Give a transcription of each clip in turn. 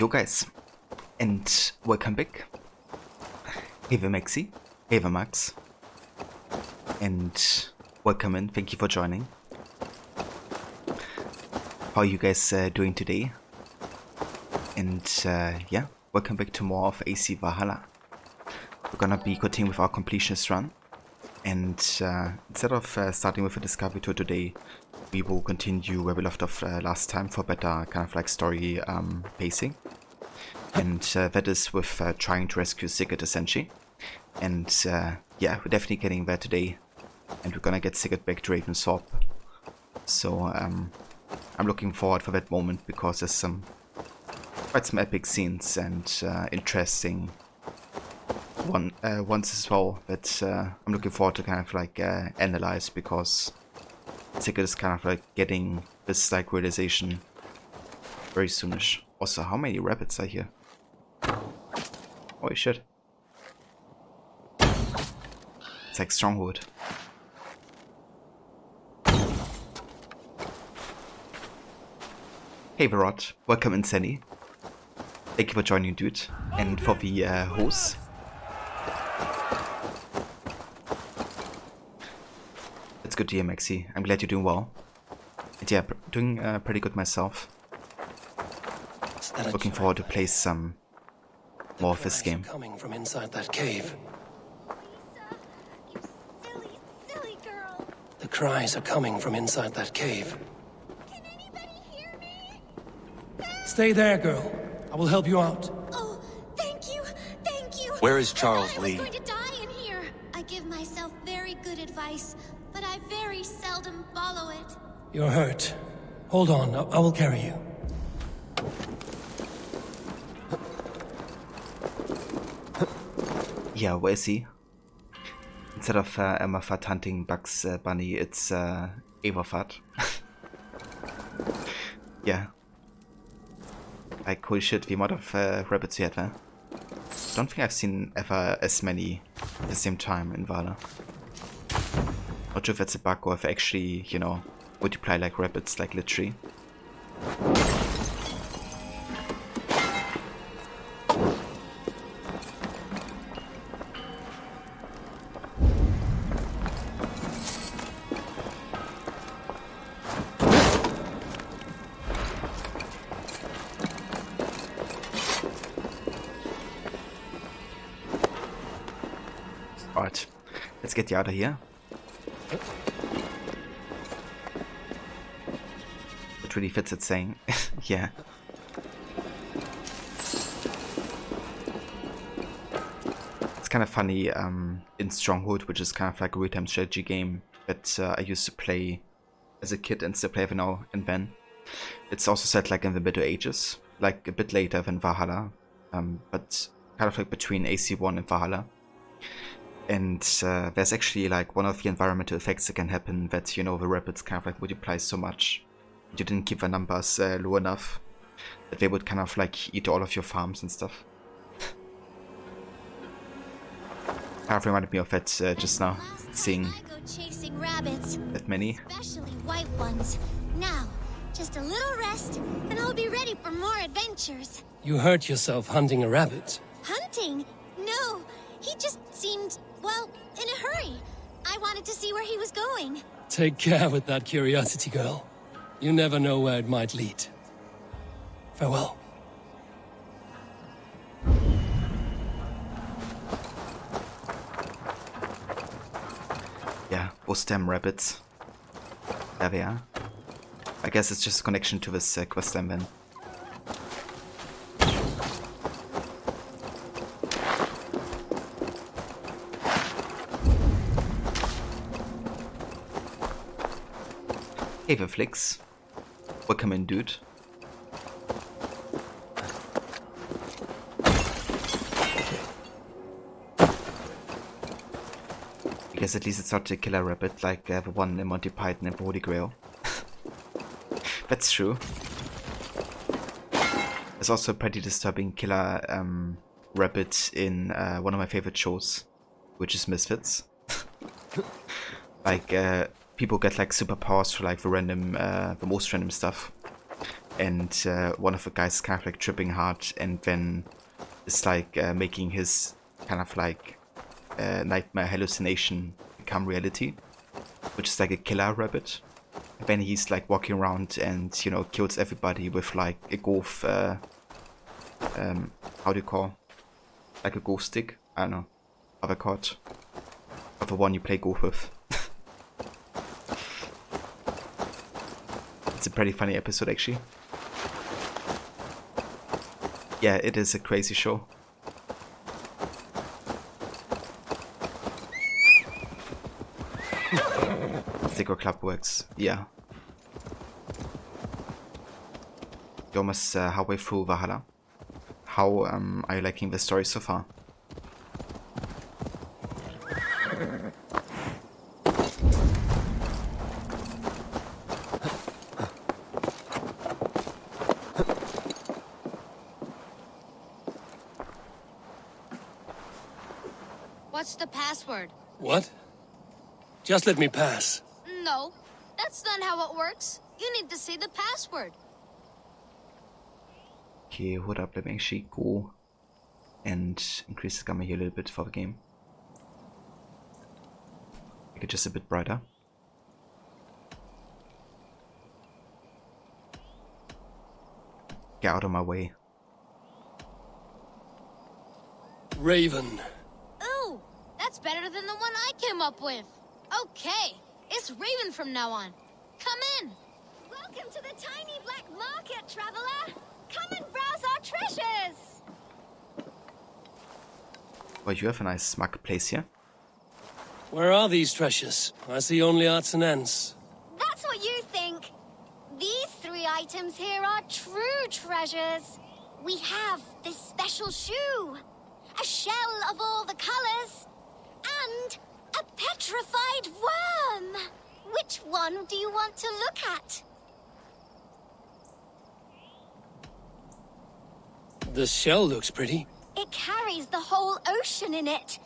Yo guys, and welcome back. Hey Maxi, hey Max, and welcome in, thank you for joining. How are you guys doing today? And yeah, welcome back to more of AC Valhalla. We're gonna be continuing with our completionist run. And instead of starting with a discovery tour today, we will continue where we left off last time for better kind of like story pacing. And that is with trying to rescue Sigurd essentially. And yeah, we're definitely getting there today. And we're gonna get Sigurd back to Ravensthorpe. So I'm looking forward for that moment because there's quite some epic scenes and interesting ones as well that I'm looking forward to kind of like analyze, because Sigurd is kind of like getting this like realization very soonish. Also, how many rabbits are here? Holy shit. It's like Stronghold. Hey Verot, welcome in Senny. Thank you for joining, dude, and for the host. It's good to hear, Maxi. I'm glad you're doing well. And yeah, doing pretty good myself. Looking forward to play some more of this game. Coming from inside that cave. Lisa, you silly girl. The cries are coming from inside that cave. Can anybody hear me? Stay there, girl. I will help you out. Oh, thank you, thank you. Where is Charles Lee? I was going to die in here. I give myself very good advice, but I very seldom follow it. You're hurt. Hold on, I will carry you. Yeah, where is he? Instead of Emma Fat hunting Bugs Bunny, it's Eva Fat. Yeah. Like, holy shit, the amount of rabbits we had there. Don't think I've seen ever as many at the same time in Valhalla. Not sure if that's a bug or if actually, you know, multiply like rabbits, like literally. Alright, let's get you out of here. It really fits its saying. Yeah. It's kind of funny in Stronghold, which is kind of like a real-time strategy game that I used to play as a kid and still play every now and then. It's also set like in the Middle Ages, like a bit later than Valhalla, but kind of like between AC1 and Valhalla. And there's actually like one of the environmental effects that can happen that, you know, the rabbits kind of like multiply so much. You didn't keep the numbers low enough that they would kind of like eat all of your farms and stuff. Kind of reminded me of that just now, seeing I go chasing rabbits, that many. especially white ones. Now, just a little rest, and I'll be ready for more adventures. You hurt yourself hunting a rabbit. Hunting? No, he just seemed, well, in a hurry. I wanted to see where he was going. Take care with that curiosity, girl. You never know where it might lead. Farewell. Yeah, those damn rabbits. There they are. I guess it's just a connection to this quest line then. Hey Flix. Welcome in, dude. I guess at least it's not a killer rabbit like the one in Monty Python and the Holy Grail. That's true. There's also a pretty disturbing killer rabbit in one of my favorite shows, which is Misfits. Like, people get like superpowers for like the most random stuff. and one of the guys is kind of like tripping hard, and then it's like making his kind of like nightmare hallucination become reality, which is like a killer rabbit. And then he's like walking around and, you know, kills everybody with like a golf, how do you call, like a golf stick? I don't know, how they're called, of the one you play golf with. It's a pretty funny episode, actually. Yeah, it is a crazy show. Sticker Club works, yeah. You're almost halfway through Valhalla. How are you liking the story so far? What's the password? What? Just let me pass. No, that's not how it works. You need to say the password. Okay, hold up, let me actually go and increase the gamma here a little bit for the game. Make it just a bit brighter. Get out of my way. Raven. Ooh, that's better than the one I came up with. Okay, it's Raven from now on. Come in. Welcome to the tiny black market, traveler. Come and browse our treasures. Well, you have a nice marketplace here. Where are these treasures? I see only odds and ends. That's what you think. These 3 items here are true treasures. We have this special shoe, a shell of all the colors, and a petrified worm. Which one do you want to look at? The shell looks pretty. It carries the whole ocean in it.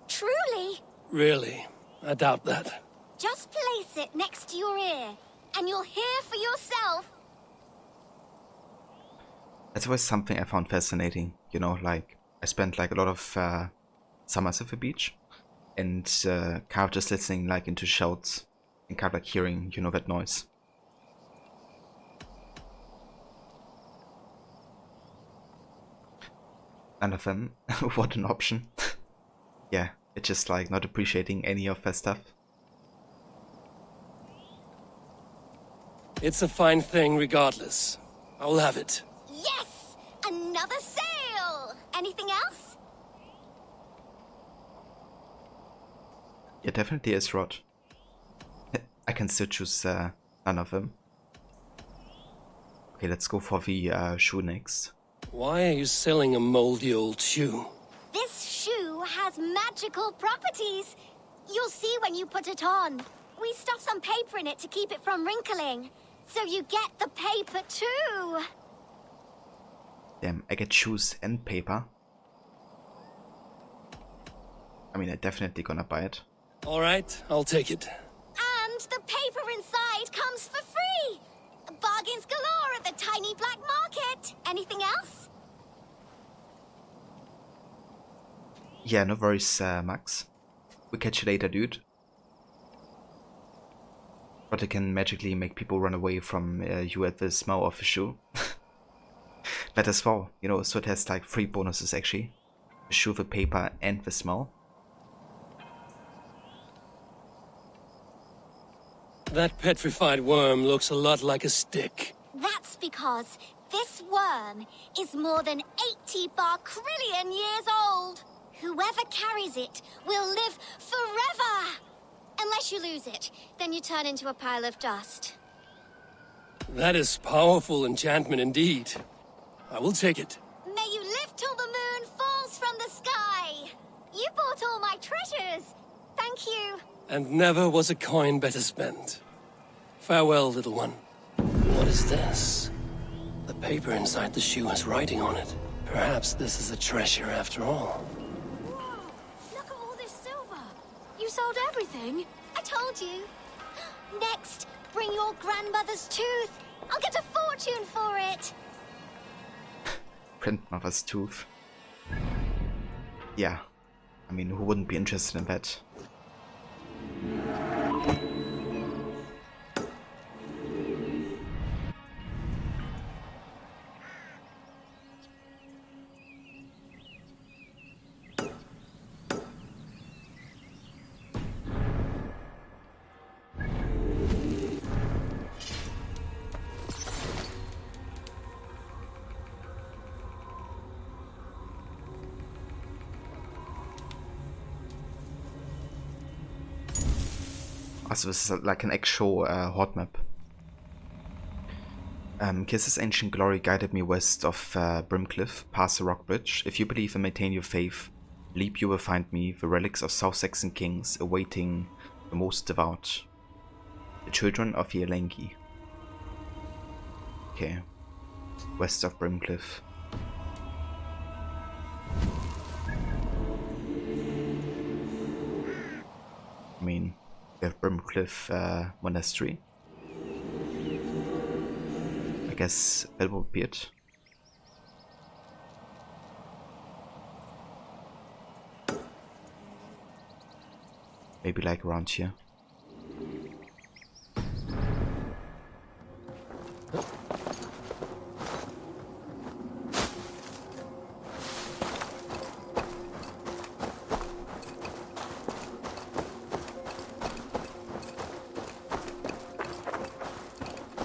Truly. Really? I doubt that. Just place it next to your ear, and you'll hear for yourself. That's always something I found fascinating. You know, like, I spent like a lot of summers at the beach, and kind of just listening like into shouts and kind of like hearing, you know, that noise. None of them. What an option. Yeah, it's just like not appreciating any of that stuff. It's a fine thing regardless. I'll have it. Yes! Another sale! Anything else? Yeah, definitely is Rod. I can still choose none of them. Okay, let's go for the shoe next. Why are you selling a moldy old shoe? This shoe has magical properties. You'll see when you put it on. We stuff some paper in it to keep it from wrinkling. So you get the paper too. Damn, I get shoes and paper. I mean, I'm definitely gonna buy it. Alright, I'll take it. And the paper inside comes for free. Bargains galore at the tiny black market. Anything else? Yeah, no worries, Max. We'll catch you later, dude. But I can magically make people run away from you at the smell of the shoe. That as well, you know, so it has like 3 bonuses actually. The shoe, the paper, and the smell. That petrified worm looks a lot like a stick. That's because this worm is more than 80 barquillion years old. Whoever carries it will live forever. Unless you lose it, then you turn into a pile of dust. That is powerful enchantment indeed. I will take it. May you live till the moon falls from the sky. You bought all my treasures. Thank you. And never was a coin better spent. Farewell, little one. What is this? The paper inside the shoe has writing on it. Perhaps this is a treasure after all. Whoa, look at all this silver. You sold everything? I told you. Next, bring your grandmother's tooth. I'll get a fortune for it. Grandmother's tooth. Yeah, I mean, who wouldn't be interested in that? So this is like an actual horde map. Kiss's ancient glory guided me west of Brimcliff, past the rock bridge. If you believe and maintain your faith, leap you will find me, the relics of South Saxon kings, awaiting the most devout. The children of Yelengi. Okay. West of Brimcliff. I mean, we have Brimcliff Monastery. I guess that would be it. Maybe like around here.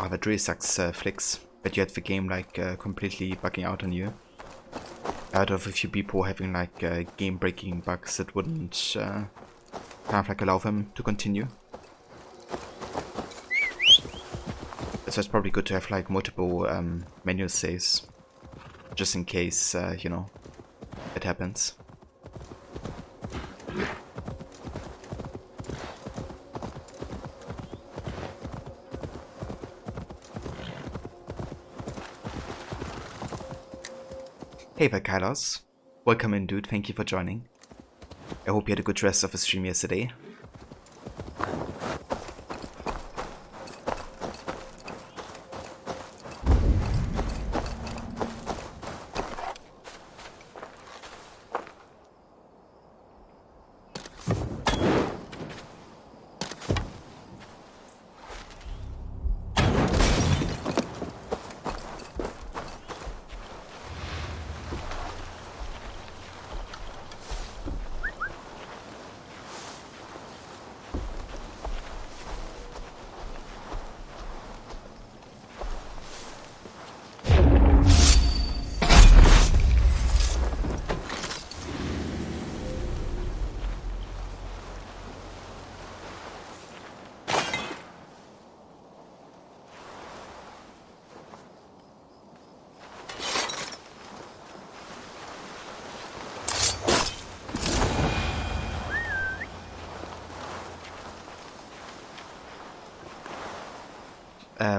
That really sucks, Flix. But you had the game like completely bugging out on you. I heard of a few people having like game-breaking bugs that wouldn't kind of like allow them to continue. So it's probably good to have like multiple menu saves, just in case you know, it happens. Hey there, Kylos. Welcome in, dude. Thank you for joining. I hope you had a good rest of the stream yesterday.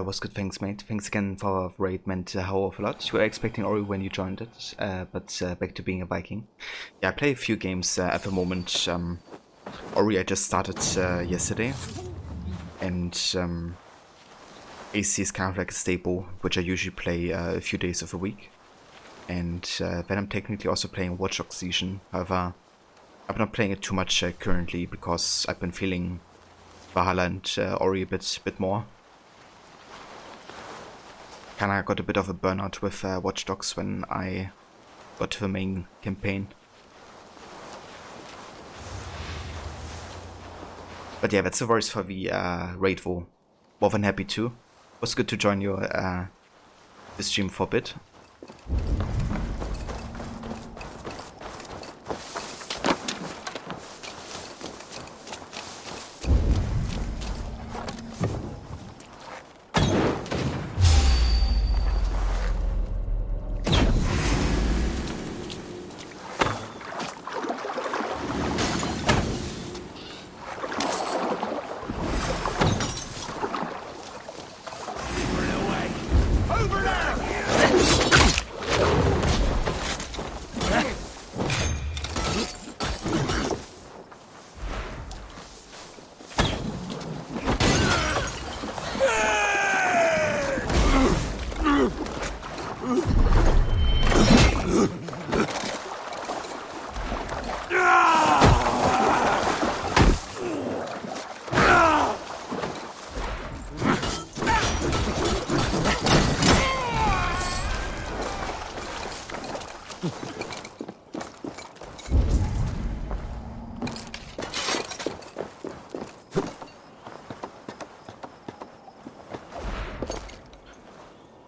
Was good, thanks mate. Thanks again for raid, meant a hell of a lot. You were expecting Ori when you joined it, but back to being a Viking. Yeah, I play a few games at the moment. Ori I just started yesterday, and AC is kind of like a staple, which I usually play a few days of the week. And then I'm technically also playing Watch Dogs Legion. However, I'm not playing it too much currently because I've been feeling Valhalla and Ori a bit more. Kinda got a bit of a burnout with Watch Dogs when I got to the main campaign. But yeah, that's the voice for the raidful. More than happy to. Was good to join your the stream for a bit.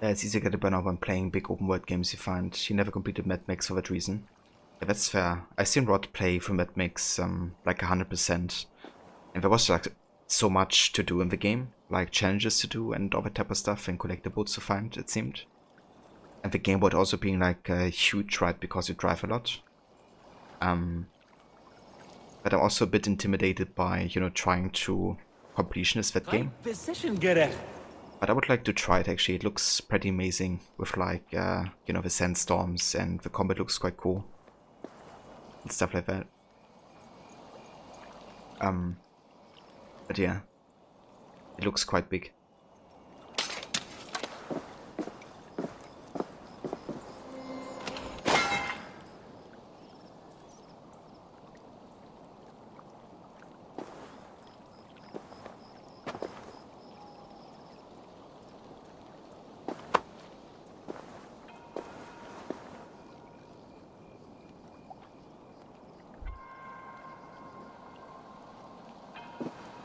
It's easy to get a burnout when playing big open world games, you find. He never completed Mad Max for that reason. Yeah, that's fair. I've seen Rod play for Mad Max like 100%. And there was like so much to do in the game. Like challenges to do and all that type of stuff and collectibles to find, it seemed. And the game would also being like a huge ride because you drive a lot. But I'm also a bit intimidated by, you know, trying to completionist that game. But I would like to try it actually. It looks pretty amazing with like, you know, the sandstorms, and the combat looks quite cool. And stuff like that. But yeah, it looks quite big.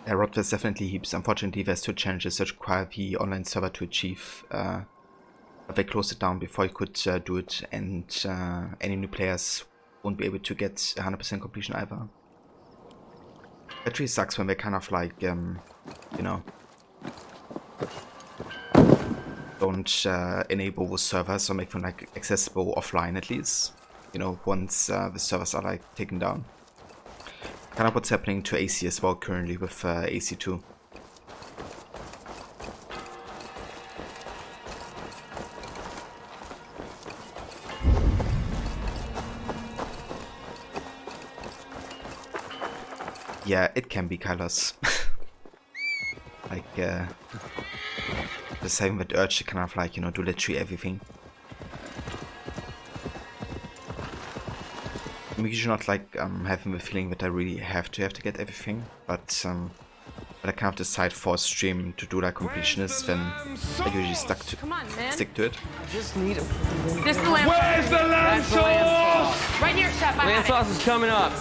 Yeah, Rod, there's definitely heaps. Unfortunately, there's 2 challenges that require the online server to achieve. But they closed it down before you could do it, and any new players won't be able to get 100% completion either. That really sucks when they kind of like, you know, don't enable those servers or make them like accessible offline at least. You know, once the servers are like taken down. Kind of what's happening to AC as well currently with AC2. Yeah, it can be colors. Like, just having that urge to kind of like, you know, do literally everything. I'm usually not like having the feeling that I really have to get everything, but I kind of decide for a stream to do like completionist, then I usually stick to it. Just need a... This is the lamb. Where's the lamb sauce? Right here, Chef. Lamb sauce is coming up.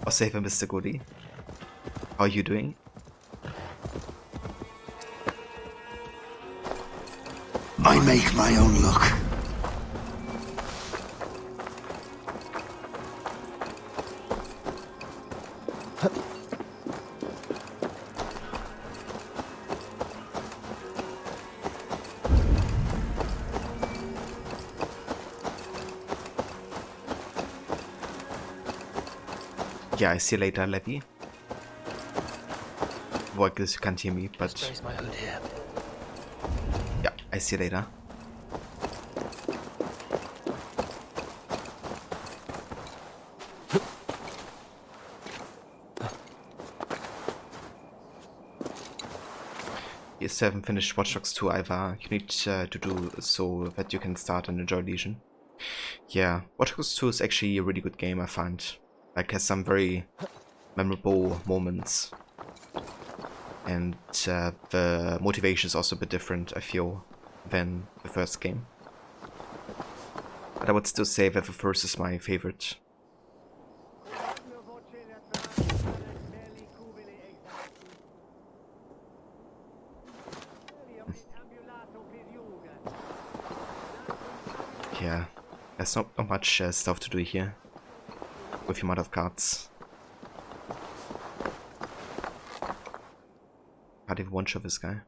Oh, save him, Mr. Goody. How are you doing? I make my own luck. Yeah, I see you later, Levy. Well, I guess you can't hear me, but Raise my hood here. yeah, I see you later. You still haven't finished Watch Dogs 2 either. You need to do so that you can start and enjoy Legion. Yeah, Watch Dogs 2 is actually a really good game, I find. Like, has some very memorable moments. And the motivation is also a bit different, I feel, than the first game. But I would still say that the first is my favorite. Yeah, there's not much stuff to do here with the amount of cards. Can't even one-shot this guy.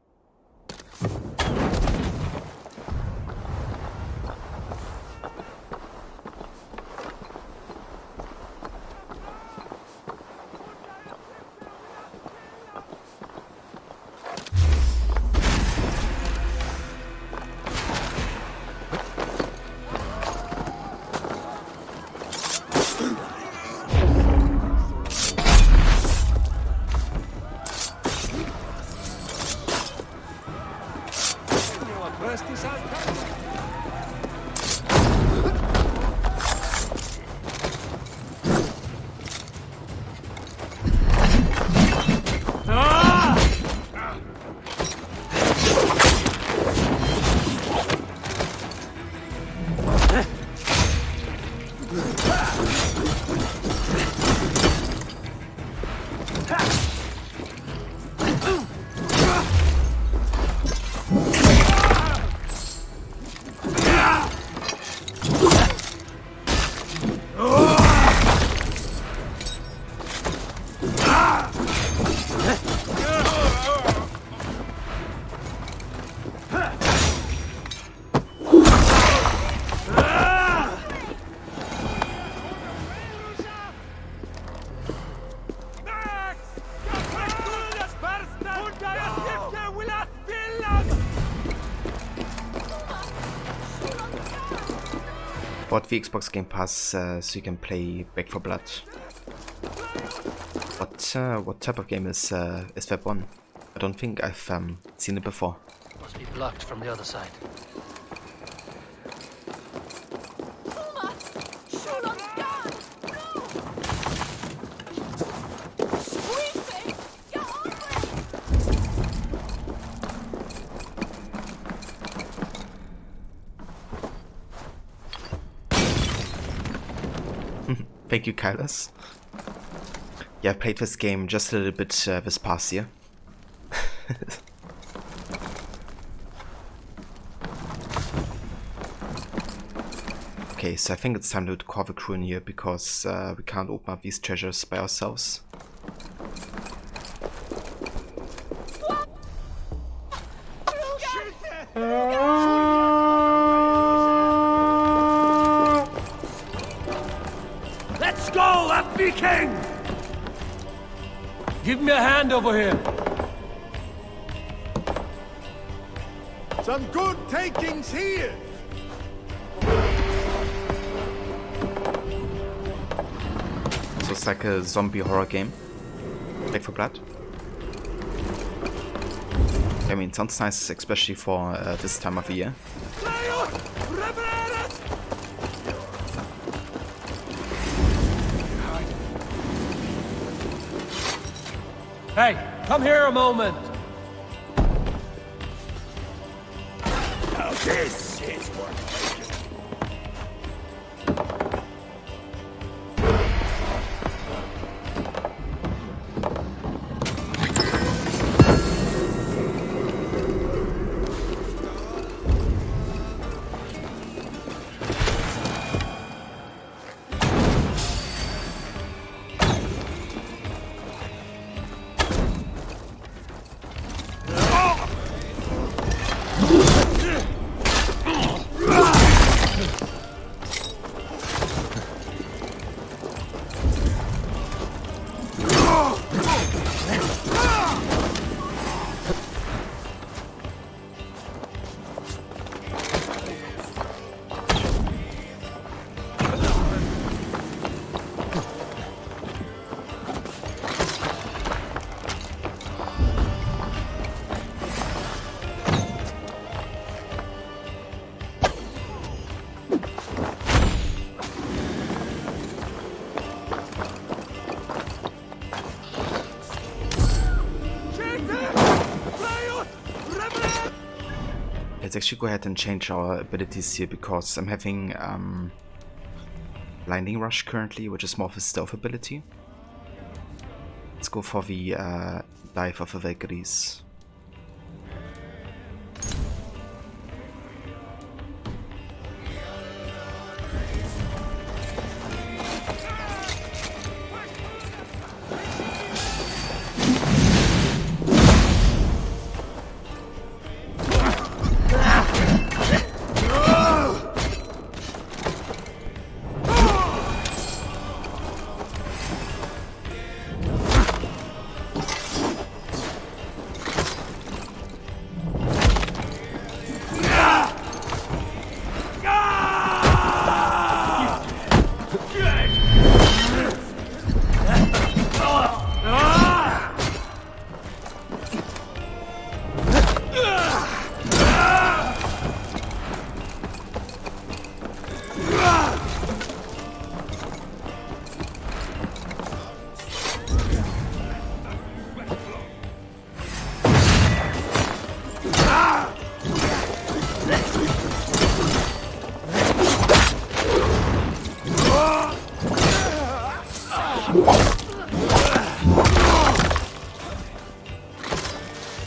bought the Xbox Game Pass so you can play Back 4 Blood. What type of game is that one? I don't think I've seen it before. Must be blocked from the other side. Thank you, Kylus. Yeah, I played this game just a little bit this past year. Okay, so I think it's time to call the crew in here because we can't open up these treasures by ourselves. Let's go, a Viking! Give me a hand over here. Some good takings here! So it's like a zombie horror game. Back 4 Blood. I mean, it sounds nice, especially for this time of the year. Hey, come here a moment. Now this is worth making. Let's actually go ahead and change our abilities here because I'm having Blinding Rush currently, which is more of a stealth ability. Let's go for the Dive of the Valkyries.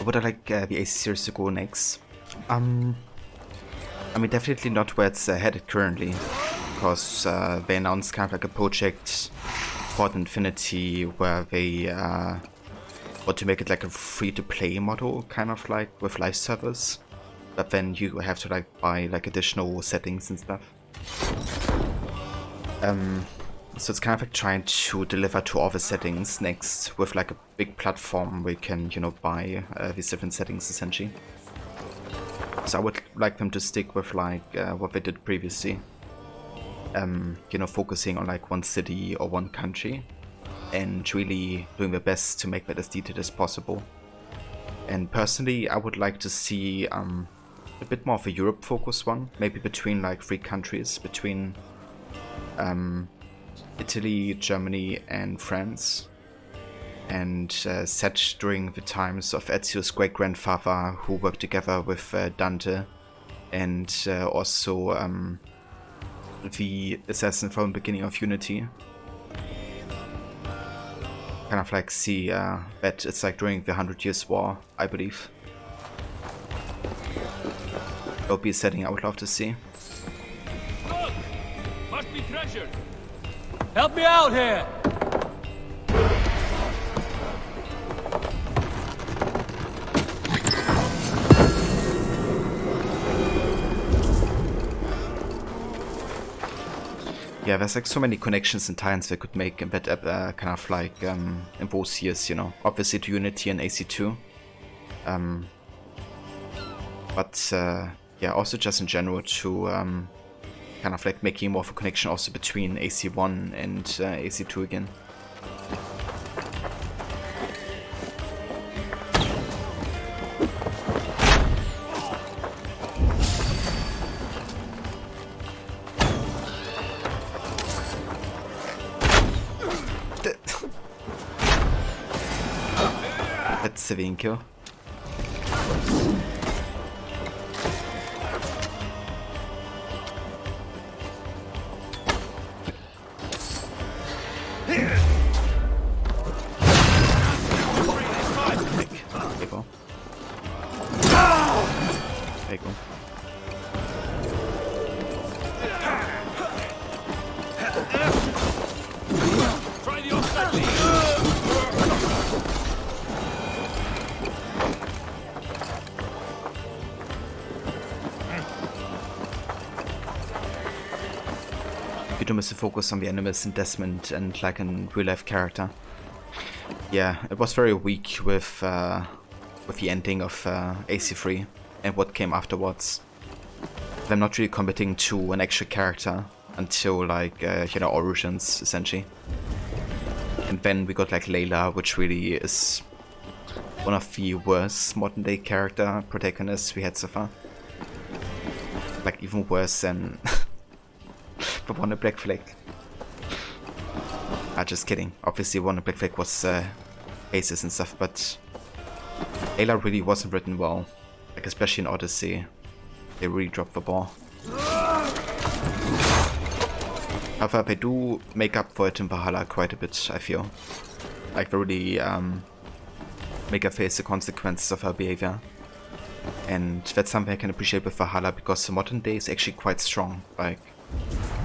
Would I like the AC series to go next? I mean, definitely not where it's headed currently, because they announced kind of like a project for Infinity where they want to make it like a free-to-play model, kind of like with live servers, but then you have to like buy like additional settings and stuff. So it's kind of like trying to deliver to all the settings next with like a big platform where you can, you know, buy these different settings essentially. So I would like them to stick with like what they did previously. you know, focusing on like one city or one country and really doing their best to make that as detailed as possible. And personally, I would like to see a bit more of a Europe-focused one, maybe between like 3 countries, between Italy, Germany, and France, and set during the times of Ezio's great-grandfather, who worked together with Dante, and also the assassin from the beginning of Unity. Kind of like see that it's like during the 100 Years' War, I believe. That would be a setting I would love to see. Look! Must be treasure! Help me out here! Yeah, there's like so many connections and ties they could make in that kind of like in those years, you know. Obviously to Unity and AC2. But yeah, also just in general to kind of like making more of a connection also between AC1 and AC2 again. That's Savine kill. There you go. Try the offside. You do miss the focus on the enemies in Desmond and like a real-life character. Yeah, it was very weak with the ending of AC3 and what came afterwards. Them not really committing to an actual character until like you know, Origins essentially. And then we got like Layla, which really is one of the worst modern day character protagonists we had so far. Like even worse than the one in Black Flag. Just kidding. Obviously one in Black Flag was aces and stuff, but Layla really wasn't written well. Like especially in Odyssey. They really dropped the ball. However, they do make up for it in Valhalla quite a bit, I feel. Like they really make her face the consequences of her behavior. And that's something I can appreciate with Valhalla, because the modern day is actually quite strong. Like,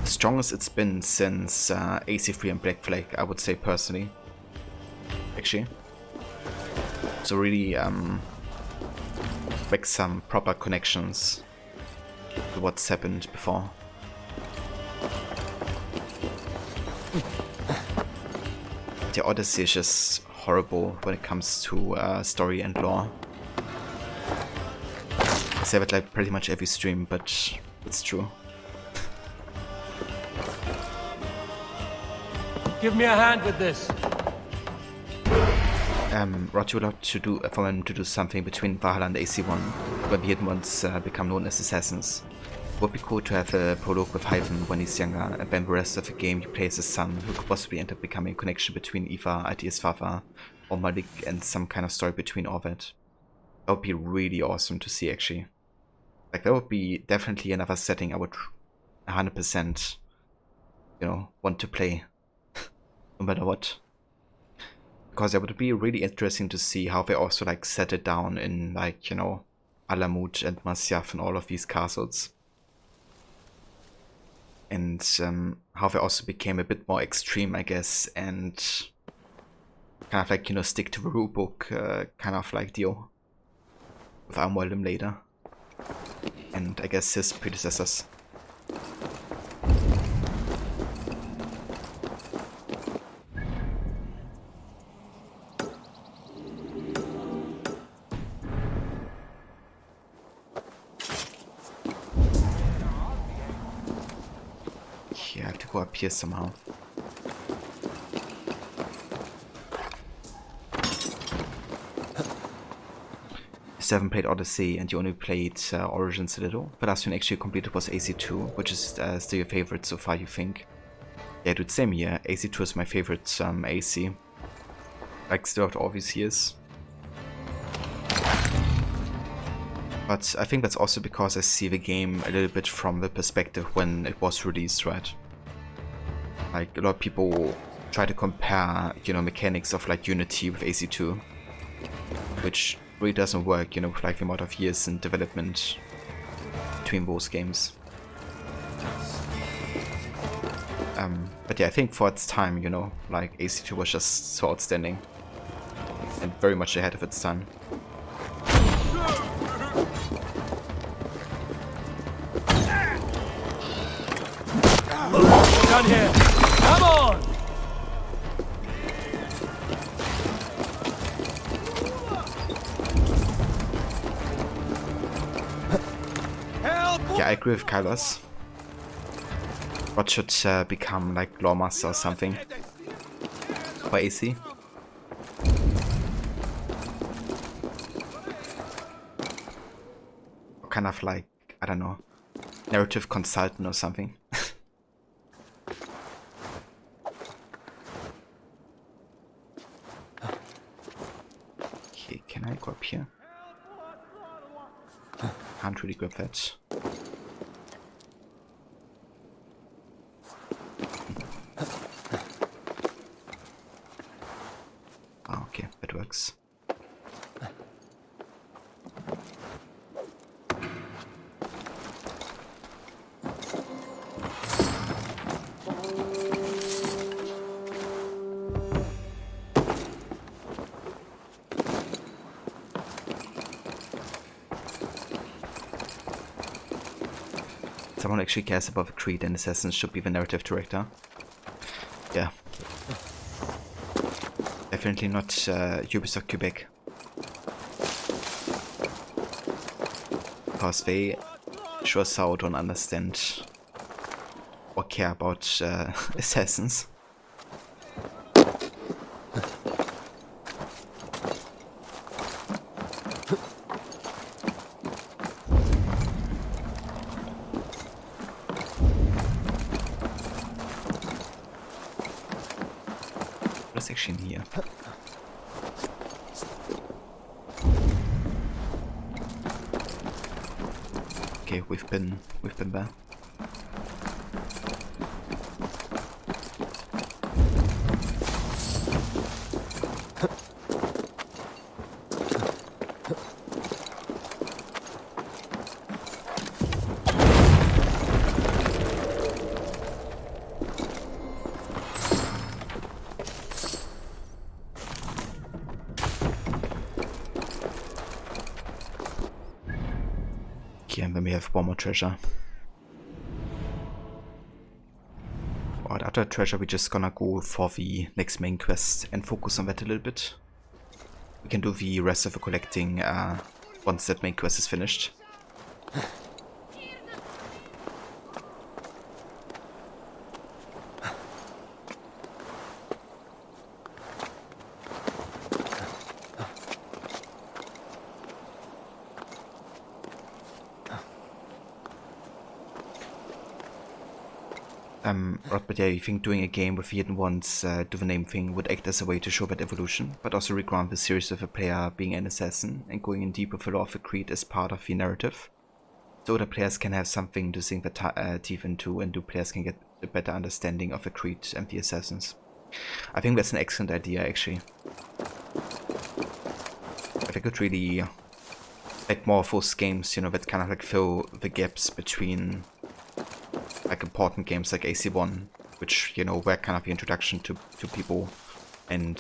the strongest it's been since AC3 and Black Flag, I would say personally. Actually. So really make some proper connections to what's happened before. The Odyssey is just horrible when it comes to story and lore. I say that like pretty much every stream, but it's true. Give me a hand with this. Rod, you would like to do for him to do something between Valhalla and AC1, when the hidden ones become known as assassins. Would be cool to have a prologue with Hyven when he's younger, and then the rest of the game you play as his son, who could possibly end up becoming a connection between Eva, Adi's father, or Malik, and some kind of story between all that. That would be really awesome to see, actually. Like, that would be definitely another setting I would 100%, you know, want to play, no matter what. Because it would be really interesting to see how they also, like, set it down in, like, you know, Alamut and Masyaf and all of these castles. And how they also became a bit more extreme, I guess, and kind of like, you know, stick to the rulebook kind of like deal with Armoilum later. And I guess his predecessors. Okay, I have to go up here somehow. You haven't played Odyssey and you only played Origins a little. The last one actually completed was AC2, which is still your favorite so far, you think? Yeah, dude, same here. AC2 is my favorite AC. Like, still after all these years. But I think that's also because I see the game a little bit from the perspective when it was released, right? Like, a lot of people try to compare, you know, mechanics of like Unity with AC2, which really doesn't work, you know, with like the amount of years in development between those games. But yeah, I think for its time, you know, like AC2 was just so outstanding and very much ahead of its time. Down here! Come on! Yeah, I agree with Kylos. What should become like Lawmaster or something for AC? Or kind of like, I don't know, narrative consultant or something. Okay, can I go up here? Can't really grab that. Ah, okay, that works. Someone actually cares about the creed and assassins should be the narrative director. Yeah. Definitely not Ubisoft Quebec. Because they sure so don't understand or care about assassins. What's actually in here? Okay, we've been there. Okay, and then we have one more treasure. Alright, after treasure we're just gonna go for the next main quest and focus on that a little bit. We can do the rest of the collecting once that main quest is finished. But yeah, you think doing a game with the hidden ones, do the name thing, would act as a way to show that evolution, but also reground the series with a player being an assassin and going in deep with the lore of the creed as part of the narrative. So the players can have something to sink their teeth into, and players can get a better understanding of the creed and the assassins. I think that's an excellent idea, actually. But I could really like more of those games, you know, that kind of like fill the gaps between like important games like AC1, which, you know, were kind of the introduction to people and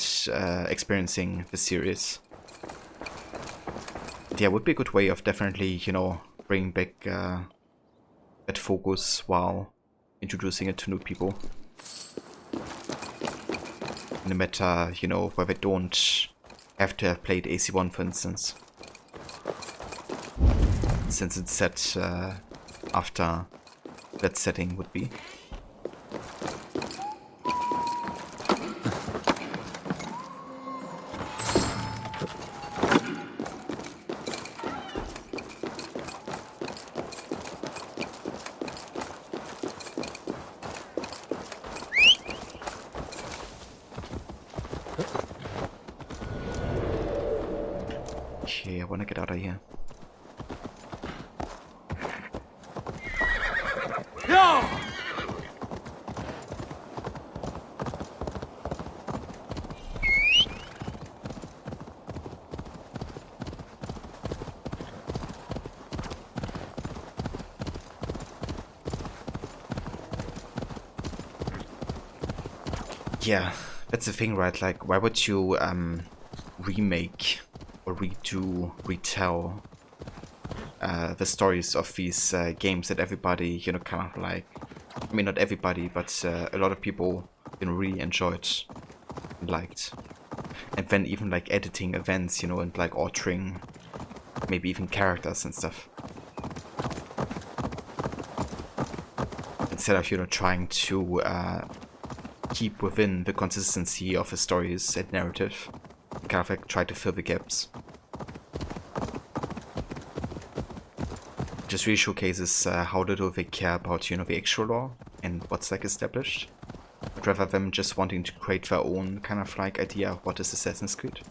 experiencing the series. Yeah, it would be a good way of definitely, you know, bringing back that focus while introducing it to new people. No matter, you know, where they don't have to have played AC1, for instance. Since it's set after that setting would be. Okay, I wanna get out of here. No! Yeah, that's the thing, right? Like, why would you remake or retell the stories of these games that everybody, you know, kind of like, I mean, not everybody, but a lot of people, you know, really enjoyed and liked. And then even like editing events, you know, and like altering maybe even characters and stuff. Instead of, you know, trying to keep within the consistency of the stories and narrative, kind of like try to fill the gaps. Just really showcases how little they care about, you know, the actual lore and what's like established, but rather them just wanting to create their own kind of like idea of what is Assassin's Creed.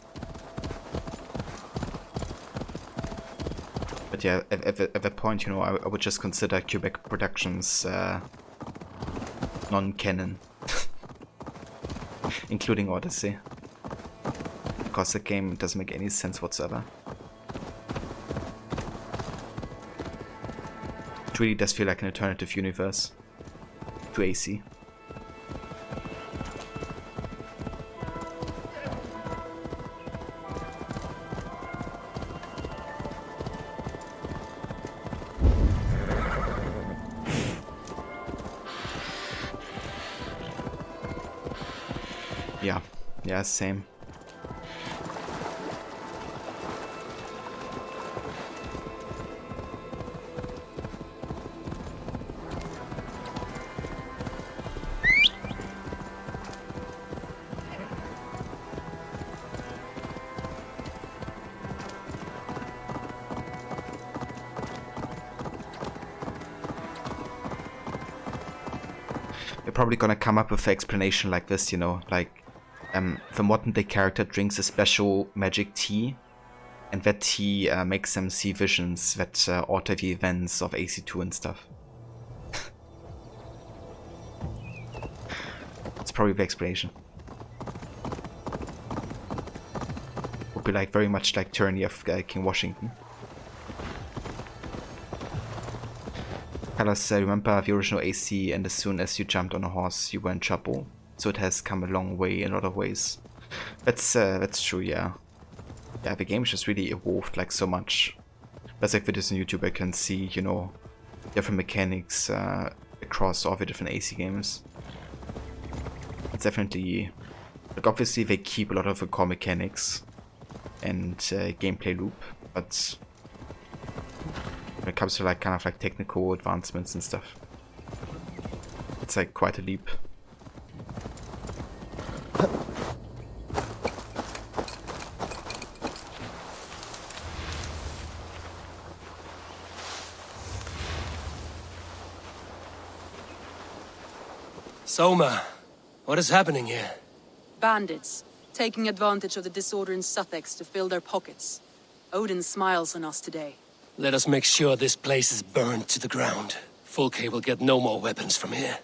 But yeah, at that point, you know, I would just consider Quebec Productions non-canon, including Odyssey, because the game doesn't make any sense whatsoever. It really does feel like an alternative universe to AC. Yeah, same. They're probably gonna come up with an explanation like this, you know, like the modern day character drinks a special magic tea, and that tea makes them see visions that alter the events of AC2 and stuff. It's probably the explanation. Would be like very much like Tyranny of King Washington. Carlos, remember the original AC, and as soon as you jumped on a horse, you were in trouble. So it has come a long way in a lot of ways. That's true, yeah. Yeah, the game's just really evolved like so much. There's like videos on YouTube I can see, you know, different mechanics across all the different AC games. It's definitely, like, obviously they keep a lot of the core mechanics and gameplay loop, but when it comes to like kind of like technical advancements and stuff, it's like quite a leap. Soma, what is happening here? Bandits, taking advantage of the disorder in Sussex to fill their pockets. Odin smiles on us today. Let us make sure this place is burned to the ground. Fulke will get no more weapons from here.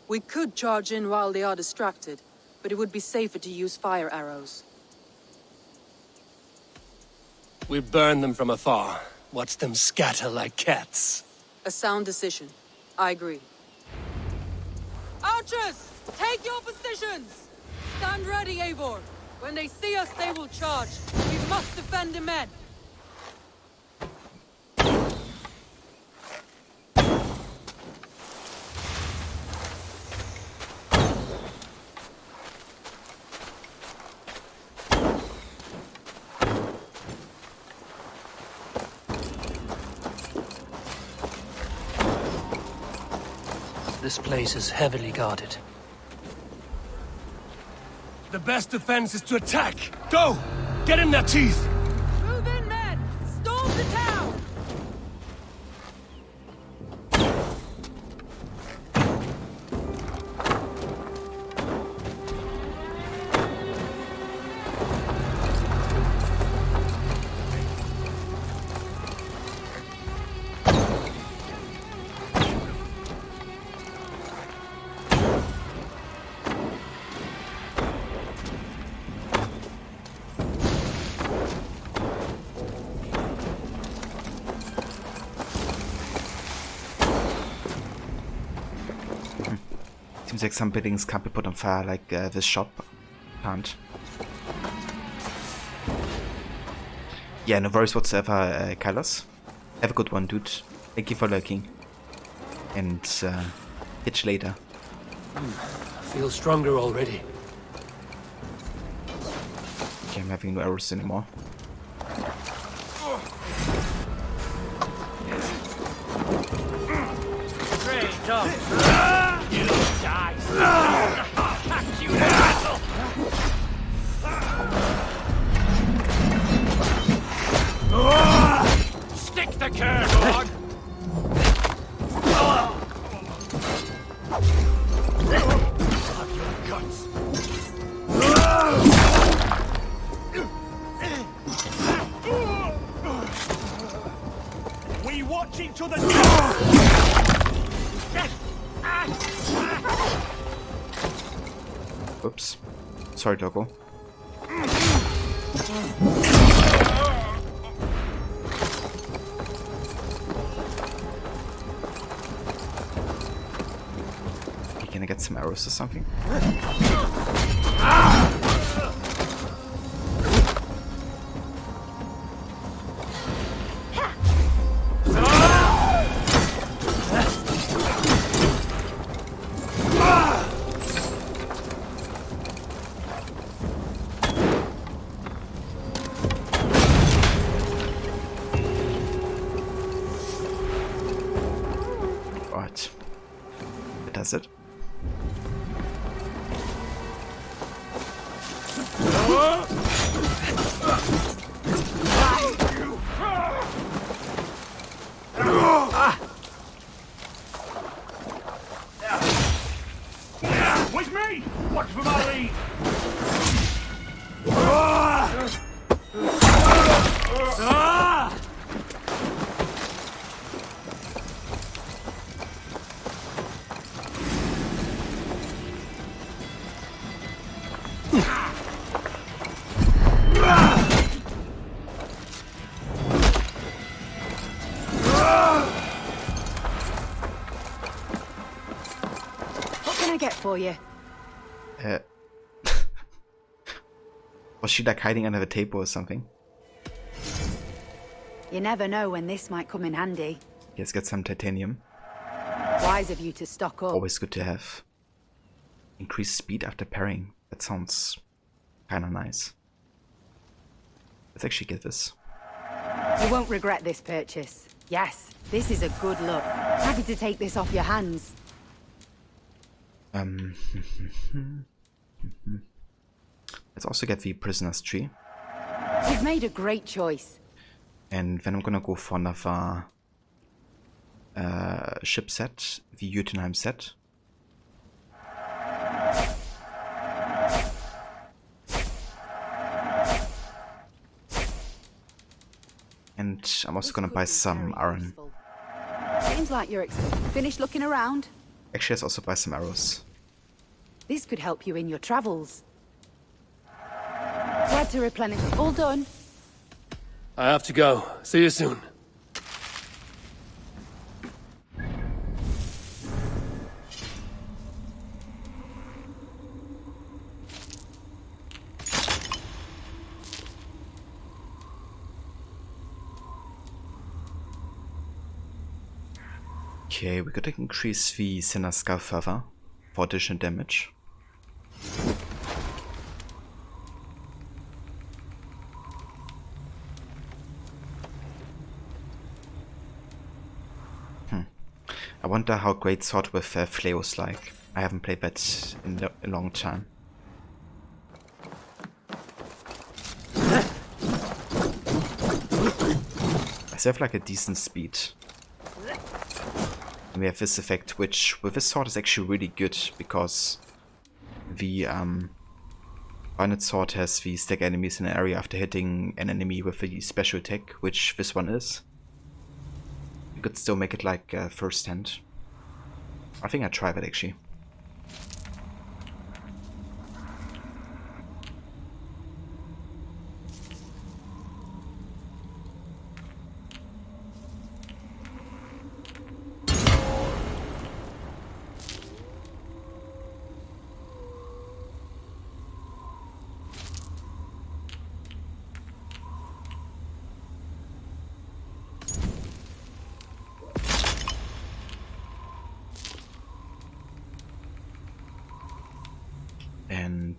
We could charge in while they are distracted, but it would be safer to use fire arrows. We burn them from afar. Watch them scatter like cats. A sound decision. I agree. Archers! Take your positions! Stand ready, Eivor. When they see us, they will charge. We must defend the men. This place is heavily guarded. The best defense is to attack! Go! Get in their teeth! Move in, men! Storm the town! Seems like some buildings can't be put on fire, like this shop can't. Yeah, no worries whatsoever, Kylos. Have a good one, dude. Thank you for lurking. And catch you later. I feel stronger already. Okay, I'm having no arrows anymore. You die. You asshole. Stick the care, dog. Have your guts. We watch each other. Oops. Sorry, Doggo. Can I get some arrows or something? Right. That does it. With me! Watch for my lead! What can I get for you? Was she like hiding under the table or something? You never know when this might come in handy. Let's get some titanium. Wise of you to stock up. Always good to have. Increased speed after parrying. That sounds kinda nice. Let's actually get this. You won't regret this purchase. Yes, this is a good look. Happy to take this off your hands. Let's also get the prisoner's tree. You've made a great choice. And then I'm gonna go for another ship set, the Jotunheim set. And I'm also gonna buy some iron. Seems like you're finished looking around. Actually, let's also buy some arrows. This could help you in your travels. Glad to replenish. All done. I have to go. See you soon. Okay, we gotta increase the Sinner's Skull further for additional damage. I wonder how Great Sword with Flail's like. I haven't played that in a long time. I still have like a decent speed. And we have this effect, which with this sword is actually really good because the Binded Sword has the stack enemies in an area after hitting an enemy with a special attack, which this one is. You could still make it like first hand. I think I'd try that actually.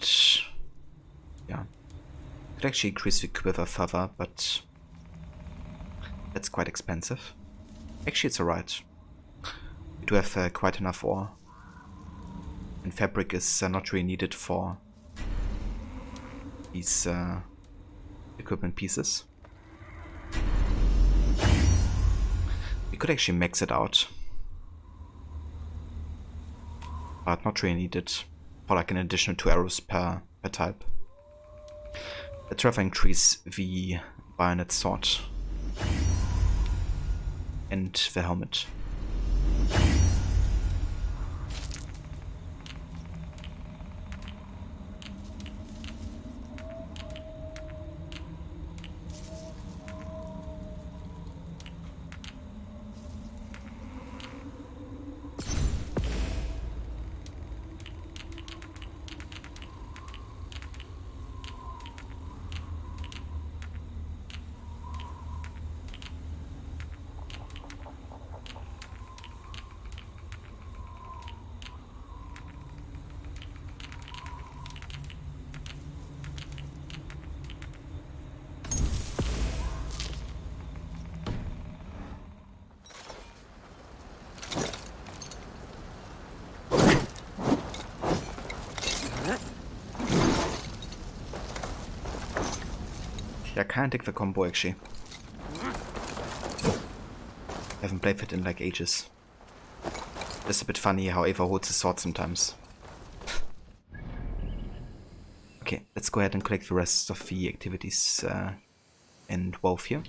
and yeah, could actually increase the quiver further, but that's quite expensive. Actually, it's alright. We do have quite enough ore, and fabric is not really needed for these equipment pieces. We could actually max it out, but not really needed for like an additional 2 arrows per type. Let's rather increase the bayonet sword and the helmet. I can't take the combo actually. I haven't played it in like ages. It's a bit funny how Ava holds the sword sometimes. Okay, let's go ahead and collect the rest of the activities and wealth here.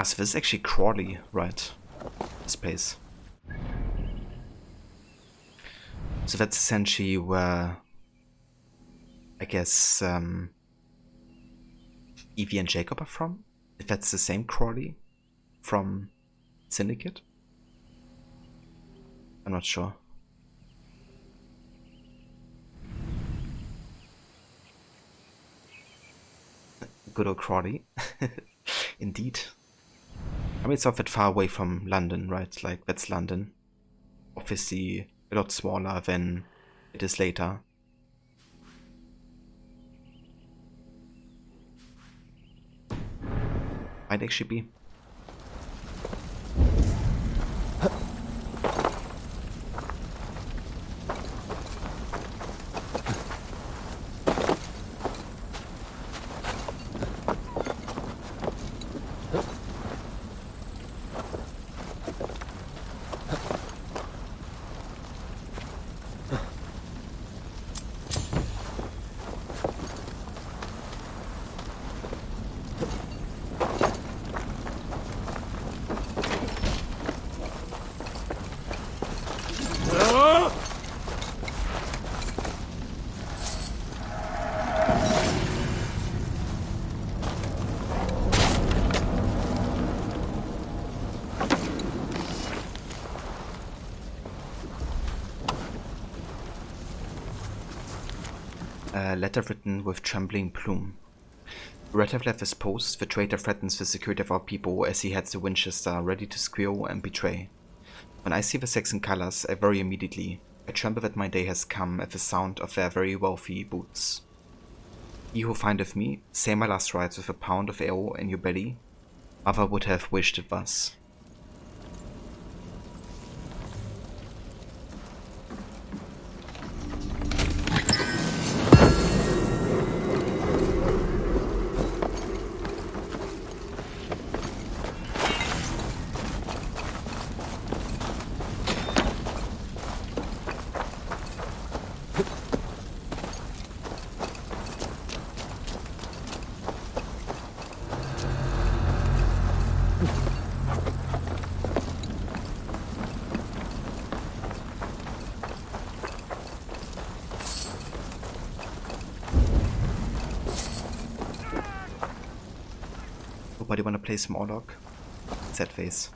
So this is actually Crawley, right? This place. So that's essentially where I guess Evie and Jacob are from? If that's the same Crawley from Syndicate? I'm not sure. Good old Crawley. Indeed. I mean, it's not that far away from London, right? Like, that's London. Obviously, a lot smaller than it is later. Might actually be. A letter written with trembling plume. Red have left his post. The traitor threatens the security of our people as he heads to Winchester, ready to squeal and betray. When I see the Saxon colors, I worry immediately. I tremble that my day has come at the sound of their very wealthy boots. Ye who findeth me, say my last rites with a pound of ale in your belly. Mother would have wished it thus. Nobody wanna play Smalllock? Sad face.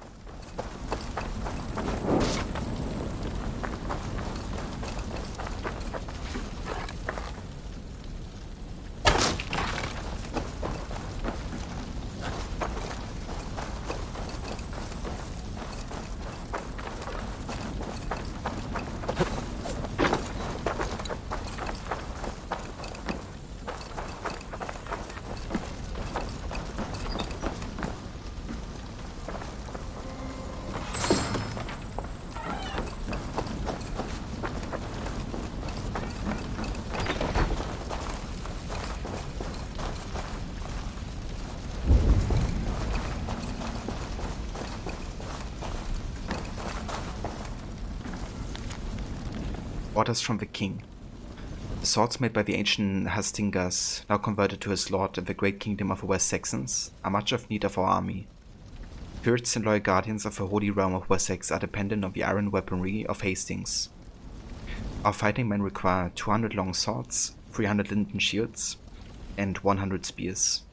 Orders from the king. The swords made by the ancient Hastingas, now converted to his lord in the great kingdom of the West Saxons, are much of need of our army. Spirits and loyal guardians of the holy realm of Wessex are dependent on the iron weaponry of Hastings. Our fighting men require 200 long swords, 300 linden shields, and 100 spears.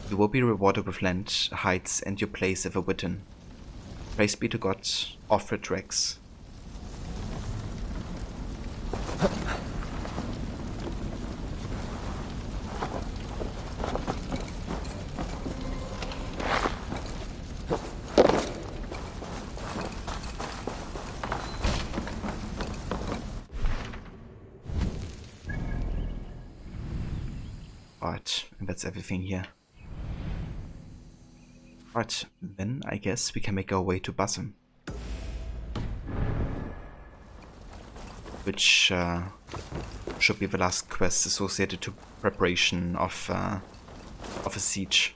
You will be rewarded with land, heights, and your place at the Witten. Praise be to God, Offred Rex. Alright, and that's everything here. Alright, then I guess we can make our way to Bassam. Which should be the last quest associated to preparation of a siege.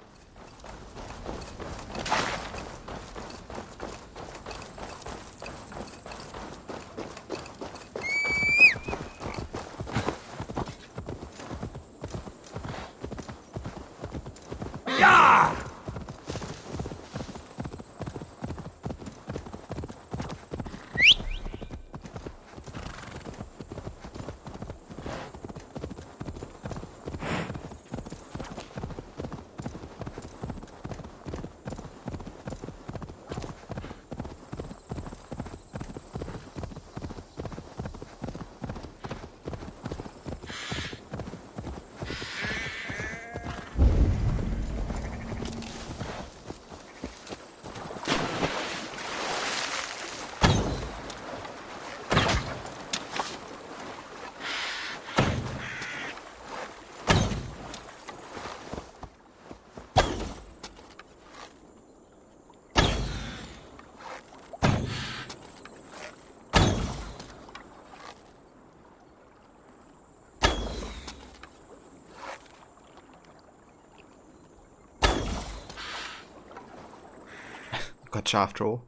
Gotcha after all.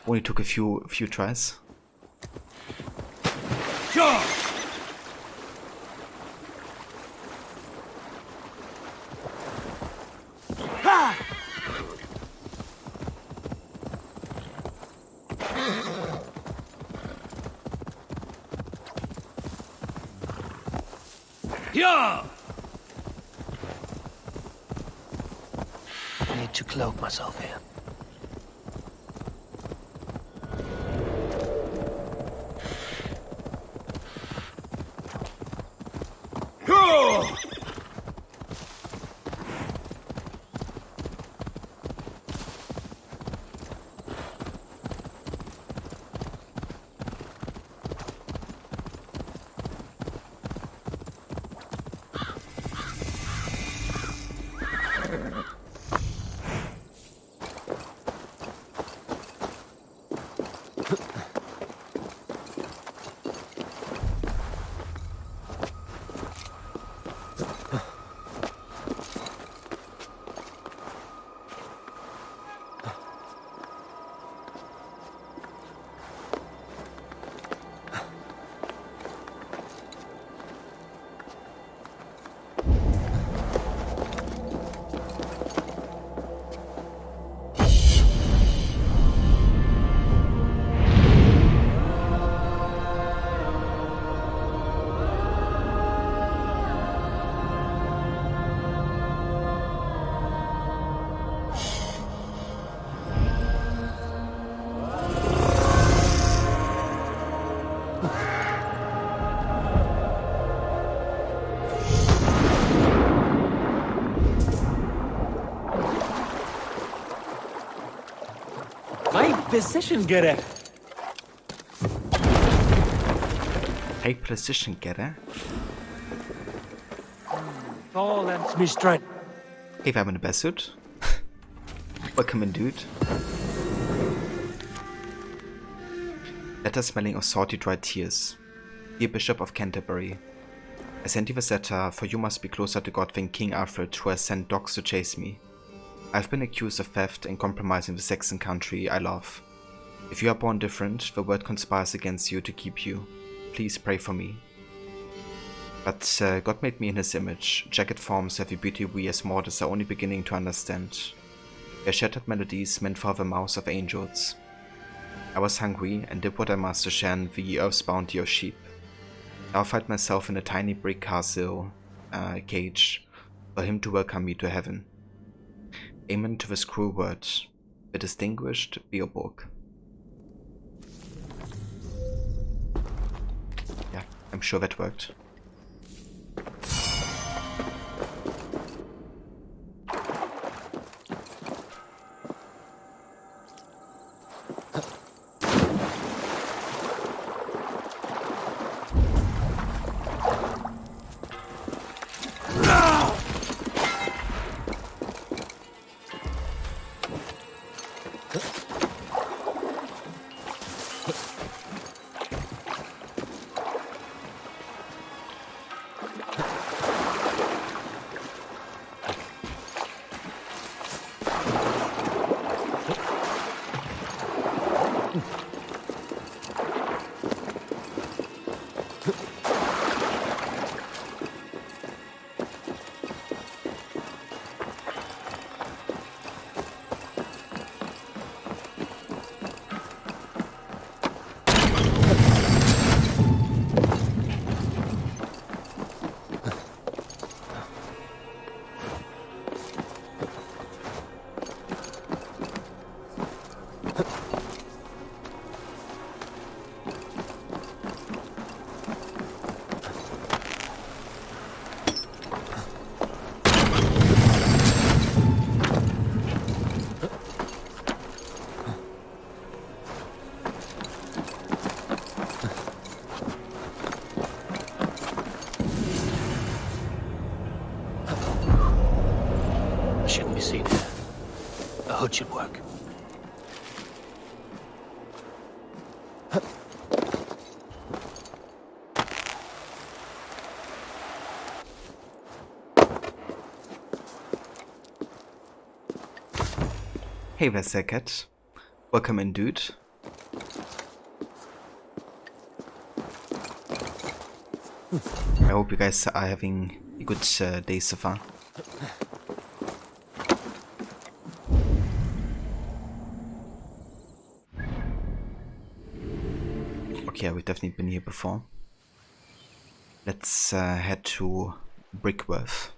Only took a few tries. Sure. Yeah! I need to cloak myself here. precision getter. Hey, precision getter. Tall and me strength. Hey, wir haben eine Best-Suit. Welcome in, dude. Letter smelling of salty dry tears. Dear Bishop of Canterbury, I sent you this letter, for you must be closer to God than King Alfred, who has sent dogs to chase me. I've been accused of theft and compromising the Saxon country I love. If you are born different, the world conspires against you to keep you. Please pray for me. But God made me in his image. Jagged forms have a beauty we as mortals are only beginning to understand. They are shattered melodies meant for the mouths of angels. I was hungry and did what I must to share in the earth's bounty of sheep. Now I find myself in a tiny brick castle cage for him to welcome me to heaven. Amen to this cruel word. The distinguished Beorborg. Yeah, I'm sure that worked. hood should work. Hey there, Cat. Welcome in, dude. I hope you guys are having a good day so far. Okay, we've definitely been here before. Let's head to Brickworth.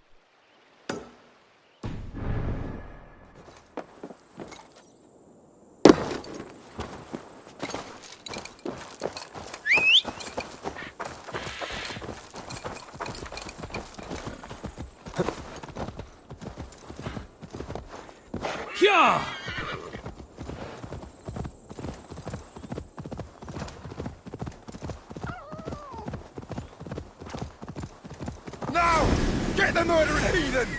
Yeah! Now! Get the murdering heathen!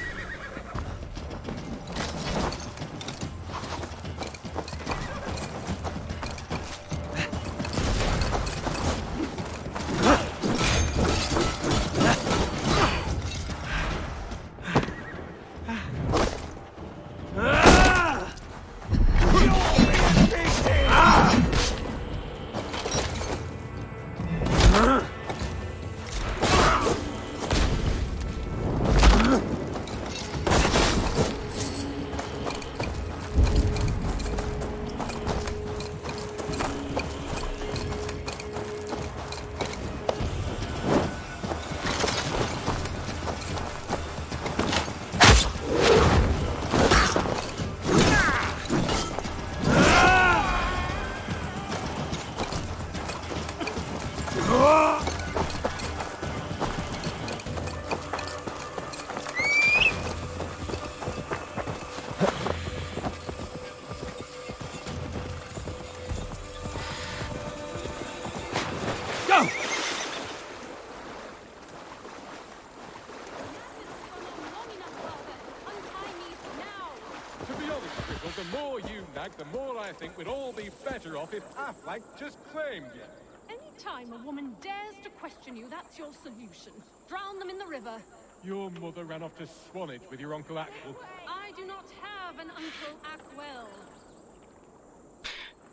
Grizzle, the more you nag, the more I think we'd all be better off if Affleck just claimed you. Any time a woman dares to question you, that's your solution. Drown them in the river. Your mother ran off to Swanage with your Uncle Axel. I do not have an Uncle Ackwell.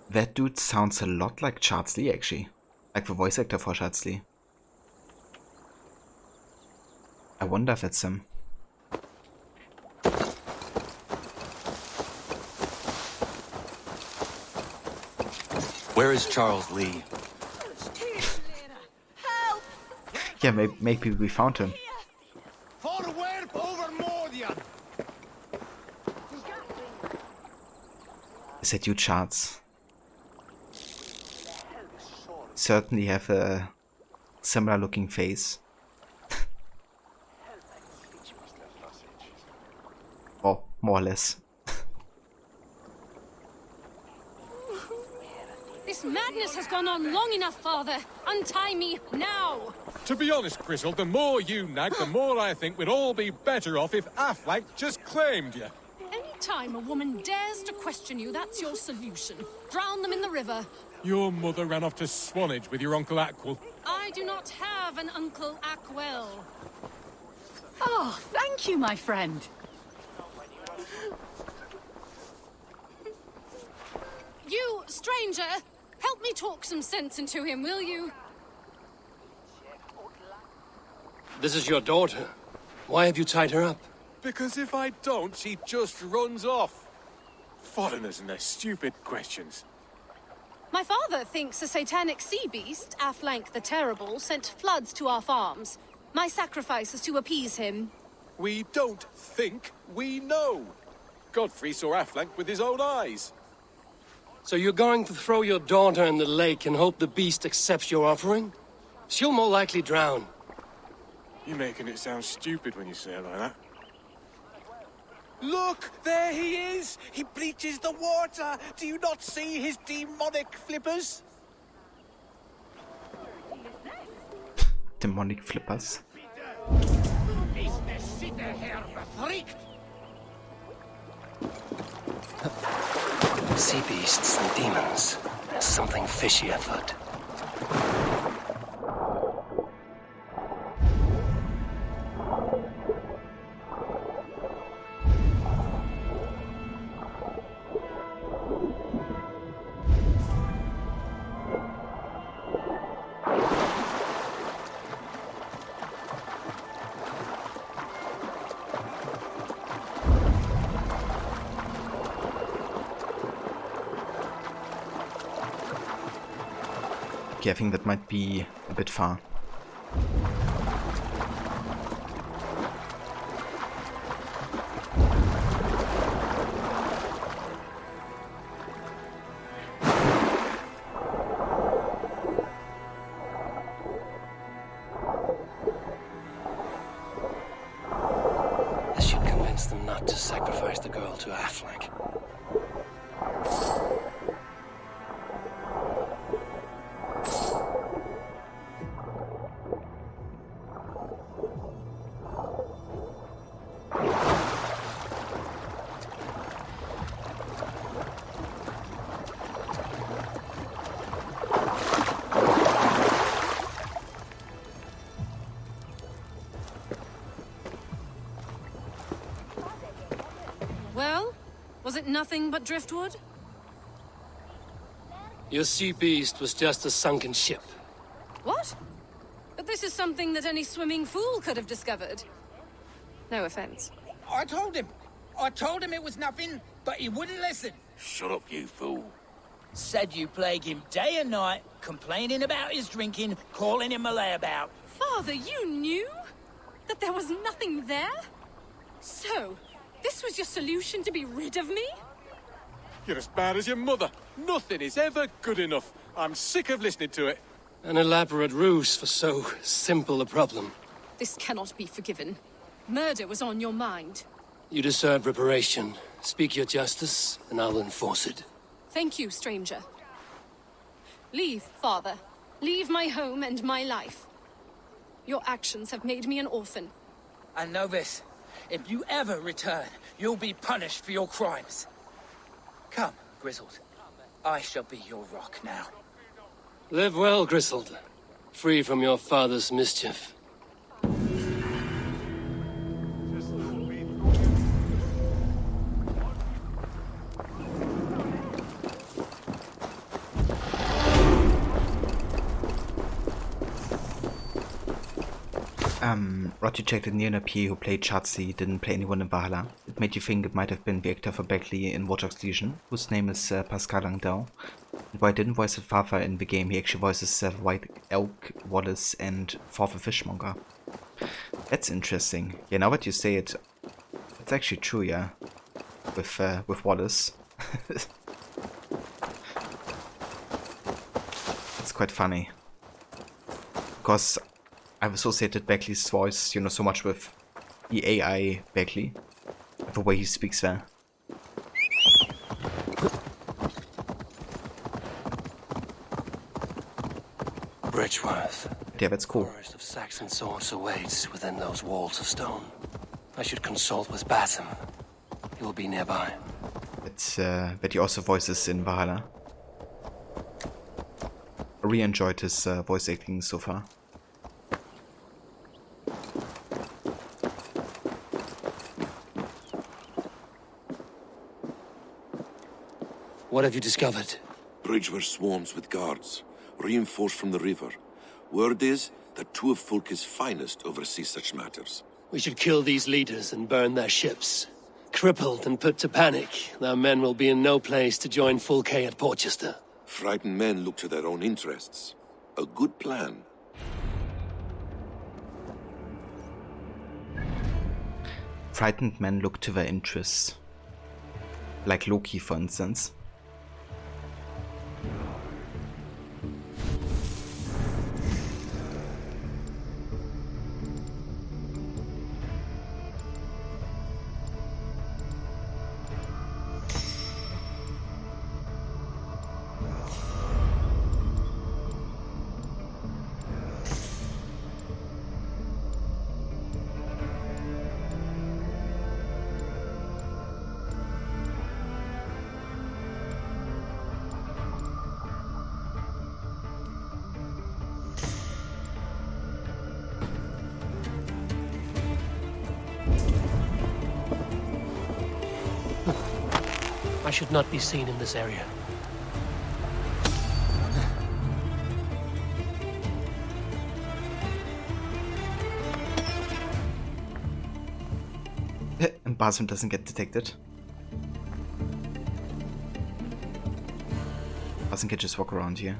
That dude sounds a lot like Charles Lee, actually. Like the voice actor for Charles Lee. I wonder if it's him. Where is Charles Lee? Help! Yeah, maybe we found him. Forward over Mordian! Is that you, Charles? Certainly have a similar looking face. Or more or less. This madness has gone on long enough, Father. Untie me now. To be honest, Grizzle, the more you nag, the more I think we'd all be better off if Affleck just claimed you. Any time a woman dares to question you, that's your solution. Drown them in the river. Your mother ran off to Swanage with your Uncle Aquil. I do not have an Uncle Ackwell. Oh, thank you, my friend. You, stranger, help me talk some sense into him, will you? This is your daughter. Why have you tied her up? Because if I don't, she just runs off. Foreigners and their stupid questions. My father thinks a satanic sea beast, Afflank the Terrible, sent floods to our farms. My sacrifice is to appease him. We don't think, we know. Godfrey saw Affleck with his own eyes. So you're going to throw your daughter in the lake and hope the beast accepts your offering? She'll more likely drown. You're making it sound stupid when you say it like that. Look, there he is! He bleaches the water! Do you not see his demonic flippers? Demonic flippers. Sea beasts and demons. There's something fishy afoot. Okay, I think that might be a bit far. This should convince them not to sacrifice the girl to Affleck. Well, was it nothing but driftwood? Your sea beast was just a sunken ship. What? But this is something that any swimming fool could have discovered. No offense. I told him it was nothing, but he wouldn't listen. Shut up, you fool. Said you plague him day and night, complaining about his drinking, calling him a layabout. Father, you knew? That there was nothing there? So, this was your solution to be rid of me? You're as bad as your mother. Nothing is ever good enough. I'm sick of listening to it. An elaborate ruse for so simple a problem. This cannot be forgiven. Murder was on your mind. You deserve reparation. Speak your justice, and I'll enforce it. Thank you, stranger. Leave, father. Leave my home and my life. Your actions have made me an orphan. I know this. If you ever return, you'll be punished for your crimes. Come, Grizzled. I shall be your rock now. Live well, Grizzled. Free from your father's mischief. Rod, you checked that Neon P, who played Chatsi, didn't play anyone in Valhalla. It made you think it might have been the actor for Beckley in Watch Dogs Legion, whose name is Pascal Langdau. And while he didn't voice the father in the game, he actually voices White Elk, Wallace, and Father Fishmonger. That's interesting. Yeah, now that you say it, it's actually true, yeah. With Wallace. It's quite funny. Because I've associated Beckley's voice, you know, so much with the AI Beckley. The way he speaks there. Bridgeworth. Yeah, that's cool. The forest of Saxon swords awaits within those walls of stone. I should consult with Basim. He will be nearby. It's that he also voices in Valhalla. I really enjoyed his voice acting so far. What have you discovered? Bridgeworth swarms with guards, reinforced from the river. Word is that two of Fulke's finest oversee such matters. We should kill these leaders and burn their ships. Crippled and put to panic, their men will be in no place to join Fulke at Porchester. Frightened men look to their own interests. A good plan. Frightened men look to their interests. Like Loki, for instance. I should not be seen in this area. And Basim doesn't get detected. Basim can just walk around here.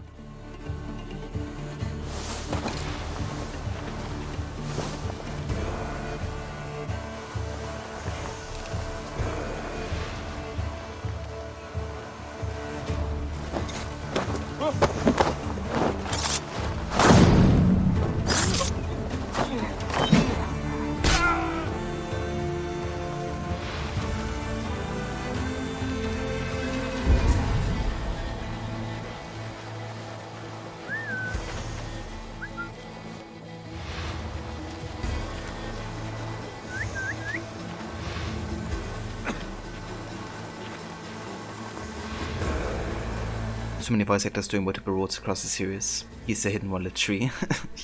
So many voice actors doing multiple roles across the series. He's the hidden one in the tree.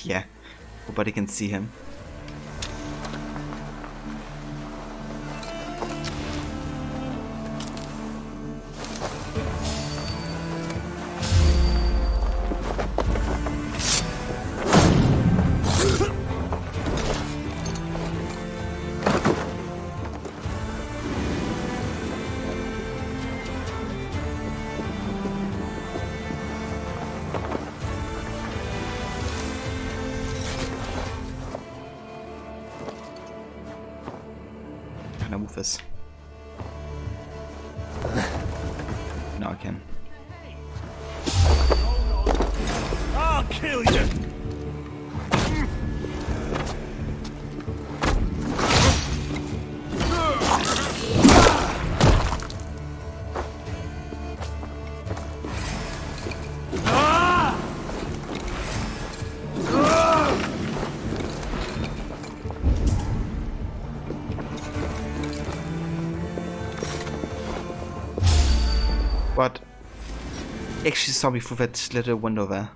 Yeah, nobody can see him. Can I move this? No, I can. I'll kill you! What? He actually saw me through that little window there.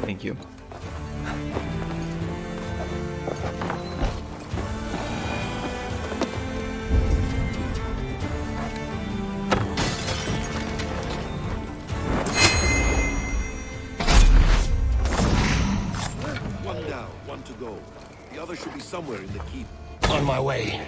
Thank you. One down, one to go. The other should be somewhere in the keep. On my way.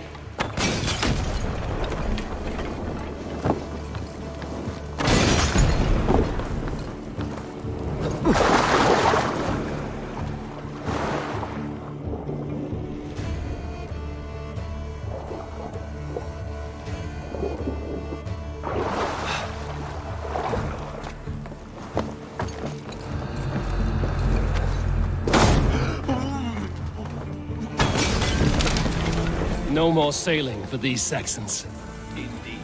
No more sailing for these Saxons. Indeed.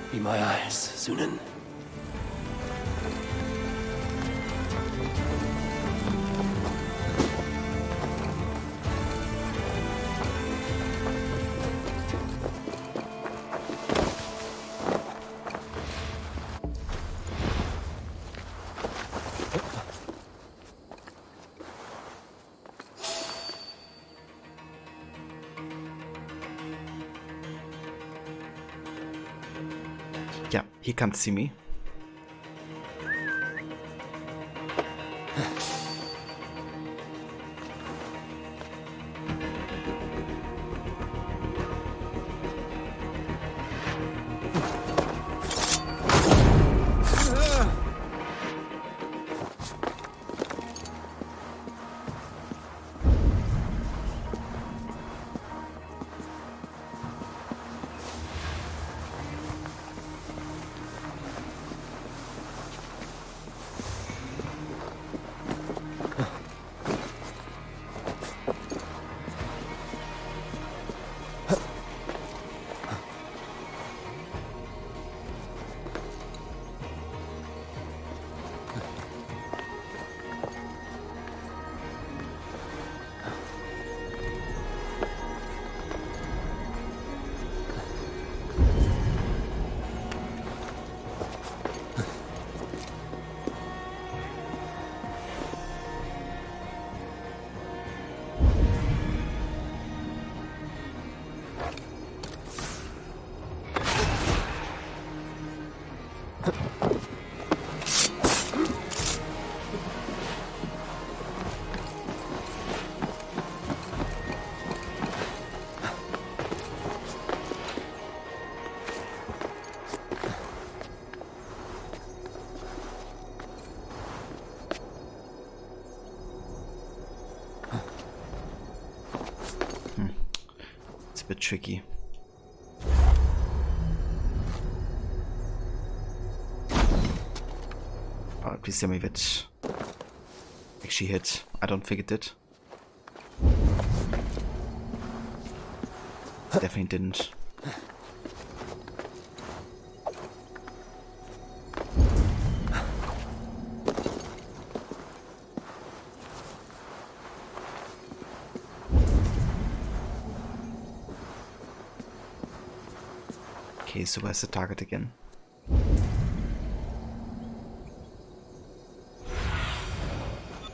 Be my eyes, Sunan. Yeah, he can't see me. It's a bit tricky. Oh, please tell me if it actually hit. I don't think it did. Definitely didn't. Okay, so where's the target again?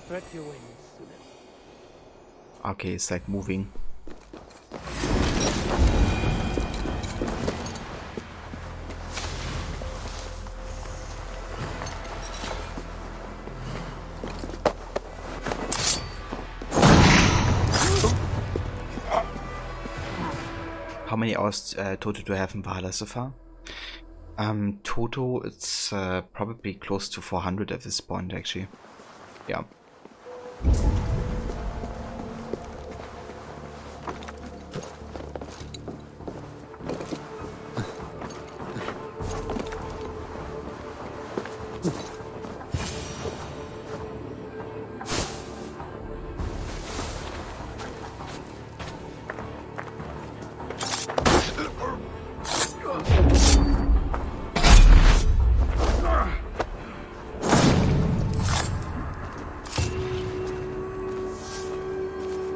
Spread your wings. Okay, it's like moving. How many hours total do I have in Valhalla so far? Total, it's probably close to 400 at this point, actually. Yeah.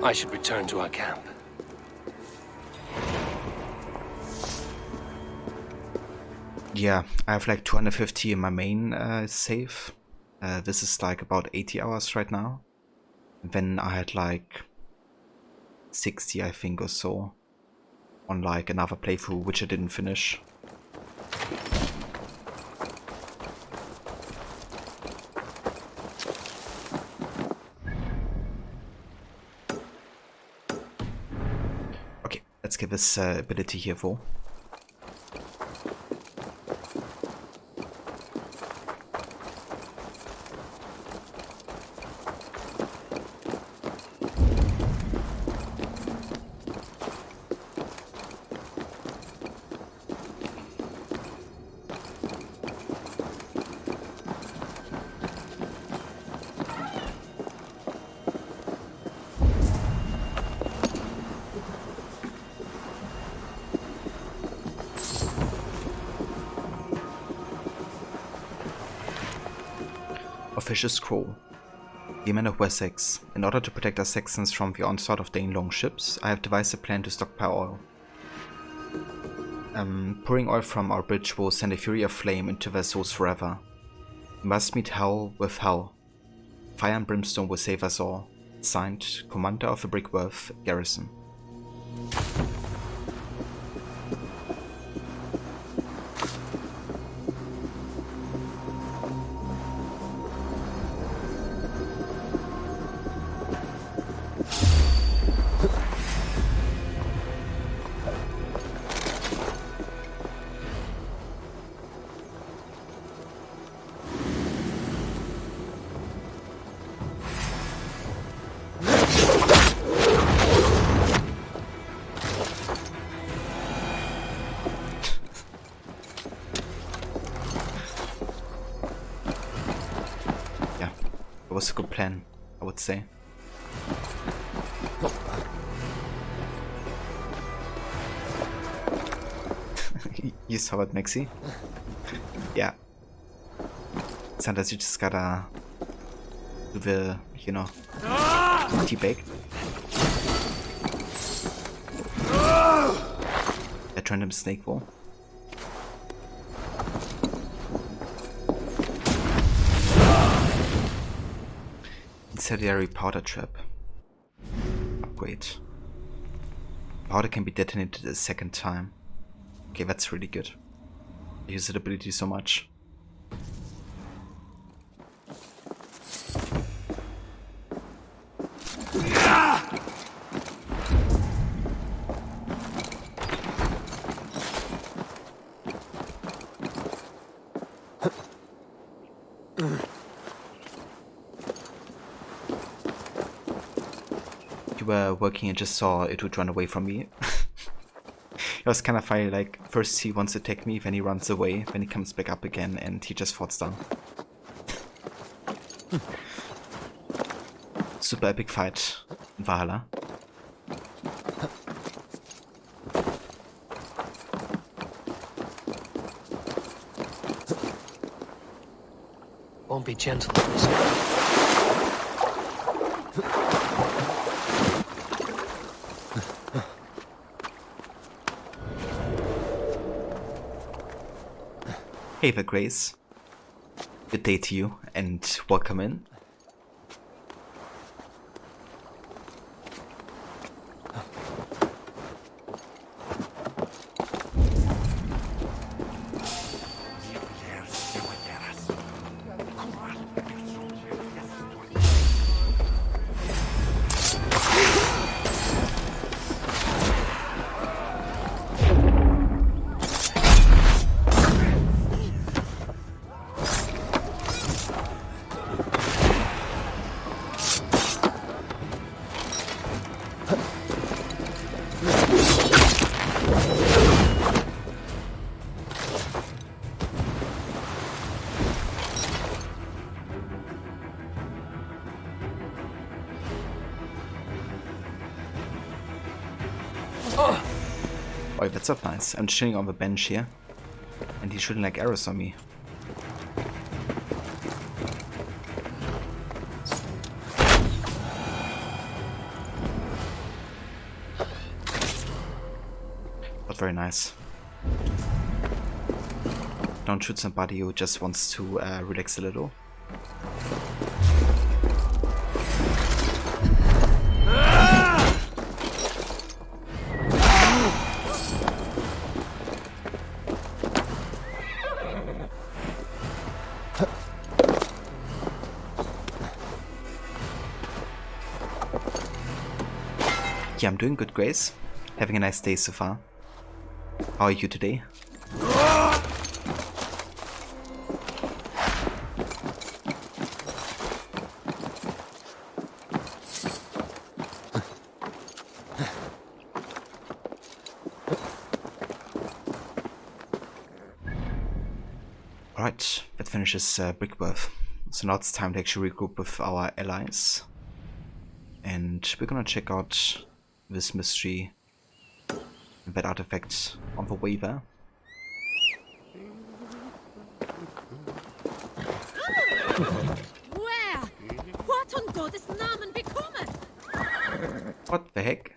I should return to our camp. Yeah, I have like 250 in my main save. This is like about 80 hours right now. Then I had like 60, I think, or so on like another playthrough, which I didn't finish. Okay, let's give this ability here for. Official scroll. The men of Wessex, in order to protect our Saxons from the onslaught of Danelong ships, I have devised a plan to stockpile oil. Pouring oil from our bridge will send a fury of flame into their souls forever. We must meet hell with hell. Fire and brimstone will save us all. Signed, Commander of the Brickworth Garrison. It was a good plan, I would say. You saw it, Maxi? Yeah. Sometimes you just gotta do the, you know, teabag. That random snake wall. Incendiary powder trap. Upgrade. Powder can be detonated a second time. Okay, that's really good. I use that ability so much. You were working and just saw it would run away from me. It was kind of funny, like, first he wants to attack me, then he runs away, then he comes back up again, and he just falls down. Super epic fight in Valhalla. Won't be gentle with this one. Hey there, Grace. Good day to you, and welcome in. Oh, that's not nice. I'm chilling on the bench here, and he's shooting like arrows on me. Not very nice. Don't shoot somebody who just wants to relax a little. Yeah, I'm doing good, Grace. Having a nice day so far. How are you today? Alright, that finishes Brickworth. So now it's time to actually regroup with our allies. And we're gonna check out this mystery and that artifact on the way there. What the heck?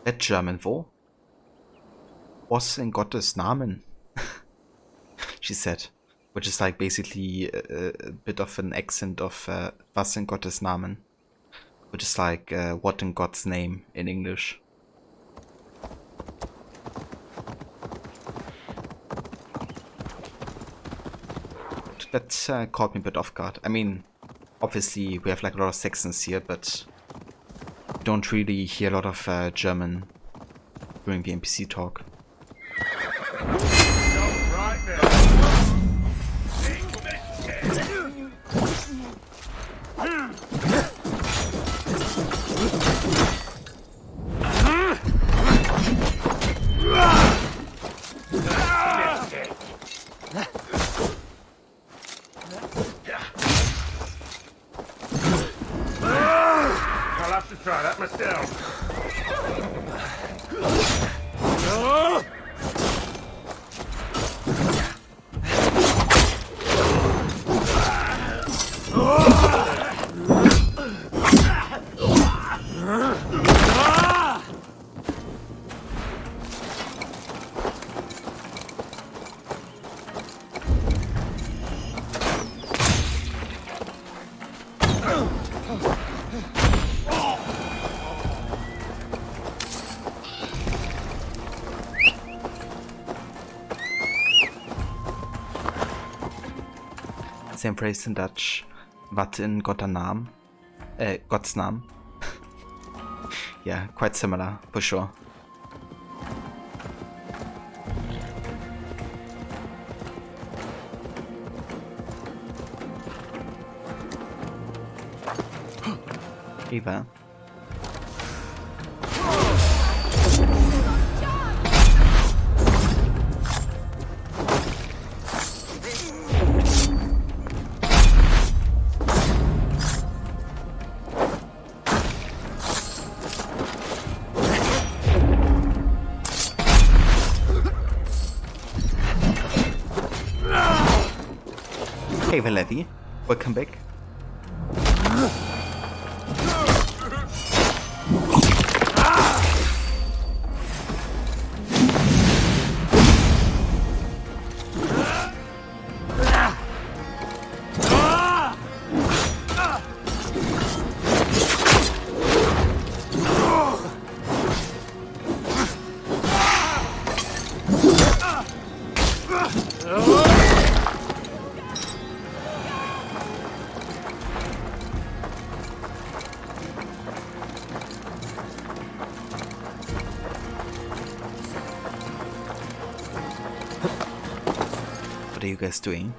That German wo? Was in Gottes Namen? She said. Which is like basically a bit of an accent of was in Gottes Namen. Which is like what in God's name in English. That caught me a bit off guard. I mean, obviously we have like a lot of Saxons here, but you don't really hear a lot of German during the NPC talk. Try that myself. Same phrase in Dutch. Wat in Gottes Naam? God's Naam. Yeah, quite similar, for sure. Hey there. Hey Valetti, welcome back. What are you guys doing?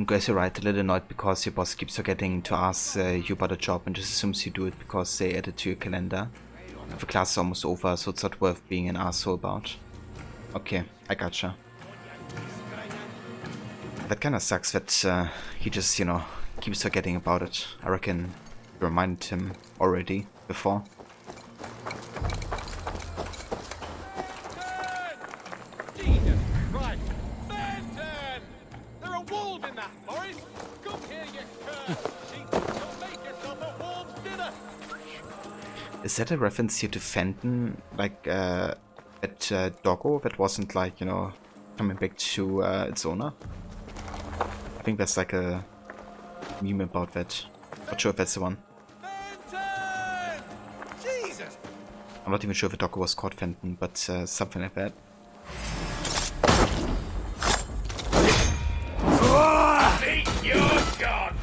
Guys, you're right, a little annoyed because your boss keeps forgetting to ask you about a job and just assumes you do it because they add it to your calendar. The class is almost over, so it's not worth being an asshole about. Okay, I gotcha. That kinda sucks that he just, you know, keeps forgetting about it. I reckon you reminded him already before. Is that a reference here to Fenton, like that doggo that wasn't like, you know, coming back to its owner? I think that's like a meme about that. Not sure if that's the one. Jesus. I'm not even sure if the doggo was called Fenton, but something like that. Eat your god!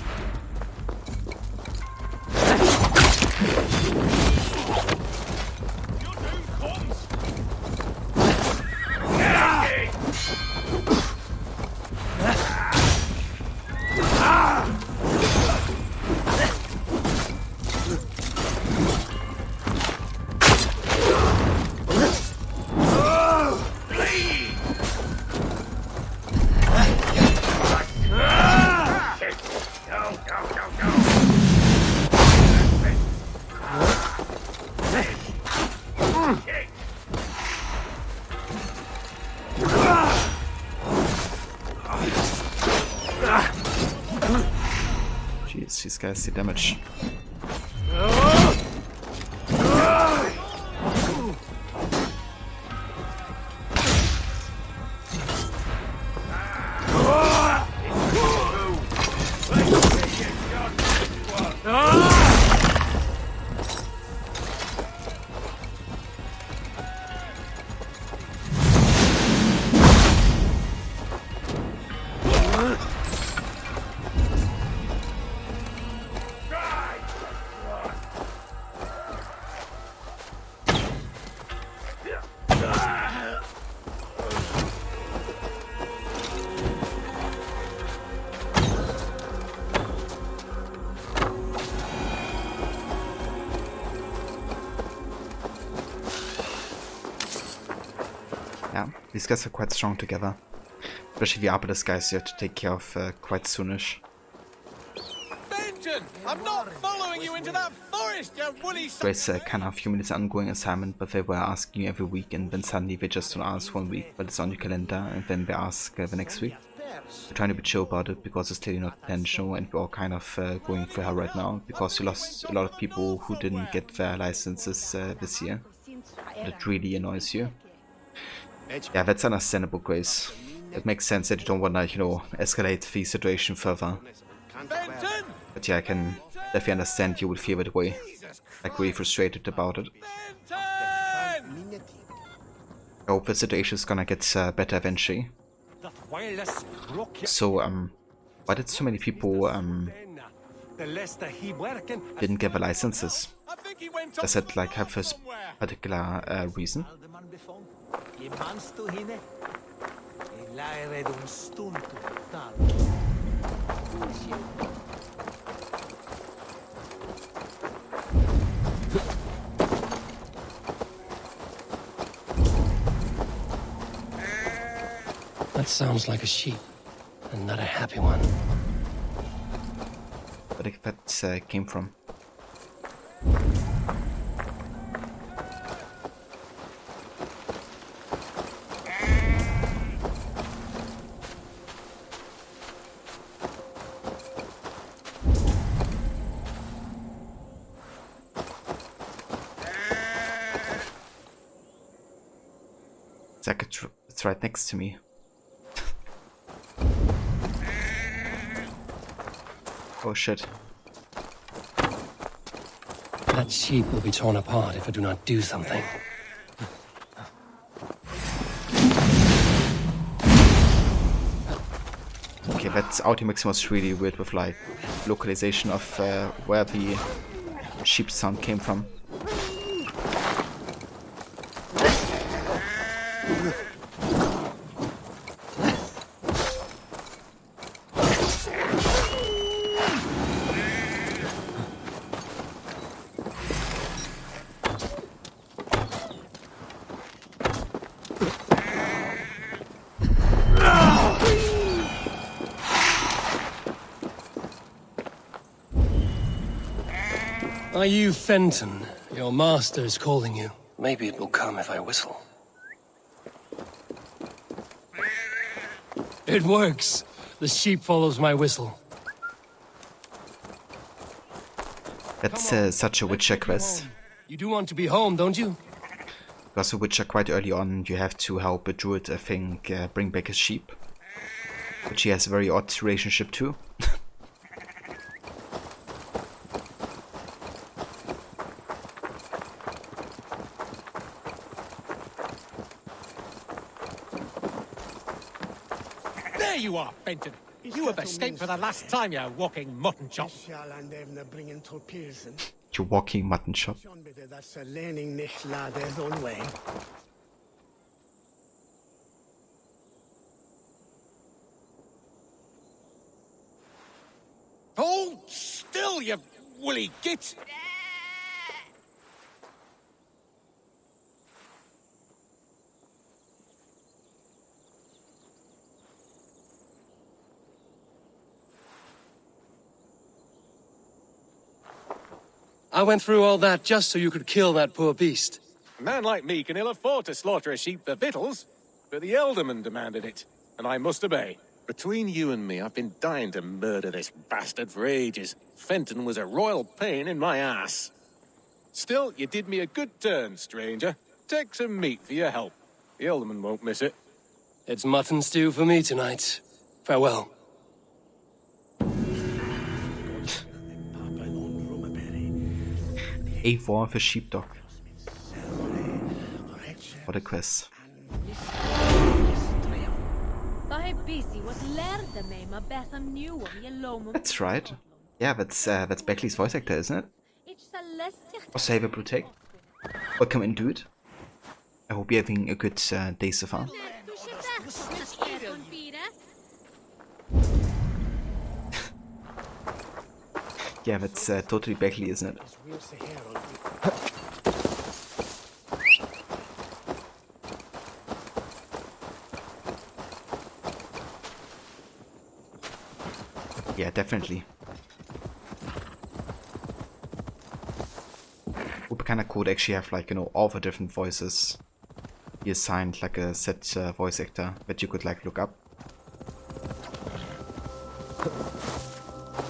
because these guys see damage. Yeah, these guys are quite strong together. Especially the Arbiter's guys you have to take care of quite soonish. Benton! I'm not following you into that forest, you woolly son. It's kind of a few minutes ongoing assignment, but they were asking you every week, and then suddenly they just don't ask 1 week, but it's on your calendar, and then they ask the next week. We're trying to be chill about it because it's clearly not intentional, and we're all kind of going through hell right now because we lost a lot of people who didn't get their licenses this year. That really annoys you. Yeah, that's understandable, Grace. It makes sense that you don't wanna, you know, escalate the situation further. But yeah, I can definitely understand you would feel that way. Like, really frustrated about it. I hope the situation is gonna get better eventually. So, why did so many people didn't get the licenses? Does that like have a particular reason? That sounds like a sheep, and not a happy one. Where did that came from? It's like it's right next to me. Oh shit. That sheep will be torn apart if I do not do something. Okay, that automix was really weird with like localization of where the sheep sound came from. Are you Fenton? Your master is calling you. Maybe it will come if I whistle. It works. The sheep follows my whistle. That's such a Witcher quest. You do want to be home, don't you? Because of Witcher quite early on you have to help a druid, I think, bring back his sheep. Which he has a very odd relationship to. There you are, Benton. You have escaped for the last time, you walking mutton chop. You walking mutton chop. Hold still, you woolly git! I went through all that just so you could kill that poor beast. A man like me can ill afford to slaughter a sheep for victuals, but the Elderman demanded it, and I must obey. Between you and me, I've been dying to murder this bastard for ages. Fenton was a royal pain in my ass. Still, you did me a good turn, stranger. Take some meat for your help. The alderman won't miss it. It's mutton stew for me tonight. Farewell. A4 for sheepdog. What a quest. That's right. Yeah, that's Beckley's voice actor, isn't it? Or Saver Protect. Welcome in, dude. I hope you're having a good day so far. Yeah, that's totally Beckley, isn't it? Yeah, definitely. Would be kind of cool to actually have, like, you know, all the different voices be assigned, like a set voice actor that you could, like, look up.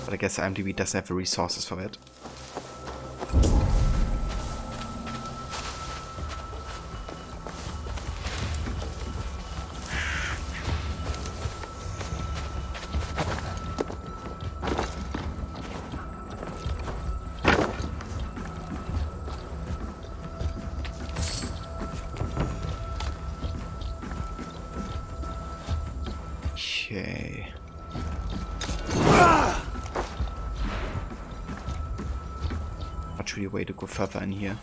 But I guess IMDb doesn't have the resources for that. Okay. Not really a way to go further in here.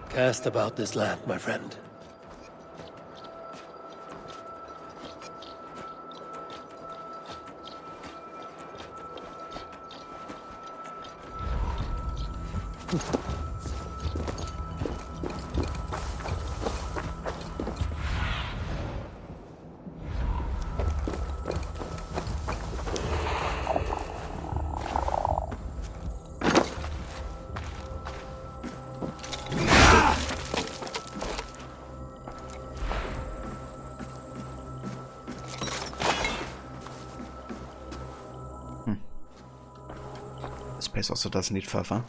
Cast about this land, my friend. This place also doesn't need further.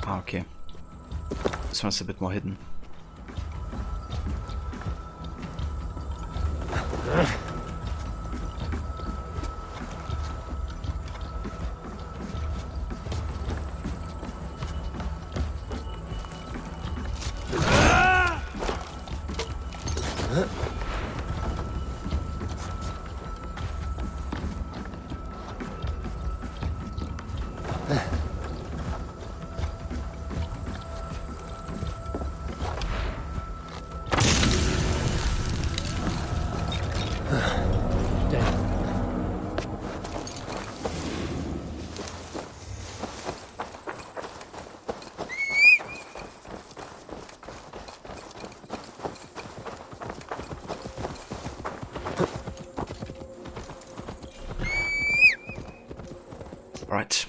Ah, okay. This one's a bit more hidden. Right.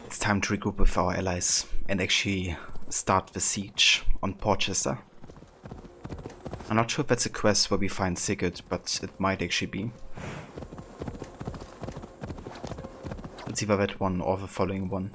It's time to regroup with our allies and actually start the siege on Portchester. I'm not sure if that's a quest where we find Sigurd, but it might actually be. It's either that one or the following one.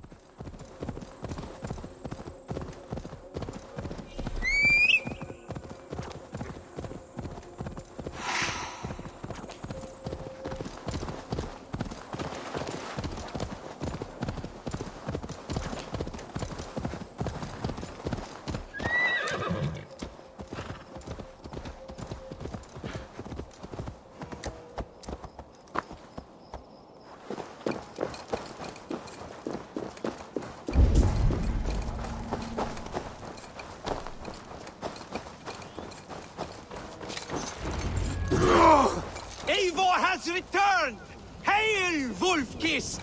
has returned! Hail, Wolfkist!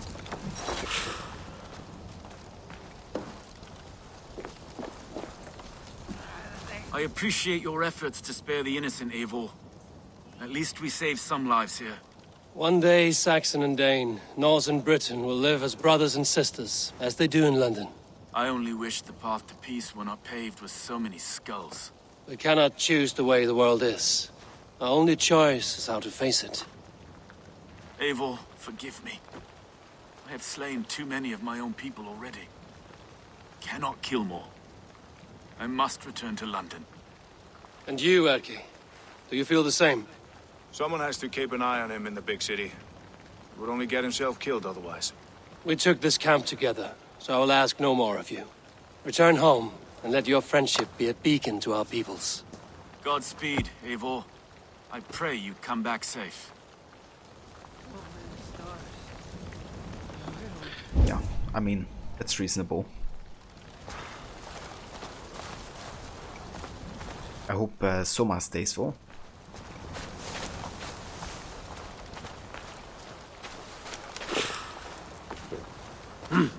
I appreciate your efforts to spare the innocent, Eivor. At least we saved some lives here. One day, Saxon and Dane, Norse and Briton will live as brothers and sisters, as they do in London. I only wish the path to peace were not paved with so many skulls. We cannot choose the way the world is. Our only choice is how to face it. Eivor, forgive me. I have slain too many of my own people already. Cannot kill more. I must return to London. And you, Erki, do you feel the same? Someone has to keep an eye on him in the big city. He would only get himself killed otherwise. We took this camp together, so I will ask no more of you. Return home, and let your friendship be a beacon to our peoples. Godspeed, Eivor. I pray you come back safe. Yeah, I mean, that's reasonable. I hope Soma stays full.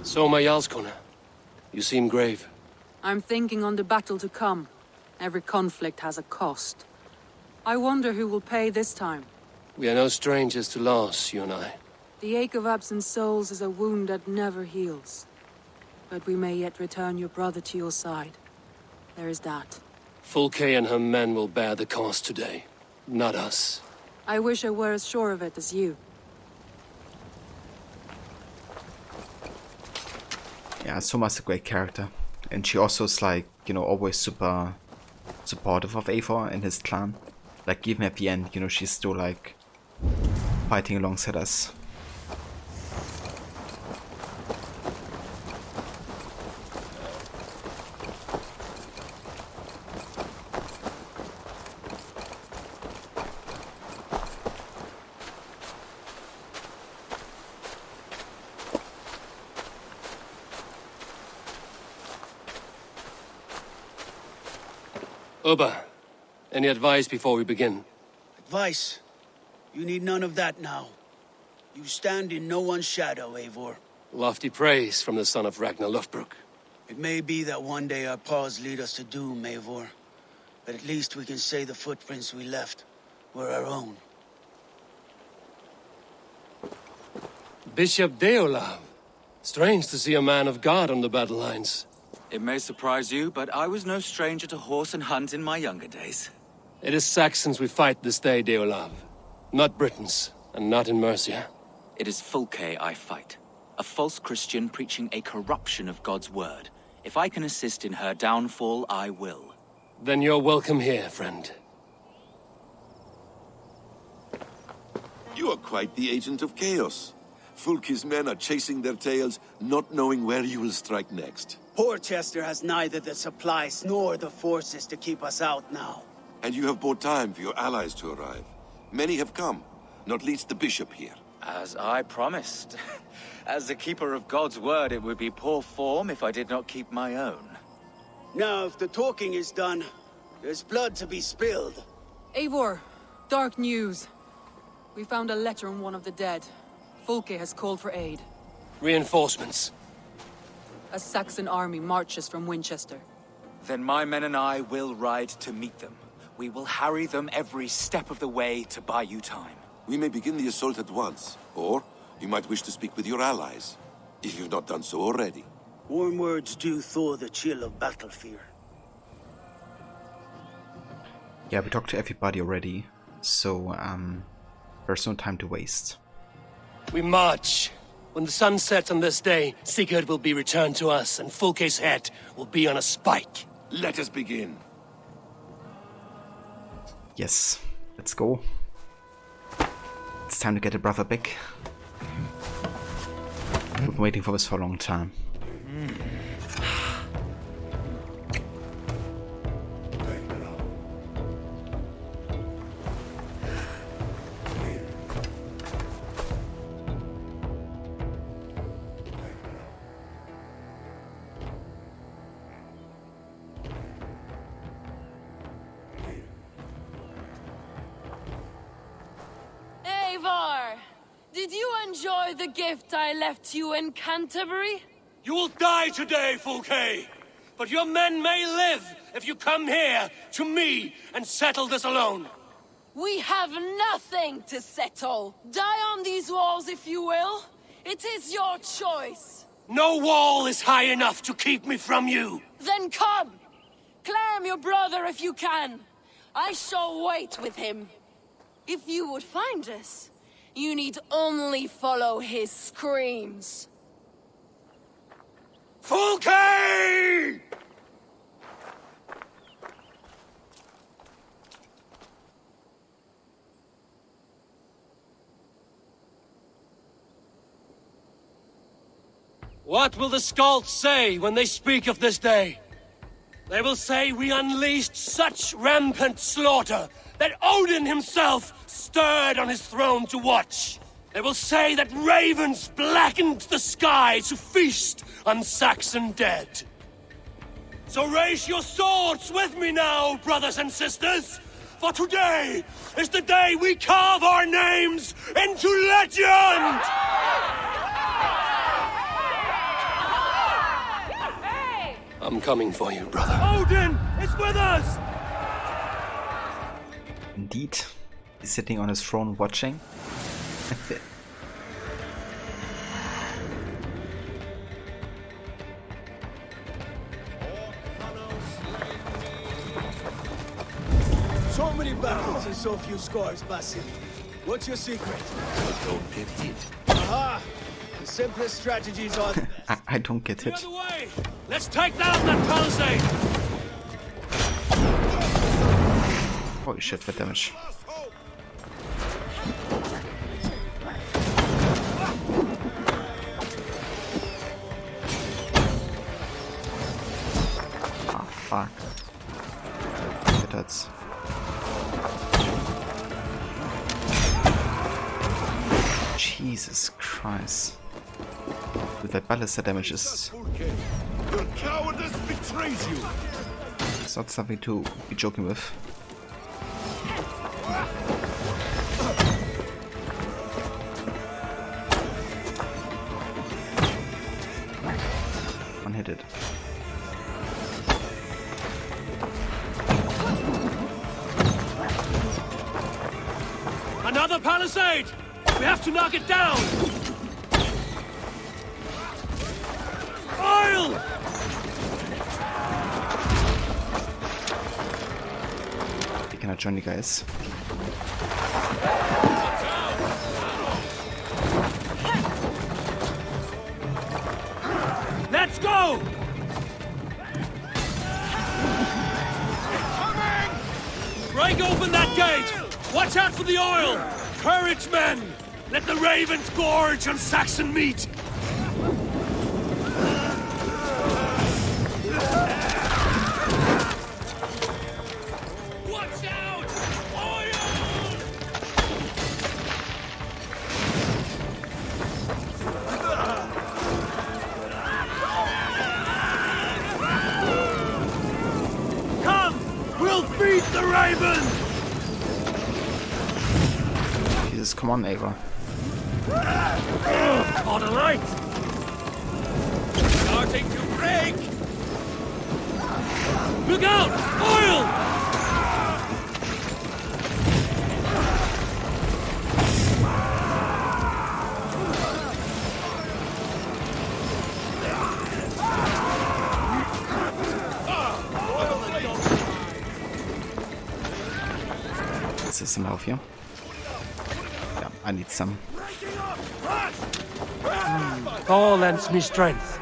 Soma Jarlskona, you seem grave. I'm thinking on the battle to come. Every conflict has a cost. I wonder who will pay this time. We are no strangers to loss, you and I. The ache of absent souls is a wound that never heals. But we may yet return your brother to your side. There is that. Fulke and her men will bear the cost today, not us. I wish I were as sure of it as you. Yeah, Soma's a great character. And she also is like, you know, always super supportive of Eivor and his clan. Like, even at the end, you know, she's still like fighting alongside us. Oba, any advice before we begin? Advice? You need none of that now. You stand in no one's shadow, Eivor. Lofty praise from the son of Ragnar Lothbrok. It may be that one day our paths lead us to doom, Eivor. But at least we can say the footprints we left were our own. Bishop Deolav. Strange to see a man of God on the battle lines. It may surprise you, but I was no stranger to horse and hunt in my younger days. It is Saxons we fight this day, Deolav. Not Britons, and not in Mercia. It is Fulke I fight. A false Christian preaching a corruption of God's word. If I can assist in her downfall, I will. Then you're welcome here, friend. You are quite the agent of chaos. Fulke's men are chasing their tails, not knowing where you will strike next. Porchester has neither the supplies nor the forces to keep us out now. And you have bought time for your allies to arrive. Many have come, not least the bishop here. As I promised. As the keeper of God's word, it would be poor form if I did not keep my own. Now, if the talking is done, there's blood to be spilled. Eivor, dark news. We found a letter on one of the dead. Fulke has called for aid. Reinforcements. A Saxon army marches from Winchester. Then my men and I will ride to meet them. We will harry them every step of the way to buy you time. We may begin the assault at once, or you might wish to speak with your allies, if you've not done so already. Warm words do thaw the chill of battle fear. Yeah, we talked to everybody already, so there's no time to waste. We march. When the sun sets on this day, Sigurd will be returned to us, and Fulke's head will be on a spike. Let us begin. Yes, let's go. It's time to get a brother back. We've been waiting for this for a long time. Eivor! Did you enjoy the gift I left you in Canterbury? You will die today, Fulke! But your men may live if you come here, to me, and settle this alone. We have nothing to settle. Die on these walls if you will. It is your choice. No wall is high enough to keep me from you. Then come! Claim your brother if you can. I shall wait with him. If you would find us, you need only follow his screams. Fulke! What will the Skalds say when they speak of this day? They will say we unleashed such rampant slaughter that Odin himself stirred on his throne to watch. They will say that ravens blackened the sky to feast on Saxon dead. So raise your swords with me now, brothers and sisters, for today is the day we carve our names into legend! I'm coming for you, brother. Odin is with us! Indeed. He's sitting on his throne watching. So many battles and so few scars, Basim. What's your secret? Don't get hit. Aha! The simplest strategies are the best. I don't get it. The other way! Let's take down that palisade! Holy shit, for damage. Ah, fuck. That hurts. Jesus Christ. With that ballista damage is... Your cowardice betrays you! It's not something to be joking with. One hit it. Another palisade! We have to knock it down! Oil! Can I join you guys? Let's go! Break open that gate! Watch out for the oil! Courage, men! Let the ravens gorge on Saxon meat! Watch out! Oil! Come! We'll feed the ravens! Jesus, come on, Ava. On a light! Starting to break! Look out! Oil! Is there some health here? Yeah, I need some. Thor lends me strength.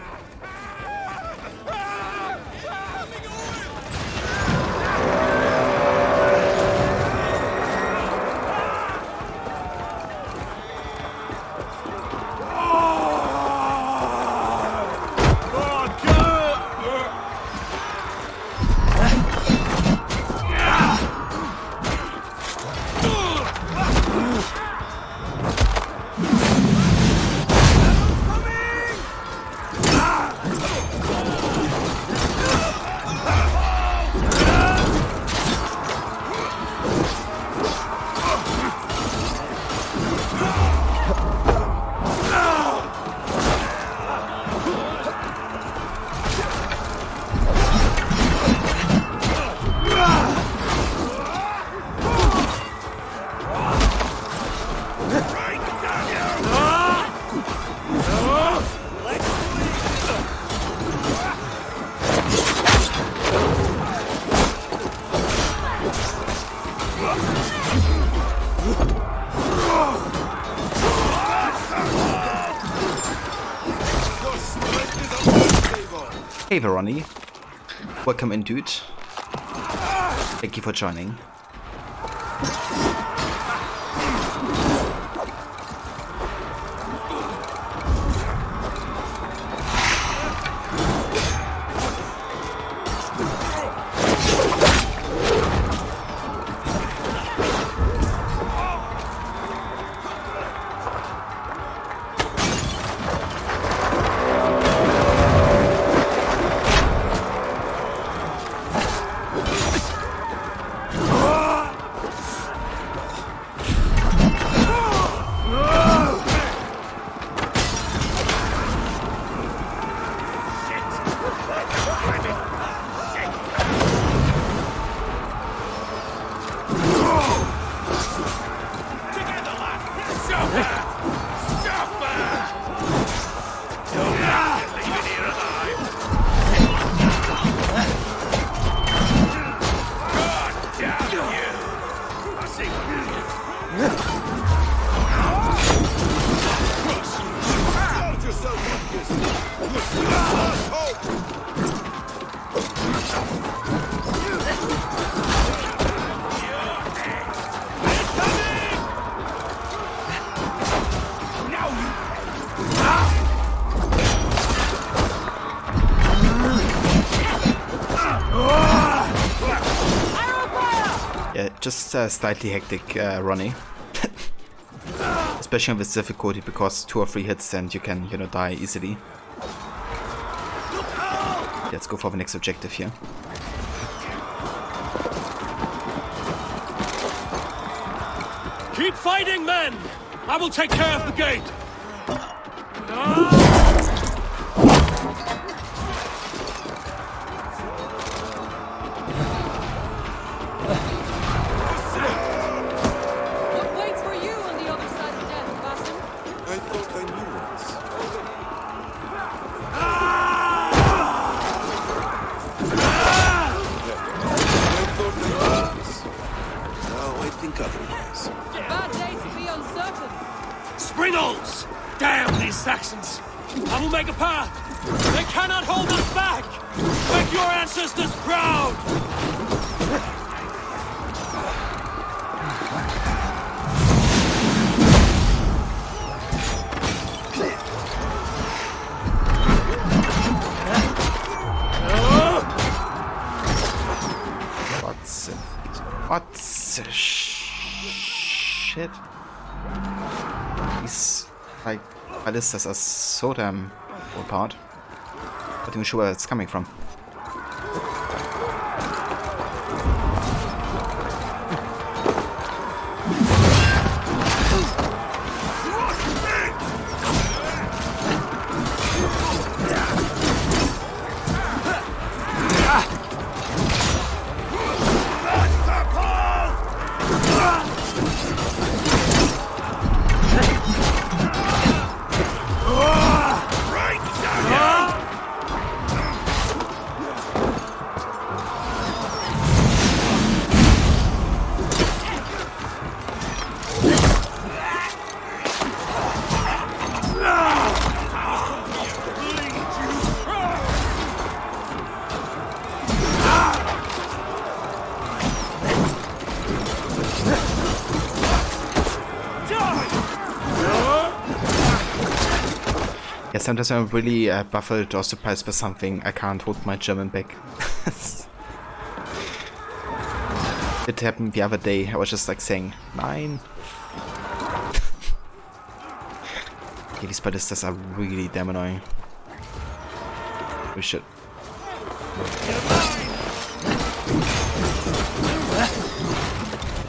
Hey Veroni, welcome in, dude. Thank you for joining. Just slightly hectic, Ronnie. Especially with difficulty, because 2 or 3 hits and you can, you know, die easily. Let's go for the next objective here. Keep fighting, men! I will take care of the gate! Springles! Damn these Saxons! I will make a path! They cannot hold us back! Make your ancestors proud! What's shit? These, like, ballistas are so damn apart. Not even sure where it's coming from. Yeah, sometimes I'm really baffled or surprised by something. I can't hold my German back. It happened the other day. I was just like saying, "Nein." Yeah, these ballistas are really damn annoying. We should.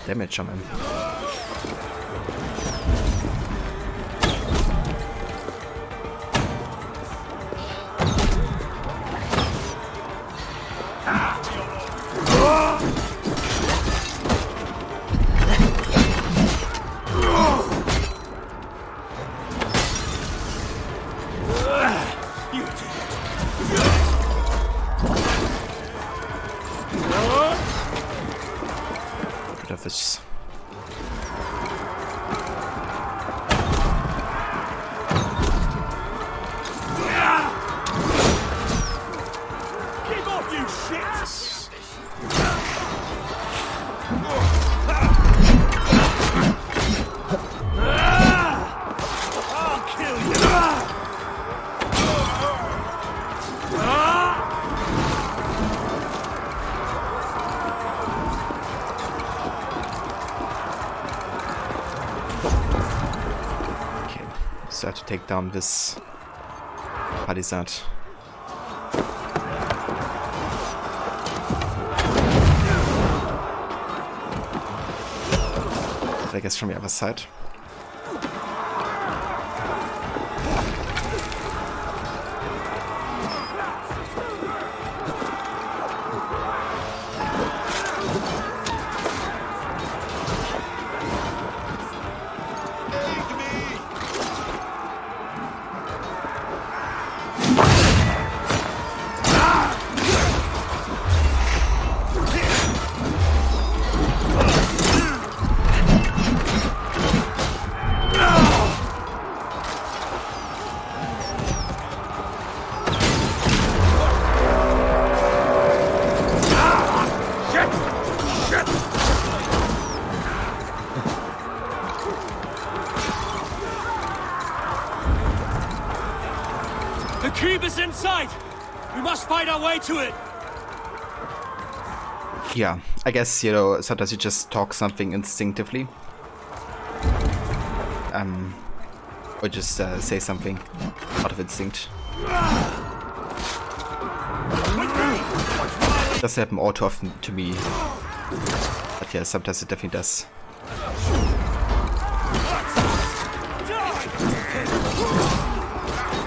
Damage on him. So I have to take down this palisade. I guess from the other side. The cube is in sight! We must find our way to it! Yeah, I guess, you know, sometimes you just talk something instinctively. Or just say something out of instinct. Doesn't happen all too often to me. But yeah, sometimes it definitely does.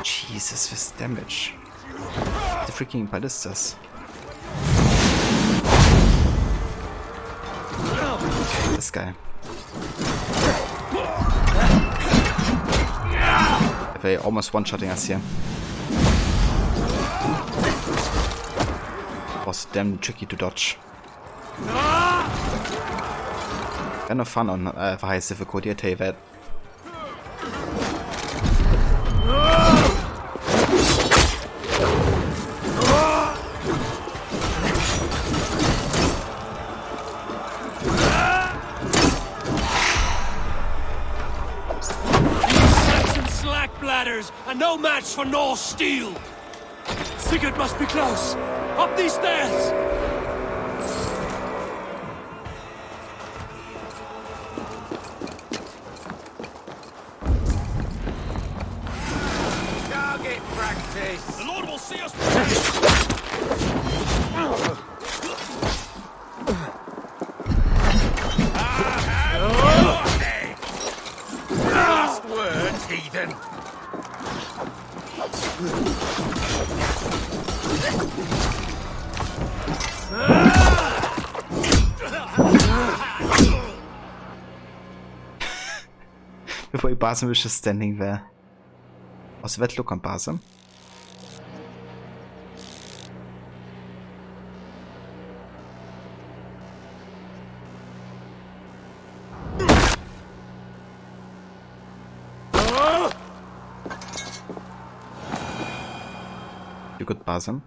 Jesus, this damage. The freaking ballistas. This guy. They're almost one-shotting us here. Was damn tricky to dodge. Kind of fun on the highest difficulty, I tell you that. And no match for Norse steel! Sigurd must be close! Up these stairs! Target practice! The Lord will see us! Last words, heathen! Before Basim was just standing there. What's that look on Basim? You good, Basim?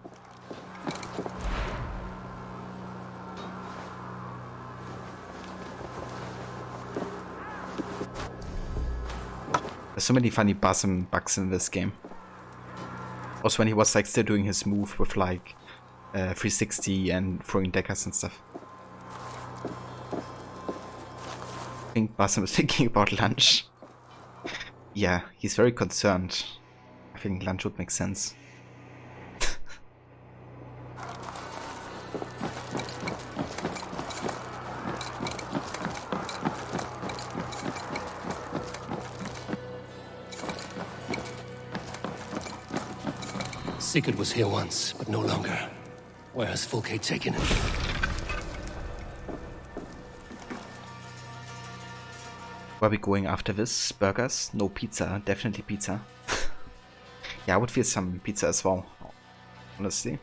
There's so many funny Basim bugs in this game. Also when he was like still doing his move with like 360 and throwing daggers and stuff. I think Basim is thinking about lunch. Yeah, he's very concerned. I think lunch would make sense. Sigurd was here once, but no longer. Where has Fulke taken it? Where are we going after this? Burgers? No, pizza. Definitely pizza. Yeah, I would feel some pizza as well, honestly.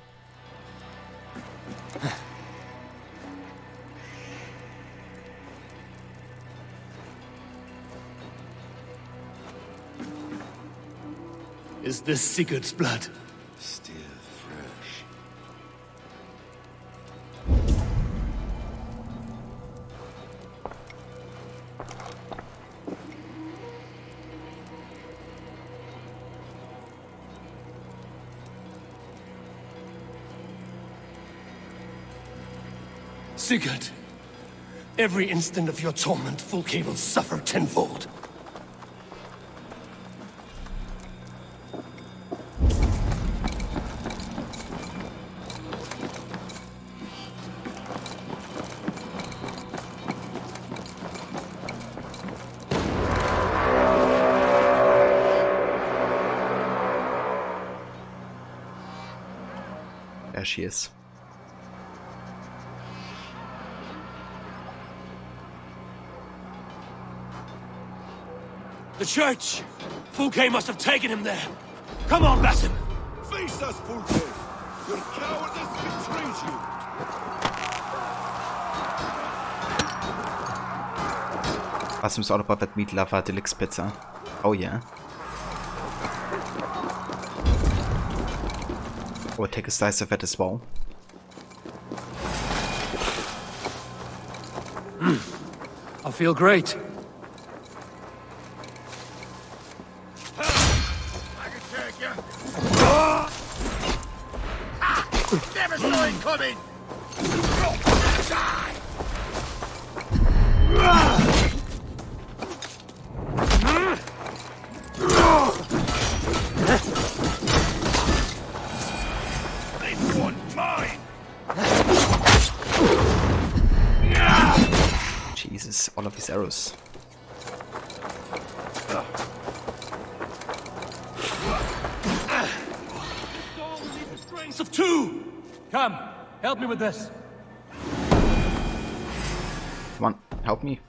Is this Sigurd's blood? Still fresh. Sigurd, every instant of your torment, Fulke will suffer tenfold. There she is. The church! Fulke must have taken him there. Come on, Basim! Face us, Fulke! Your cowardice betrays you! Basim's all about that meat lover deluxe pizza. Oh yeah. Or take a slice of it as well. I feel great. I can take you. Never saw it coming. Die. They want mine. Jesus, all of these arrows. Strengths of two! Come, help me with this. Come on, help me.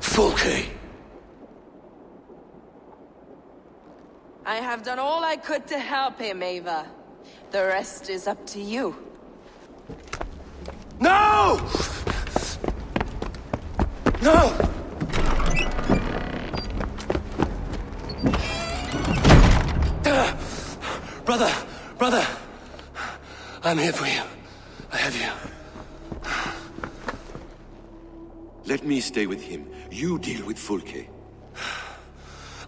Fulke! I have done all I could to help him, Ava. The rest is up to you. No! No! Brother! I'm here for you. I have you. Let me stay with him. You deal with Fulke.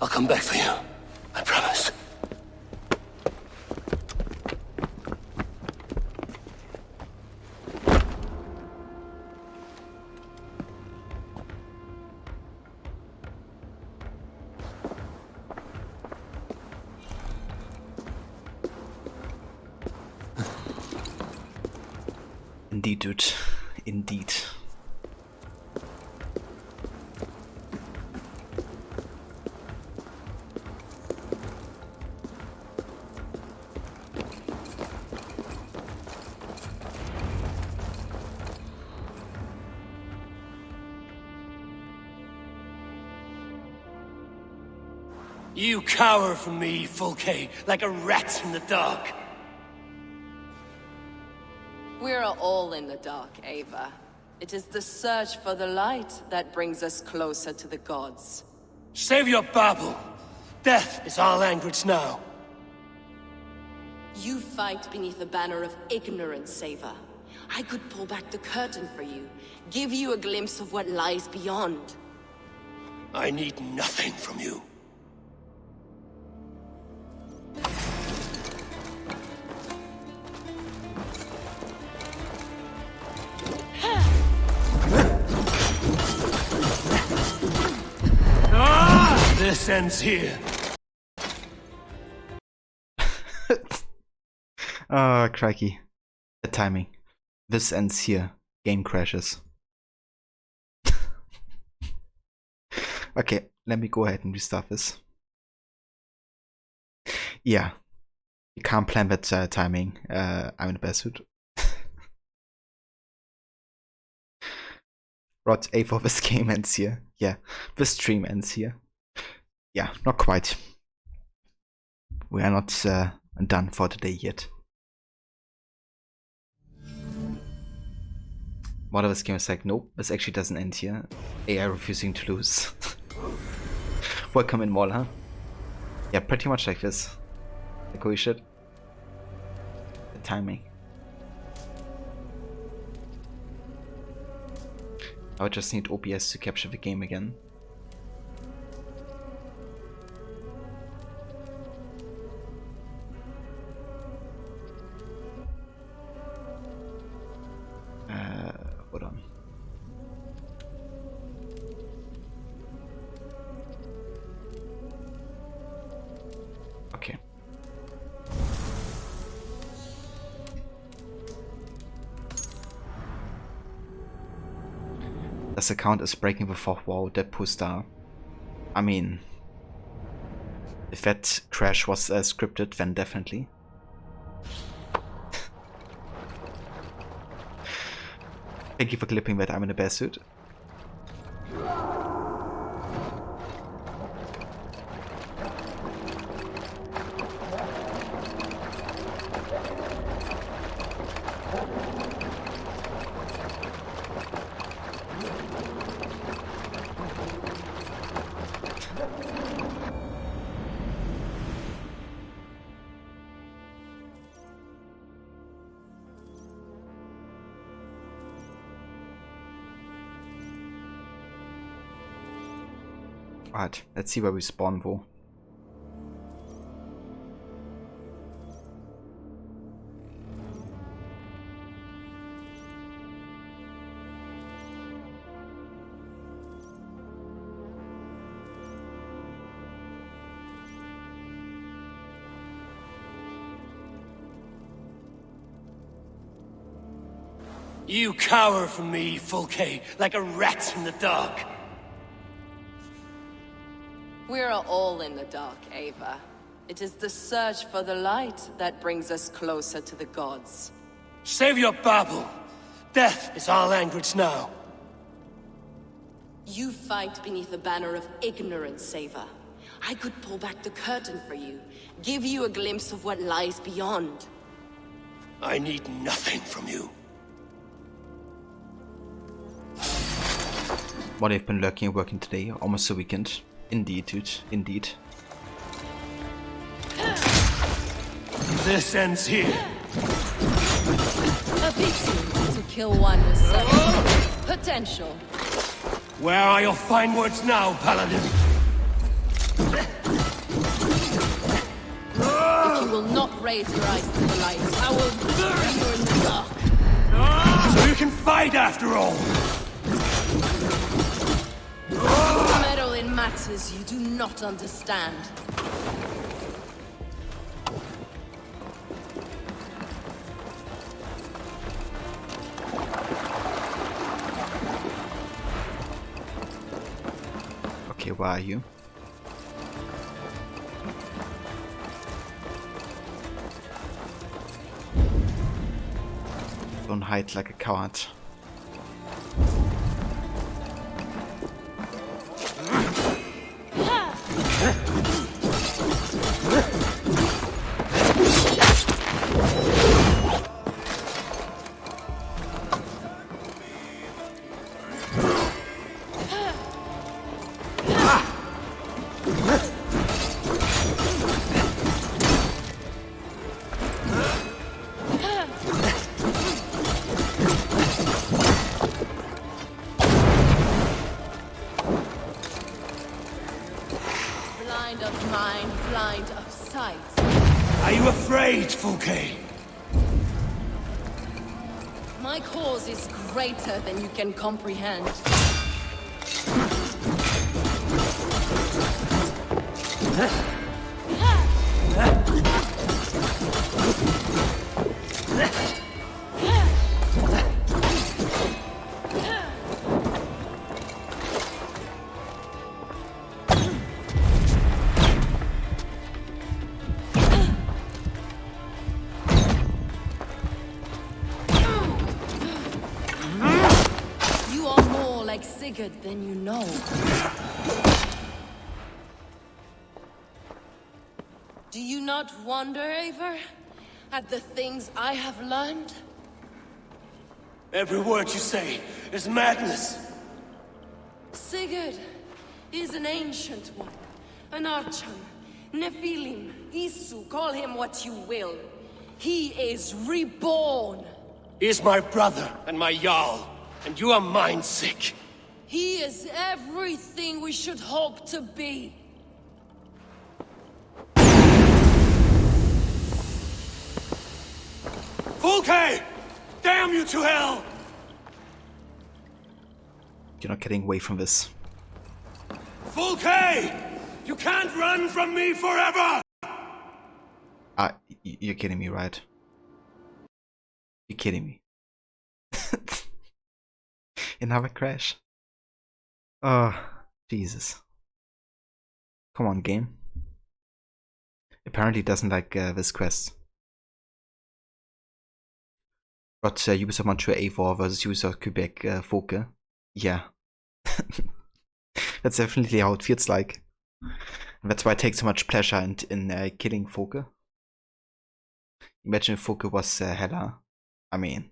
I'll come back for you. I promise. Indeed, dude. Indeed. You cower from me, Fulke, like a rat in the dark. We're all in the dark, Ava. It is the search for the light that brings us closer to the gods. Save your babble. Death is our language now. You fight beneath a banner of ignorance, Ava. I could pull back the curtain for you, give you a glimpse of what lies beyond. I need nothing from you. This ends here. Ah, crikey. The timing. This ends here. Game crashes. Okay, let me go ahead and restart this. Yeah. You can't plan that timing. I'm in a bad suit. Rod, A4, this game ends here. Yeah, this stream ends here. Yeah, not quite. We are not done for today yet. One of this game is like, nope, this actually doesn't end here. AI refusing to lose. Welcome in, Wall, huh? Yeah, pretty much like this. Like, holy shit. The timing. I would just need OBS to capture the game again. Hold on. Does it count as breaking the fourth wall, that poor star? I mean, if that crash was scripted, then definitely. Thank you for clipping that I'm in a bear suit. Alright, let's see where we spawn though. You cower from me, Fulke, like a rat in the dark. We're all in the dark, Ava. It is the search for the light that brings us closer to the gods. Save your babble. Death is our language now. You fight beneath the banner of ignorance, Ava. I could pull back the curtain for you, give you a glimpse of what lies beyond. I need nothing from you. What I've been lurking and working today, almost a weekend. Indeed, dude, indeed. This ends here. A big scene to kill one with such potential. Where are your fine words now, Paladin? If you will not raise your eyes to the light, I will bury you in the dark. So you can fight after all. Meddle in matters you do not understand. Okay, where are you? Don't hide like a coward. Blind of mind, blind of sight. Are you afraid, Fulke? My cause is greater than you can comprehend. You are more like Sigurd than you know. Do you not wonder, Eivor, at the things I have learned? Every word you say is madness. Sigurd is an ancient one, an archon, Nephilim, Isu, call him what you will. He is reborn. He is my brother and my Jarl, and you are mind sick. He is everything we should hope to be. Fulke! Damn you to hell! You're not getting away from this. Fulke! You can't run from me forever! You're kidding me, right? You're kidding me. Another crash. Oh, Jesus. Come on, game. Apparently it doesn't like this quest. Got Ubisoft Montreal A4 versus Ubisoft Quebec Foke. Yeah. That's definitely how it feels like. And that's why I take so much pleasure in killing Foke. Imagine if Foke was Hela. I mean,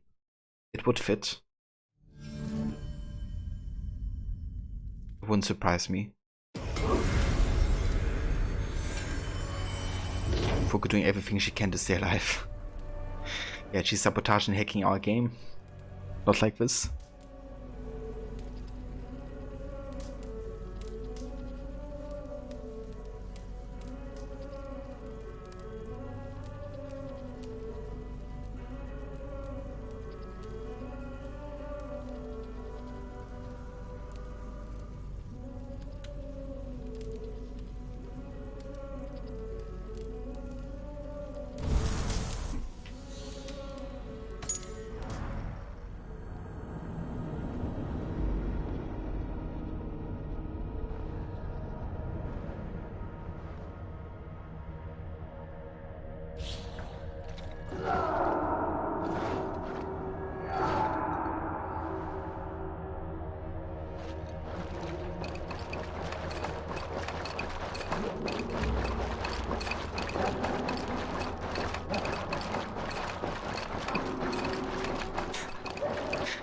it would fit. It wouldn't surprise me. Foke doing everything she can to stay alive. Yeah, she's sabotaging and hacking our game. Not like this.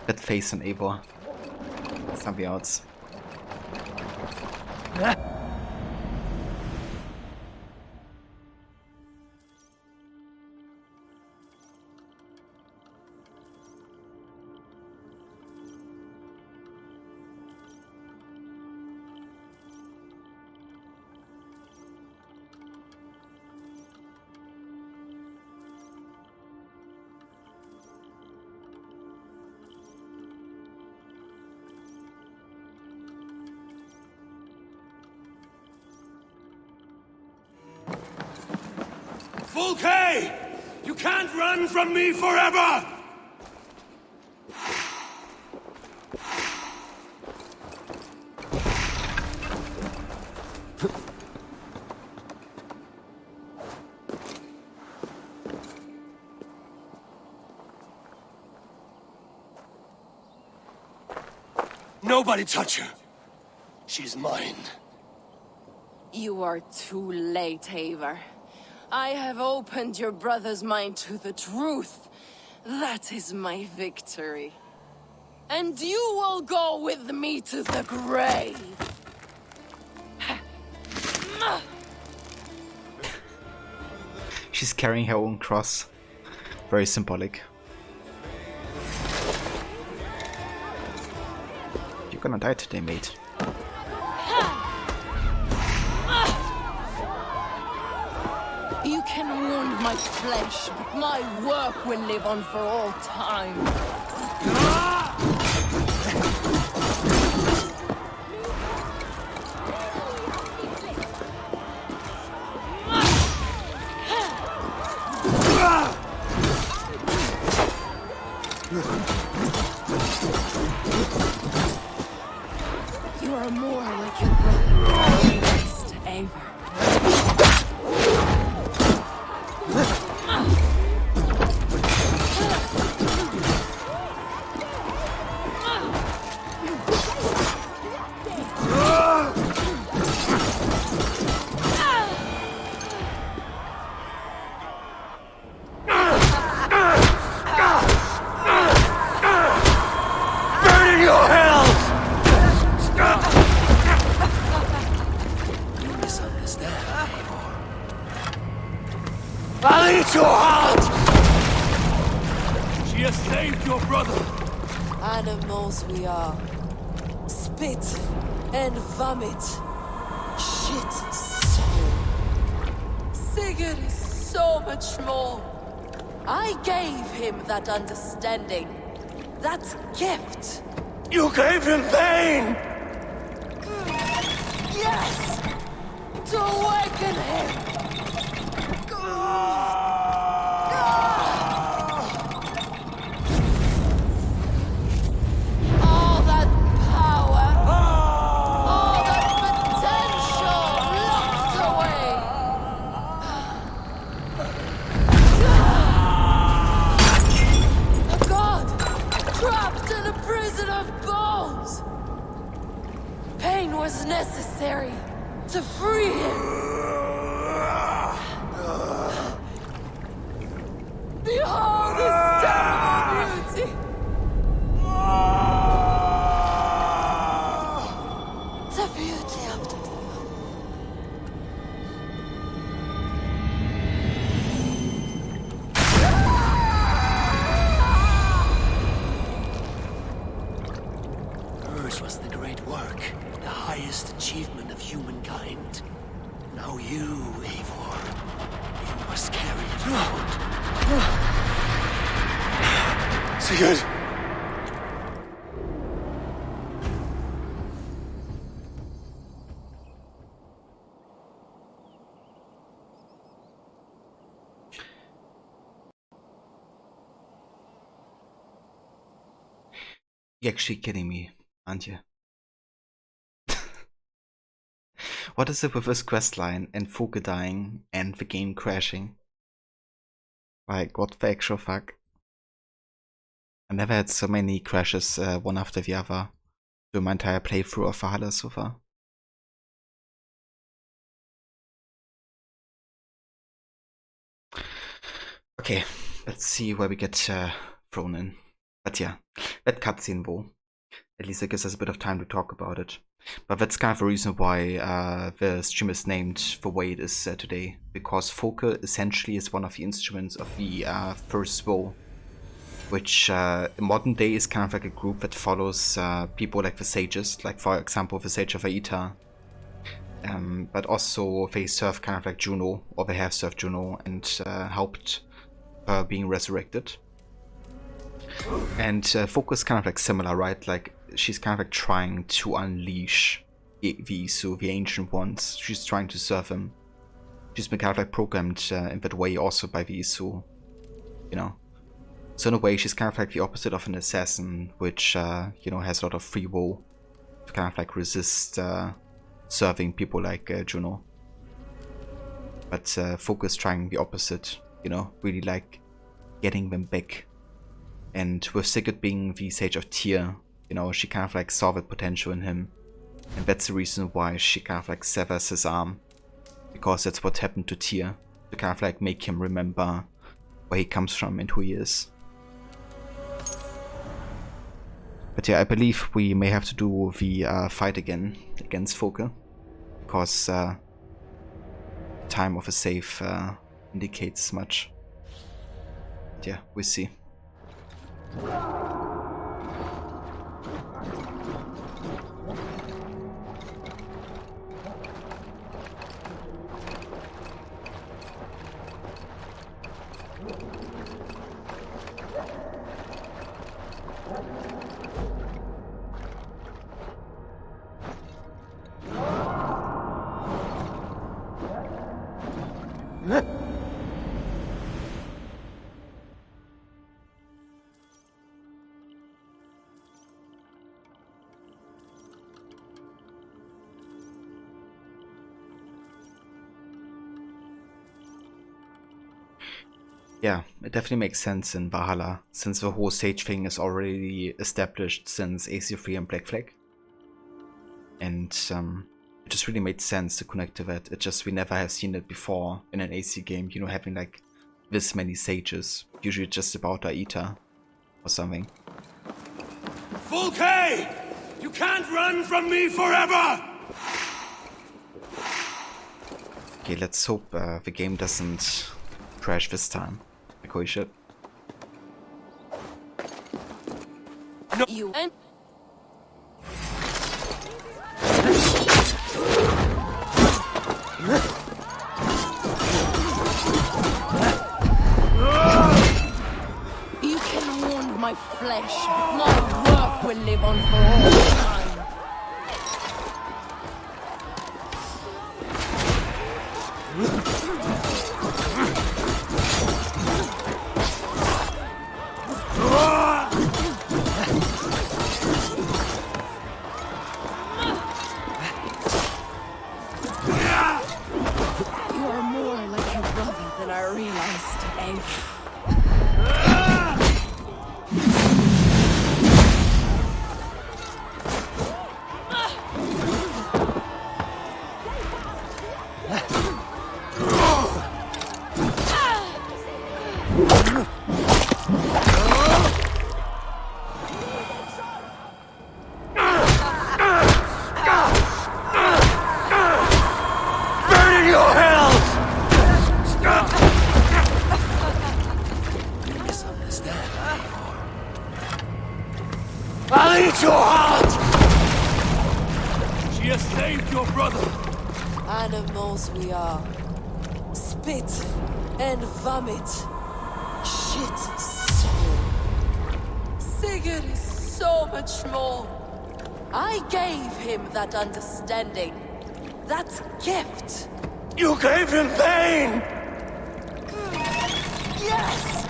That face on Eivor. Something else. Volkay! You can't run from me forever! Nobody touch her. She's mine. You are too late, Eivor. I have opened your brother's mind to the truth. That is my victory. And you will go with me to the grave. She's carrying her own cross. Very symbolic. You're gonna die today, mate. You can wound my flesh, but my work will live on for all time. You are more like your brother. Rest, Eivor. I'll eat your heart! She has saved your brother! Animals we are. Spit and vomit. Shit soul. Sigurd is so much more. I gave him that understanding. That gift. You gave him pain! Yes! To awaken him! All that power prison of bones! Pain was necessary to free him! Behold this terrible beauty! The beauty of the Hers was the great work, the highest achievement of humankind. Now you, Eivor, you must carry it forward. Sigurd! You're actually kidding me, aren't you? What is it with this questline and Fuke dying and the game crashing? Like, what the actual fuck? I never had so many crashes one after the other through my entire playthrough of Valhalla so far. Okay, let's see where we get thrown in. But yeah, that cutscene though, at least it gives us a bit of time to talk about it. But that's kind of the reason why the stream is named the way it is today. Because Fuke essentially is one of the instruments of the first woe, which in modern day is kind of like a group that follows people like the sages, like for example the Sage of Aita. But also they serve kind of like Juno, or they have served Juno and helped her being resurrected. And Fuke is kind of like similar, right? Like she's kind of like trying to unleash the ancient ones. She's trying to serve him. She's been kind of like programmed in that way also by the Isu, you know. So in a way, she's kind of like the opposite of an assassin, which you know, has a lot of free will to kind of like resist serving people like Juno. But Fuke is trying the opposite, you know, really like getting them back. And with Sigurd being the Sage of Tyr, you know, she kind of like saw the potential in him. And that's the reason why she kind of like severs his arm. Because that's what happened to Tyr. To kind of like make him remember where he comes from and who he is. But yeah, I believe we may have to do the fight again against Fuke. Because time of a save indicates much. But yeah, we'll see. Yeah, it definitely makes sense in Valhalla, since the whole Sage thing is already established since AC3 and Black Flag. And it just really made sense to connect to that. It just, we never have seen it before in an AC game, you know, having like this many sages. Usually just about Aita or something. Fuke! You can't run from me forever! Okay, let's hope the game doesn't crash this time. Like holy shit. No. You and you can wound my flesh, but my work will live on for all time. I'll eat your heart! She has saved your brother! Animals we are. Spit and vomit. Shit and soul. Sigurd is so much more. I gave him that understanding. That gift. You gave him pain! Yes!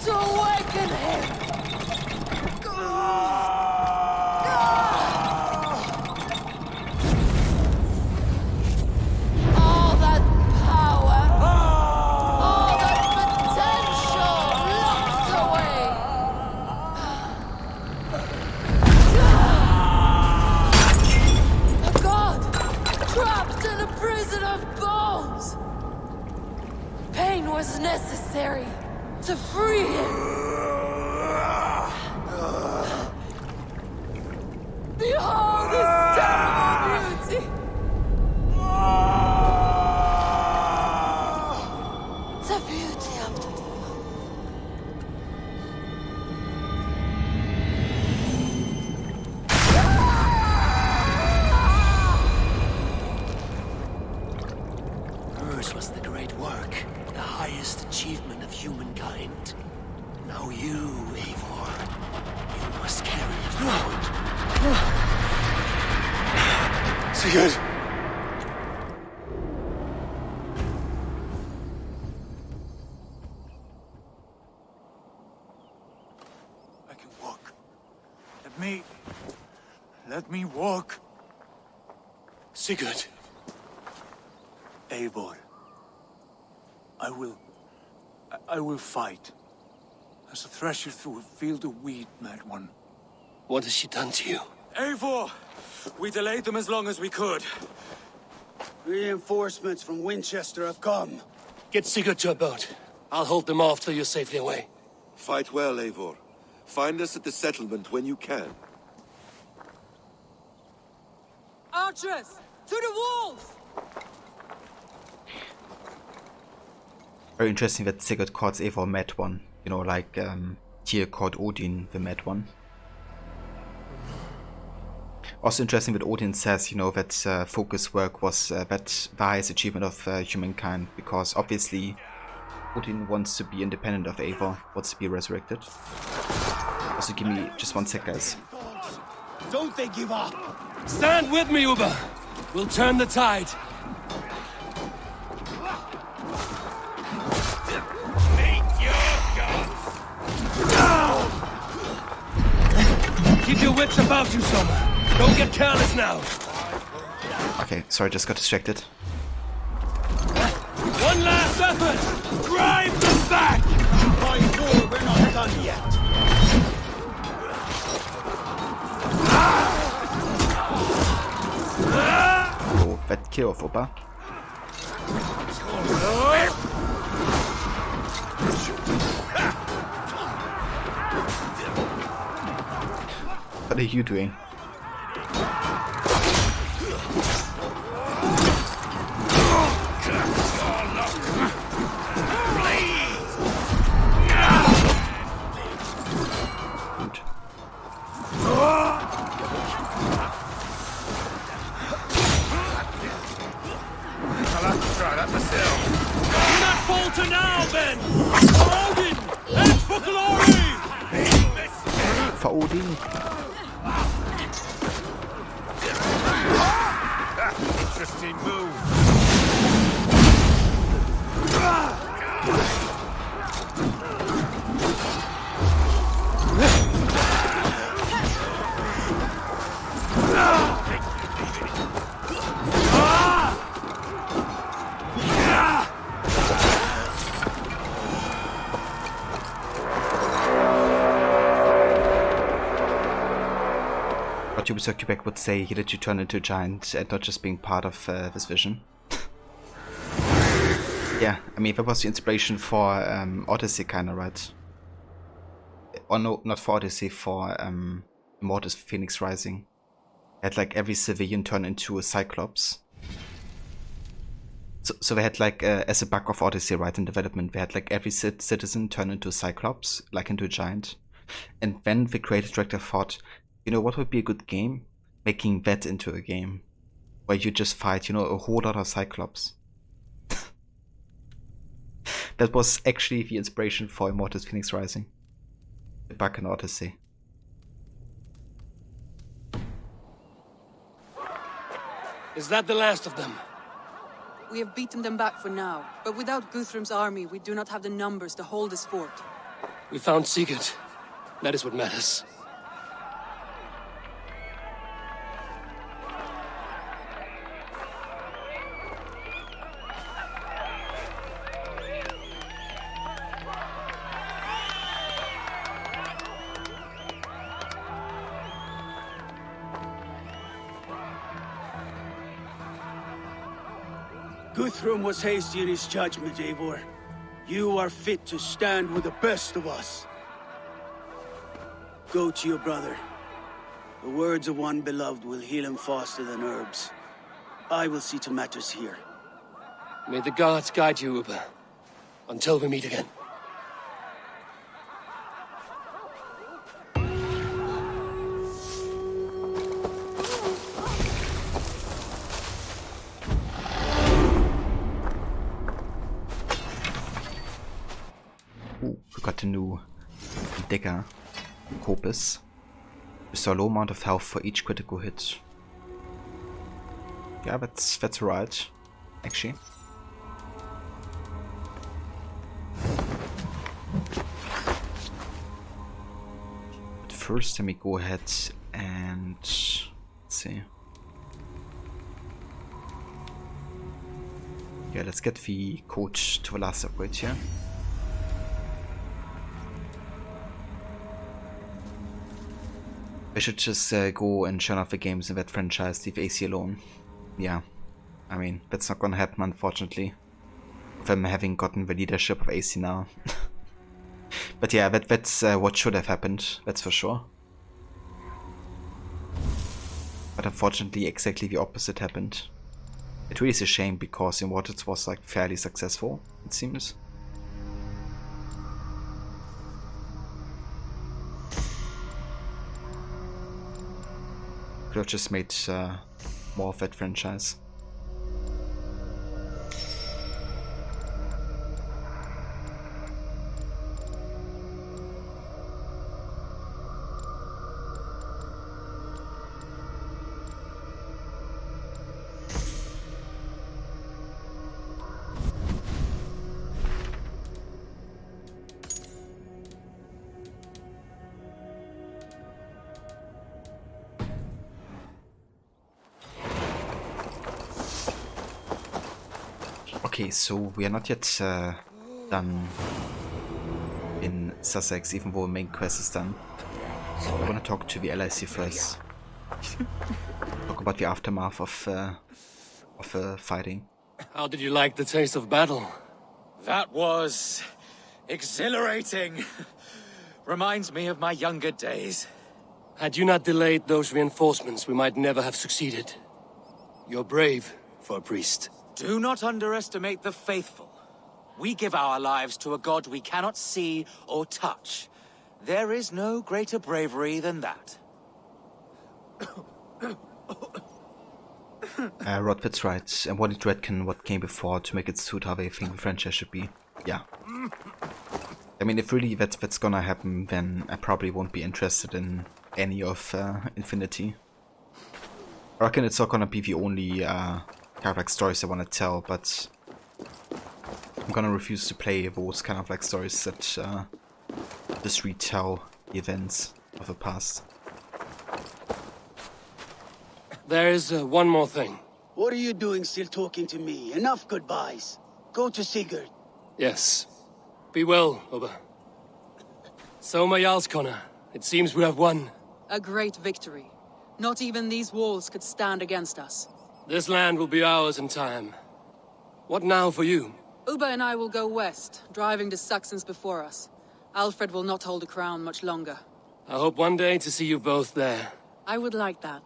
To awaken him! All that power! All that potential locked away! A god trapped in a prison of bones! Pain was necessary to free him! Behold this terrible beauty! The beauty of the divine. Hers was the great work, the highest achievement of humankind. Now you, Eivor, you must carry it forward. Sigurd! I can walk. Let me walk. Sigurd! Eivor. I will fight. As a thresher through a field of wheat, mad one. What has she done to you? Eivor! We delayed them as long as we could. Reinforcements from Winchester have come. Get Sigurd to a boat. I'll hold them off till you're safely away. Fight well, Eivor. Find us at the settlement when you can. Archers! To the walls! Very interesting that Sigurd calls Eivor Mad One. You know, like Tyr called Odin the Mad One. Also interesting that Odin says, you know, that focus work was that the highest achievement of humankind, because obviously Odin wants to be independent of Eivor, wants to be resurrected. Also, give me just 1 sec, guys. Don't they give up? Stand with me, Uber. We'll turn the tide. Keep your wits about you, Soma. Don't get careless now. Okay, sorry, just got distracted. One last effort. Drive them back. By war, we're not done yet. Oh, fett kill off, Opa. What are you doing? Good. I'll have to try that myself. Do not falter now, Ben! For Odin! And for glory! For Odin. Interesting move. What Ubisoft Quebec would say, he let you turn into a giant and not just being part of this vision. Yeah, I mean, that was the inspiration for Odyssey, kinda, right? Or no, not for Odyssey, for Immortus Phoenix Rising. Had like every civilian turn into a Cyclops. So they had like, as a bug of Odyssey, right, in development, they had like every citizen turn into a Cyclops, like into a giant, And then the creative director thought, you know what would be a good game? Making that into a game. Where you just fight, you know, a whole lot of Cyclops. That was actually the inspiration for Immortals Phoenix Rising. The Bakken Odyssey. Is that the last of them? We have beaten them back for now, but without Guthrum's army, we do not have the numbers to hold this fort. We found Sigurd. That is what matters. Guthrum was hasty in his judgment, Eivor. You are fit to stand with the best of us. Go to your brother. The words of one beloved will heal him faster than herbs. I will see to matters here. May the gods guide you, Uber. Until we meet again. We got a new dagger, Copus. Restore low amount of health for each critical hit. Yeah, that's right, actually. But first, let me go ahead and let's see. Yeah, let's get the code to the last upgrade here. I should just go and shut off the games in that franchise, leave AC alone. Yeah, I mean, that's not gonna happen, unfortunately. With them having gotten the leadership of AC now. But yeah, that's what should have happened, that's for sure. But unfortunately, exactly the opposite happened. It really is a shame, because Immortals was like fairly successful, it seems. Could have just made more of that franchise. Okay, so we are not yet done in Sussex, even though the main quest is done. So I want to talk to the LIC first. Talk about the aftermath of fighting. How did you like the taste of battle? That was exhilarating. Reminds me of my younger days. Had you not delayed those reinforcements, we might never have succeeded. You're brave for a priest. Do not underestimate the faithful. We give our lives to a god we cannot see or touch. There is no greater bravery than that. Rodfit's right. And what did Redkin what came before to make it suit how they think the franchise should be? Yeah. I mean, if really that's gonna happen, then I probably won't be interested in any of Infinity. I reckon it's not gonna be the only kind of like stories I want to tell, but I'm gonna refuse to play those kind of like stories that just retell the events of the past. There is one more thing. What are you doing still talking to me? Enough goodbyes. Go to Sigurd. Yes. Be well, Oba. So, my Jarlskona, it seems we have won. A great victory. Not even these walls could stand against us. This land will be ours in time. What now for you? Uba and I will go west, driving the Saxons before us. Alfred will not hold the crown much longer. I hope one day to see you both there. I would like that.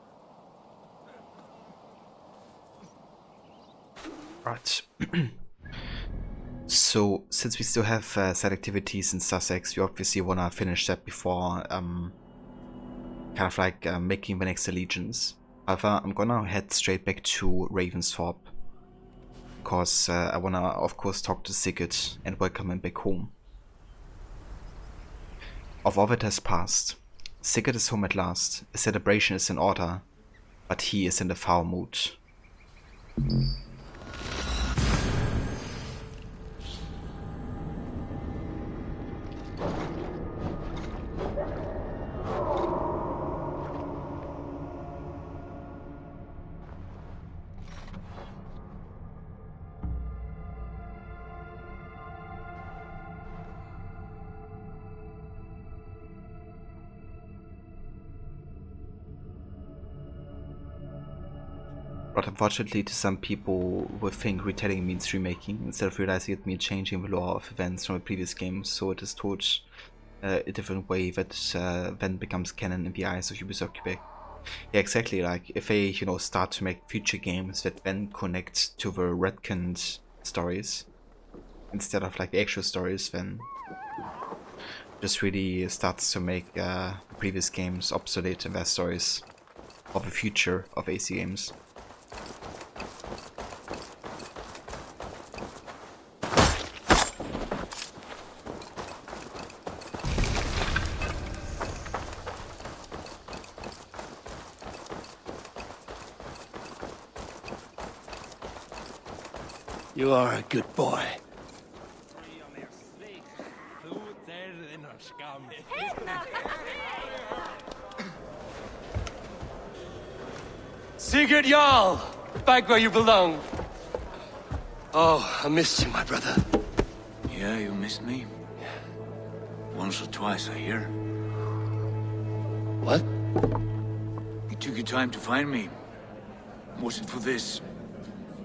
Right. So, since we still have side activities in Sussex, we obviously want to finish that before kind of like making the next allegiance. However, I'm gonna head straight back to Ravensthorpe, because I wanna, of course, talk to Sigurd and welcome him back home. Of all that has passed, Sigurd is home at last. A celebration is in order, but he is in the foul mood. But unfortunately, to some people will think retelling means remaking, instead of realizing it means changing the lore of events from a previous game, so it is told a different way that then becomes canon in the eyes of Ubisoft Quebec. Yeah, exactly, like, if they, you know, start to make future games that then connect to the retconned stories, instead of, like, the actual stories, then just really starts to make previous games obsolete in their stories of the future of AC games. You are a good boy. Sigurd Jarl! Back where you belong. Oh, I missed you, my brother. Yeah, you missed me? Once or twice, I hear. What? You took your time to find me. Was it for this?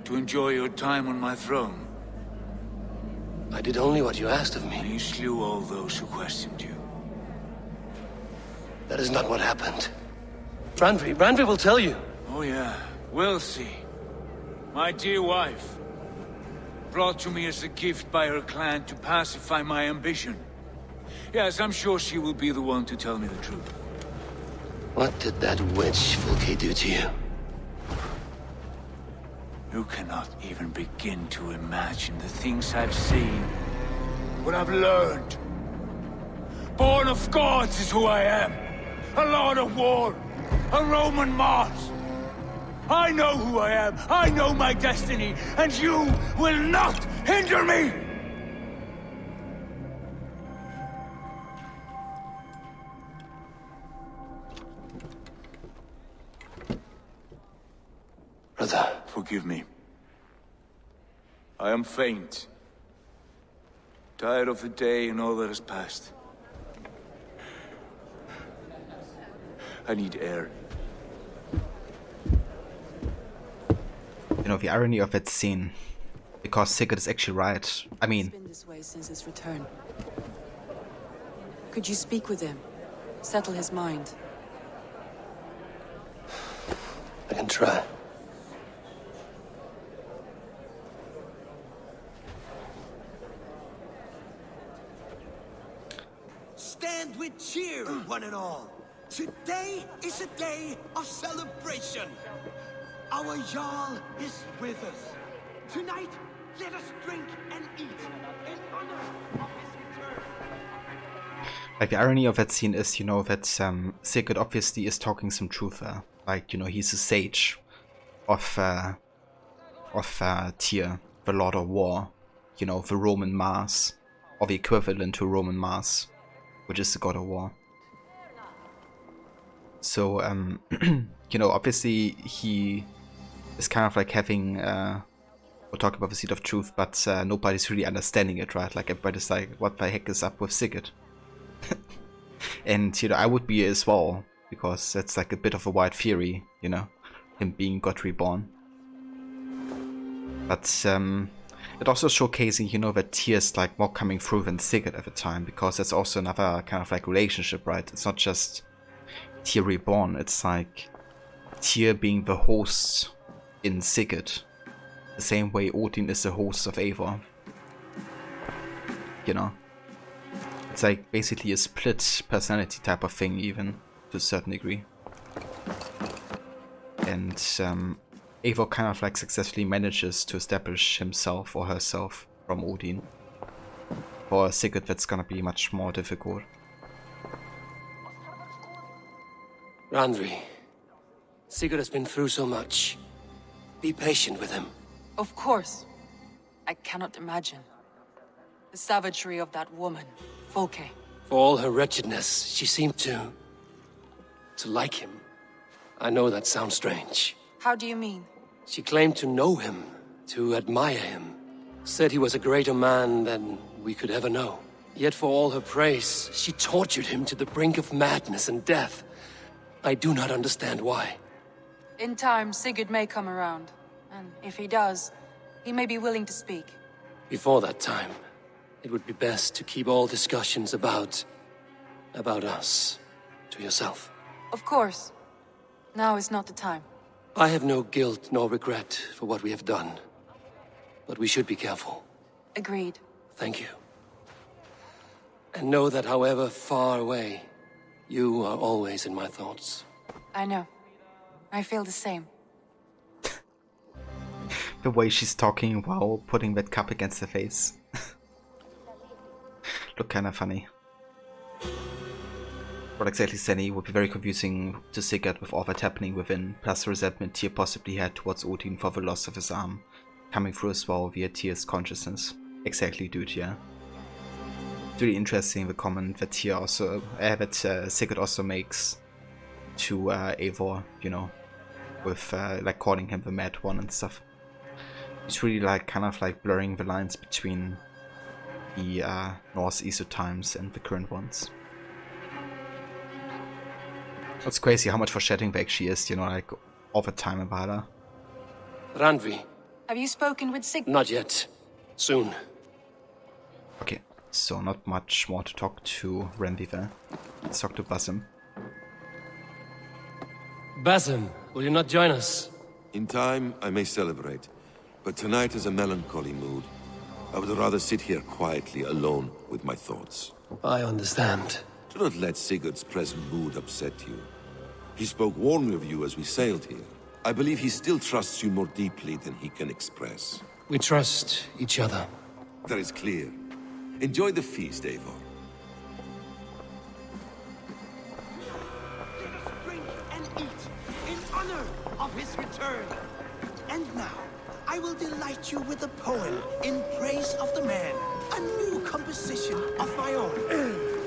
To enjoy your time on my throne? I did only what you asked of me. You slew all those who questioned you. That is not what happened. Branvi will tell you. Oh yeah, we'll see. My dear wife, brought to me as a gift by her clan to pacify my ambition. Yes, I'm sure she will be the one to tell me the truth. What did that witch Fulke do to you? You cannot even begin to imagine the things I've seen, what I've learned. Born of gods is who I am. A lord of war, a Roman Mars. I know who I am, I know my destiny, and you will not hinder me! Brother. Forgive me. I am faint. Tired of the day and all that has passed. I need air. You know, the irony of that scene, because Sigurd is actually right. I mean, It's been this way since his return. Could you speak with him? Settle his mind. I can try. Stand with cheer, one and all. Today is a day of celebration. Our Jarl is with us. Tonight, let us drink and eat in honor of his return. like, the irony of that scene is, you know, that Sigurd obviously is talking some truth there. Like, you know, he's a sage of Tyr, the Lord of War, you know, the Roman Mars, or the equivalent to Roman Mars, which is the God of War. So, you know, obviously he is kind of like having, we're talking about the seed of truth, but nobody's really understanding it, right? Like, everybody's like, what the heck is up with Sigurd? And, you know, I would be as well, because that's like a bit of a wild theory, you know, him being God reborn. But it also showcasing, you know, that Tyr's like more coming through than Sigurd at the time, because that's also another kind of like relationship, right? It's not just Tyr reborn, it's like Tyr being the host in Sigurd, the same way Odin is the host of Eivor. you know. It's like basically a split personality type of thing, even to a certain degree. And Eivor kind of like successfully manages to establish himself or herself from Odin. For Sigurd, that's gonna be much more difficult. Randvi, Sigurd has been through so much. Be patient with him. Of course. I cannot imagine. The savagery of that woman, Folke. For all her wretchedness, she seemed to like him. I know that sounds strange. How do you mean? She claimed to know him, to admire him. Said he was a greater man than we could ever know. Yet for all her praise, she tortured him to the brink of madness and death. I do not understand why. In time, Sigurd may come around. And if he does, he may be willing to speak. Before that time, it would be best to keep all discussions about us to yourself. Of course. Now is not the time. I have no guilt nor regret for what we have done. But we should be careful. Agreed. Thank you. And know that however far away, you are always in my thoughts. I know. I feel the same. The way she's talking while putting that cup against her face. Look kinda funny. What exactly Senny would be very confusing to Sigurd with all that happening within, plus the resentment Tyr possibly had towards Odin for the loss of his arm, coming through as well via Tyr's consciousness. Exactly, dude, yeah. It's really interesting the comment that Tyr also, that Sigurd also makes to Eivor, you know, with like calling him the Mad One and stuff. It's really like kind of like blurring the lines between the Norse Aesir times and the current ones. It's crazy how much foreshadowing there actually is, you know, like all the time in Valhalla. Randvi. Have you spoken with Sigurd? Not yet. Soon. Okay, so not much more to talk to Randvi there. Let's talk to Basim. Basim, will you not join us? In time, I may celebrate, but tonight is a melancholy mood. I would rather sit here quietly, alone with my thoughts. I understand. Do not let Sigurd's present mood upset you. He spoke warmly of you as we sailed here. I believe he still trusts you more deeply than he can express. We trust each other. That is clear. Enjoy the feast, Eivor. Let us drink and eat in honor of his return. And now, I will delight you with a poem in praise of the man. A new composition of my own.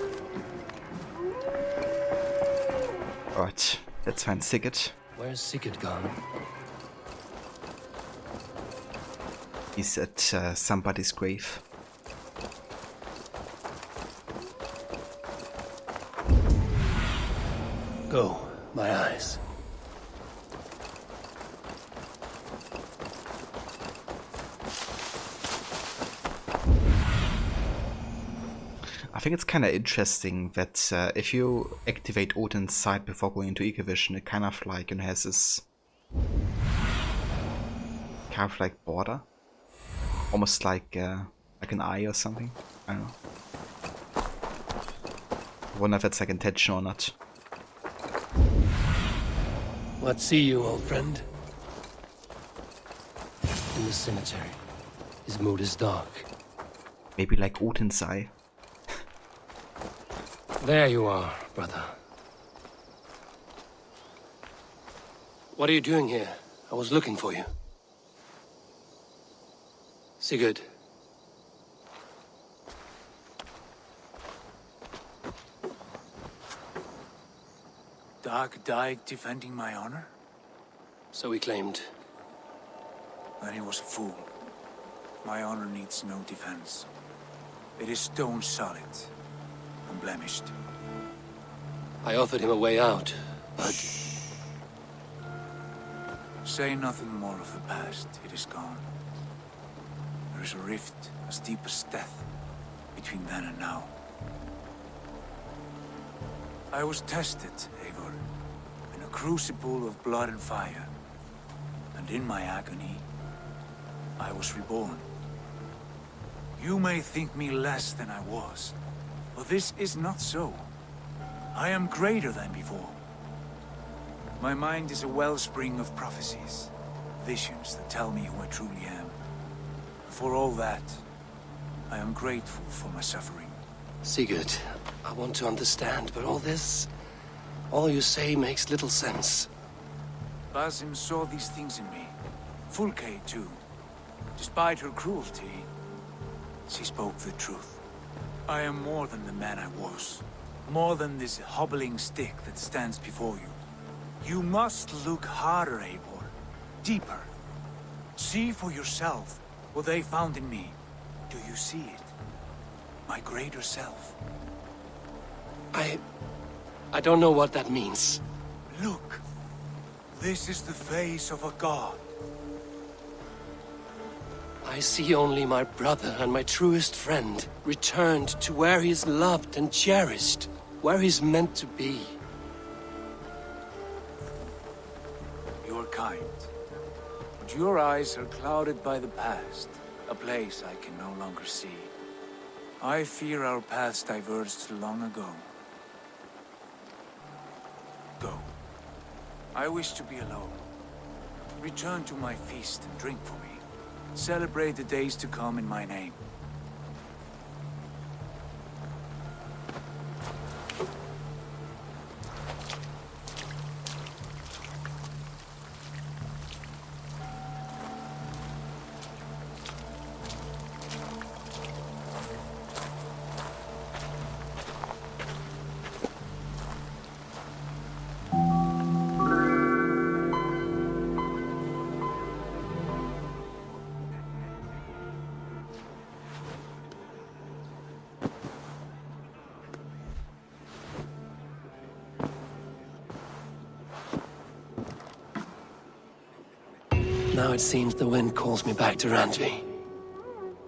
Alright, let's find Sigurd. Where's Sigurd gone? He's at somebody's grave. Go, my eyes. I think it's kind of interesting that if you activate Odin's sight before going into Ecovision, it kind of like, you know, has this kind of like border, almost like an eye or something. I don't know. I wonder if that's like intentional or not. What see you, old friend? In the cemetery. His mood is dark. Maybe like Odin's eye. There you are, brother. What are you doing here? I was looking for you. Sigurd. Dag died defending my honor? So he claimed. Then he was a fool. My honor needs no defense. It is stone solid. Unblemished. I offered him a way out, but... Say nothing more of the past. It is gone. There is a rift as deep as death between then and now. I was tested, Eivor, in a crucible of blood and fire. And in my agony, I was reborn. You may think me less than I was, but this is not so. I am greater than before. My mind is a wellspring of prophecies, visions that tell me who I truly am. For all that, I am grateful for my suffering. Sigurd, I want to understand, but all you say makes little sense. Basim saw these things in me. Fulke, too. Despite her cruelty, she spoke the truth. I am more than the man I was. More than this hobbling stick that stands before you. You must look harder, Eivor. Deeper. See for yourself what they found in me. Do you see it? My greater self. I don't know what that means. Look. This is the face of a god. I see only my brother and my truest friend returned to where he is loved and cherished, where he's meant to be. You're kind. But your eyes are clouded by the past, a place I can no longer see. I fear our paths diverged long ago. Go. I wish to be alone. Return to my feast and drink for me. Celebrate the days to come in my name. Now it seems the wind calls me back to Randvi.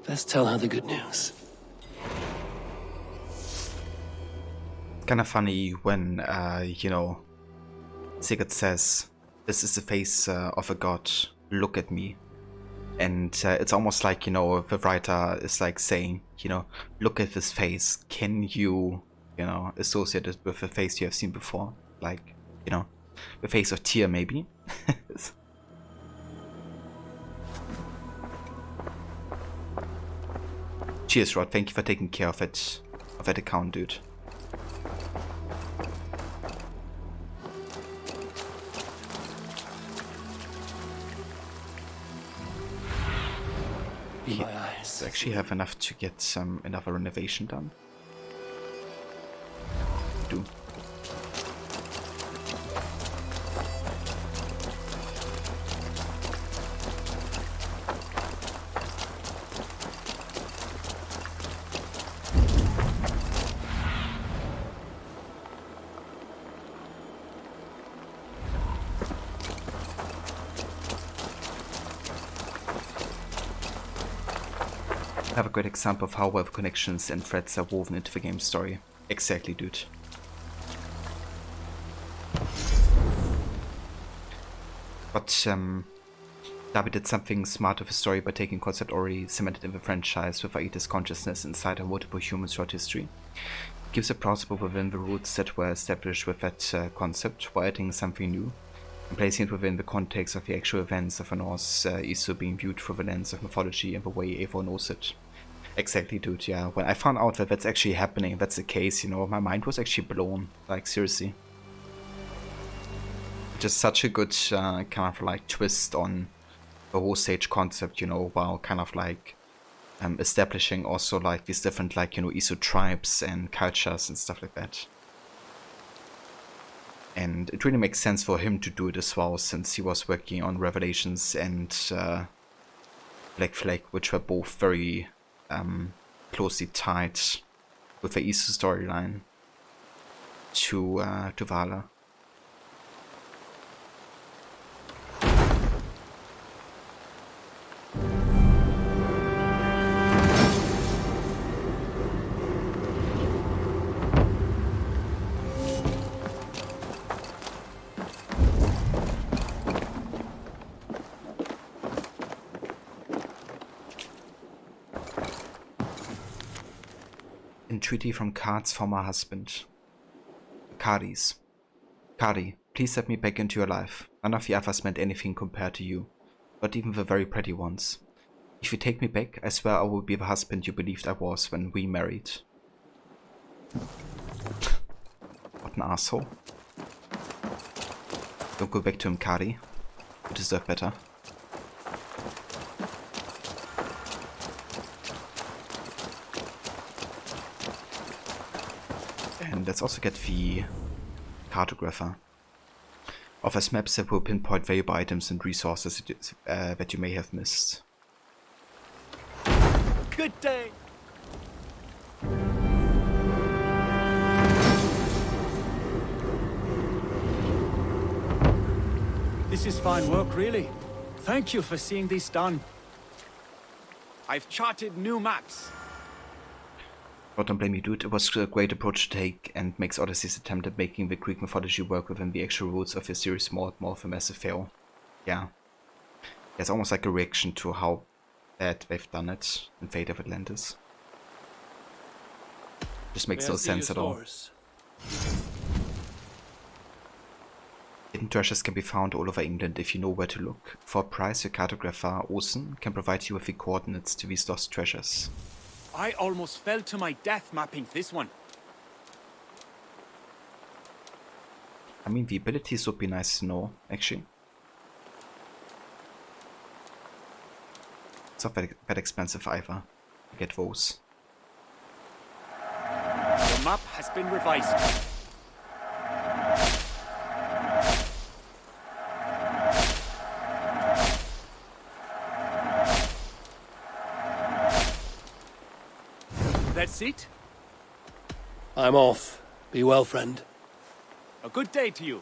Let's tell her the good news. Kind of funny when, Sigurd says, "This is the face of a god, look at me." And it's almost like, the writer is like saying, look at this face. Can you, associate it with a face you have seen before? Like, the face of Tyr, maybe? Cheers, Rod. Thank you for taking care of that account, dude. Be my eyes. I actually have enough to get another renovation done. Do. Have a great example of how well connections and threads are woven into the game's story. Exactly, dude. But Dabi did something smart with the story by taking concept already cemented in the franchise with Aita's consciousness inside of multiple humans throughout history. It gives it plausible within the roots that were established with that concept, while adding something new and placing it within the context of the actual events of a Norse issue being viewed through the lens of mythology and the way Eivor knows it. Exactly, dude, yeah. When I found out that that's actually happening, that's the case, my mind was actually blown. Like, seriously. Just such a good kind of like twist on the whole sage concept, while kind of like establishing also like these different like, Isu tribes and cultures and stuff like that. And it really makes sense for him to do it as well, since he was working on Revelations and Black Flag, which were both very closely tied with the Isu storyline to Valhalla. entreaty from Kart's former husband. Kari's. Kari, please let me back into your life. None of the others meant anything compared to you. Not even the very pretty ones. If you take me back, I swear I will be the husband you believed I was when we married. What an asshole. Don't go back to him, Kari. You deserve better. And let's also get the Cartographer. Offers maps that will pinpoint valuable items and resources that you may have missed. Good day! This is fine work, really. Thank you for seeing this done. I've charted new maps. I don't blame you, dude. It was a great approach to take and makes Odyssey's attempt at making the Greek mythology work within the actual rules of the series more of a massive fail. Yeah. It's almost like a reaction to how bad they've done it in Fate of Atlantis. Just makes no sense at all. Hidden treasures can be found all over England if you know where to look. For a price, your cartographer, Olsen, can provide you with the coordinates to these lost treasures. I almost fell to my death mapping this one. I mean, the abilities would be nice to know, actually. It's not that expensive either. Get those. The map has been revised. That's it? I'm off. Be well, friend. A good day to you.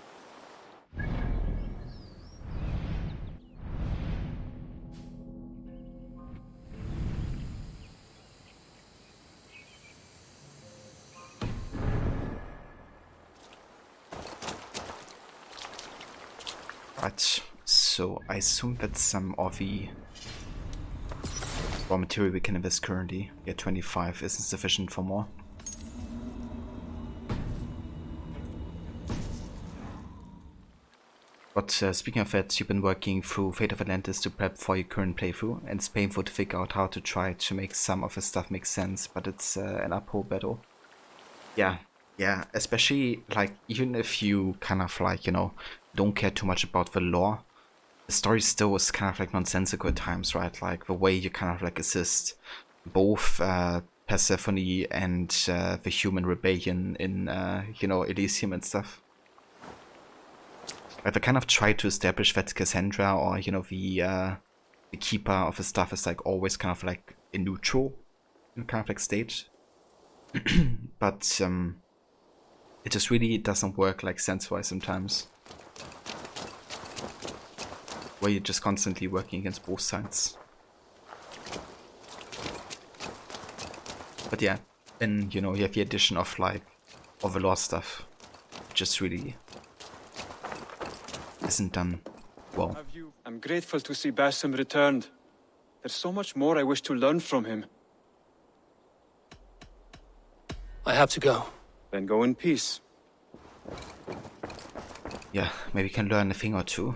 Right, so I assume that some of the raw material we can invest currently. Yeah, 25 isn't sufficient for more. But speaking of that, you've been working through Fate of Atlantis to prep for your current playthrough, and it's painful to figure out how to try to make some of the stuff make sense, but it's an uphill battle. Yeah, especially like even if you kind of like, you know, don't care too much about the lore, the story still is kind of like nonsensical at times, right? Like the way you kind of like assist both Persephone and the human rebellion in, you know, Elysium and stuff. Like they kind of try to establish that Cassandra or, you know, the keeper of the stuff is like always kind of like a neutral kind of like state. But it just really doesn't work like sense-wise sometimes. Where you're just constantly working against both sides. But yeah, then, you know, you have the addition of like all the lore stuff, just really isn't done well. I'm grateful to see Basim returned. There's so much more I wish to learn from him. I have to go. Then go in peace. Yeah, maybe you can learn a thing or two.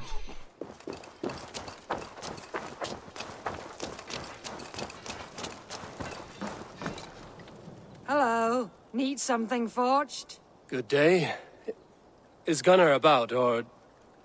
Hello. Need something forged? Good day. Is Gunnar about, or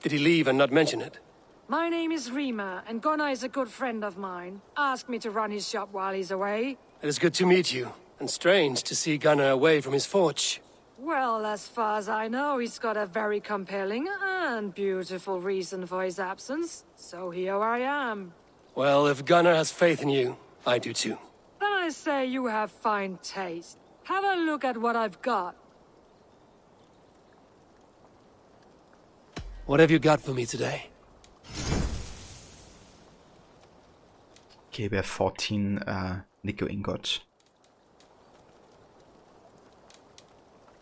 did he leave and not mention it? My name is Rima, and Gunnar is a good friend of mine. Asked me to run his shop while he's away. It is good to meet you, and strange to see Gunnar away from his forge. Well, as far as I know, he's got a very compelling and beautiful reason for his absence. So here I am. Well, if Gunnar has faith in you, I do too. Then I say you have fine taste. Have a look at what I've got. What have you got for me today? Okay, we have 14 nickel ingot.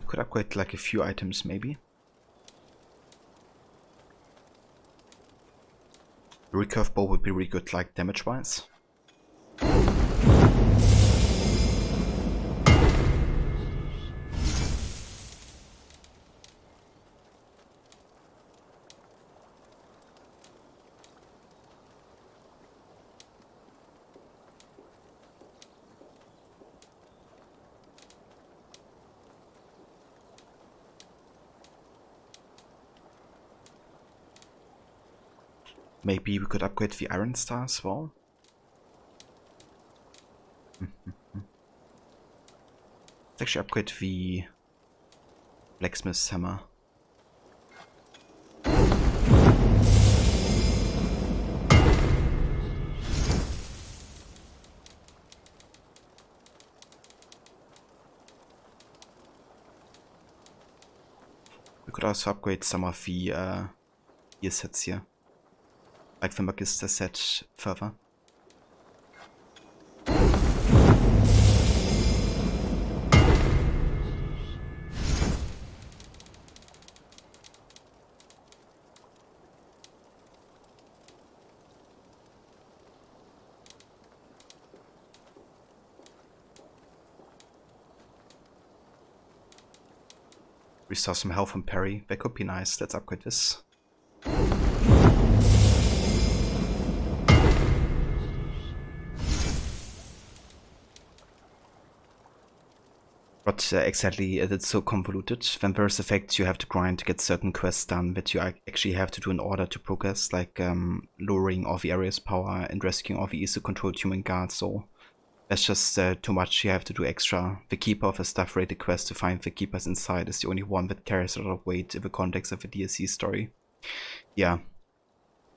Could upgrade like a few items maybe. The recurve bow would be really good like damage wise. Maybe we could upgrade the Iron Star as well. Let's actually upgrade the Blacksmith's Hammer. We could also upgrade some of the gear sets here, like the Magister set further. Restore some health and parry. That could be nice. Let's upgrade this. But exactly, it's so convoluted. When there's effects, you have to grind to get certain quests done that you actually have to do in order to progress, like lowering all the area's power and rescuing all the easily controlled human guards. So that's just too much. You have to do extra. The Keeper of a Staff-rated quest to find the Keepers inside is the only one that carries a lot of weight in the context of a DLC story. Yeah.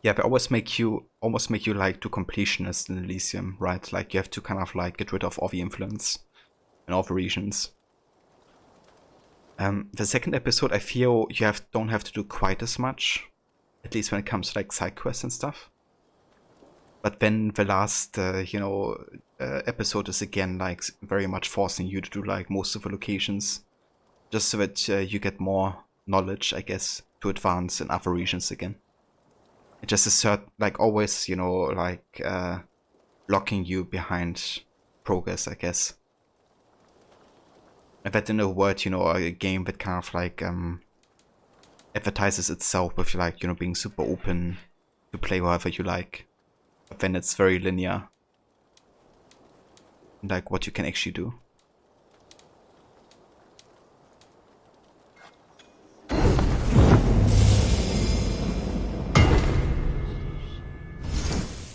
Yeah, they almost make you like to Completionist in Elysium, right? Like you have to kind of like get rid of all the influence in all the regions. The second episode, I feel you don't have to do quite as much, at least when it comes to like side quests and stuff. But then the last, episode is again like very much forcing you to do like most of the locations, just so that you get more knowledge, I guess, to advance in other regions again. It just assert like always, locking you behind progress, I guess. And that in a word, a game that kind of like advertises itself with like, being super open to play however you like. But then it's very linear. Like what you can actually do.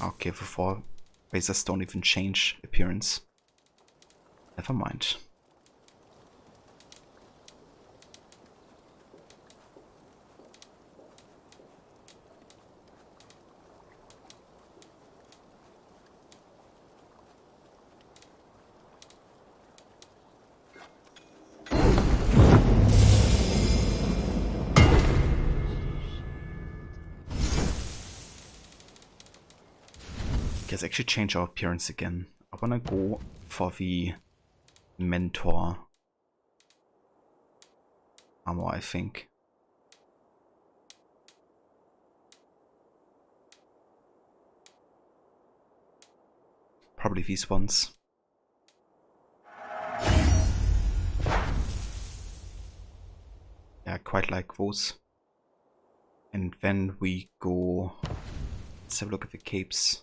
Okay, the four razors don't even change appearance. Never mind. Let's actually change our appearance again. I wanna go for the Mentor armor, I think. Probably these ones. Yeah, quite like those. And then we go... Let's have a look at the capes.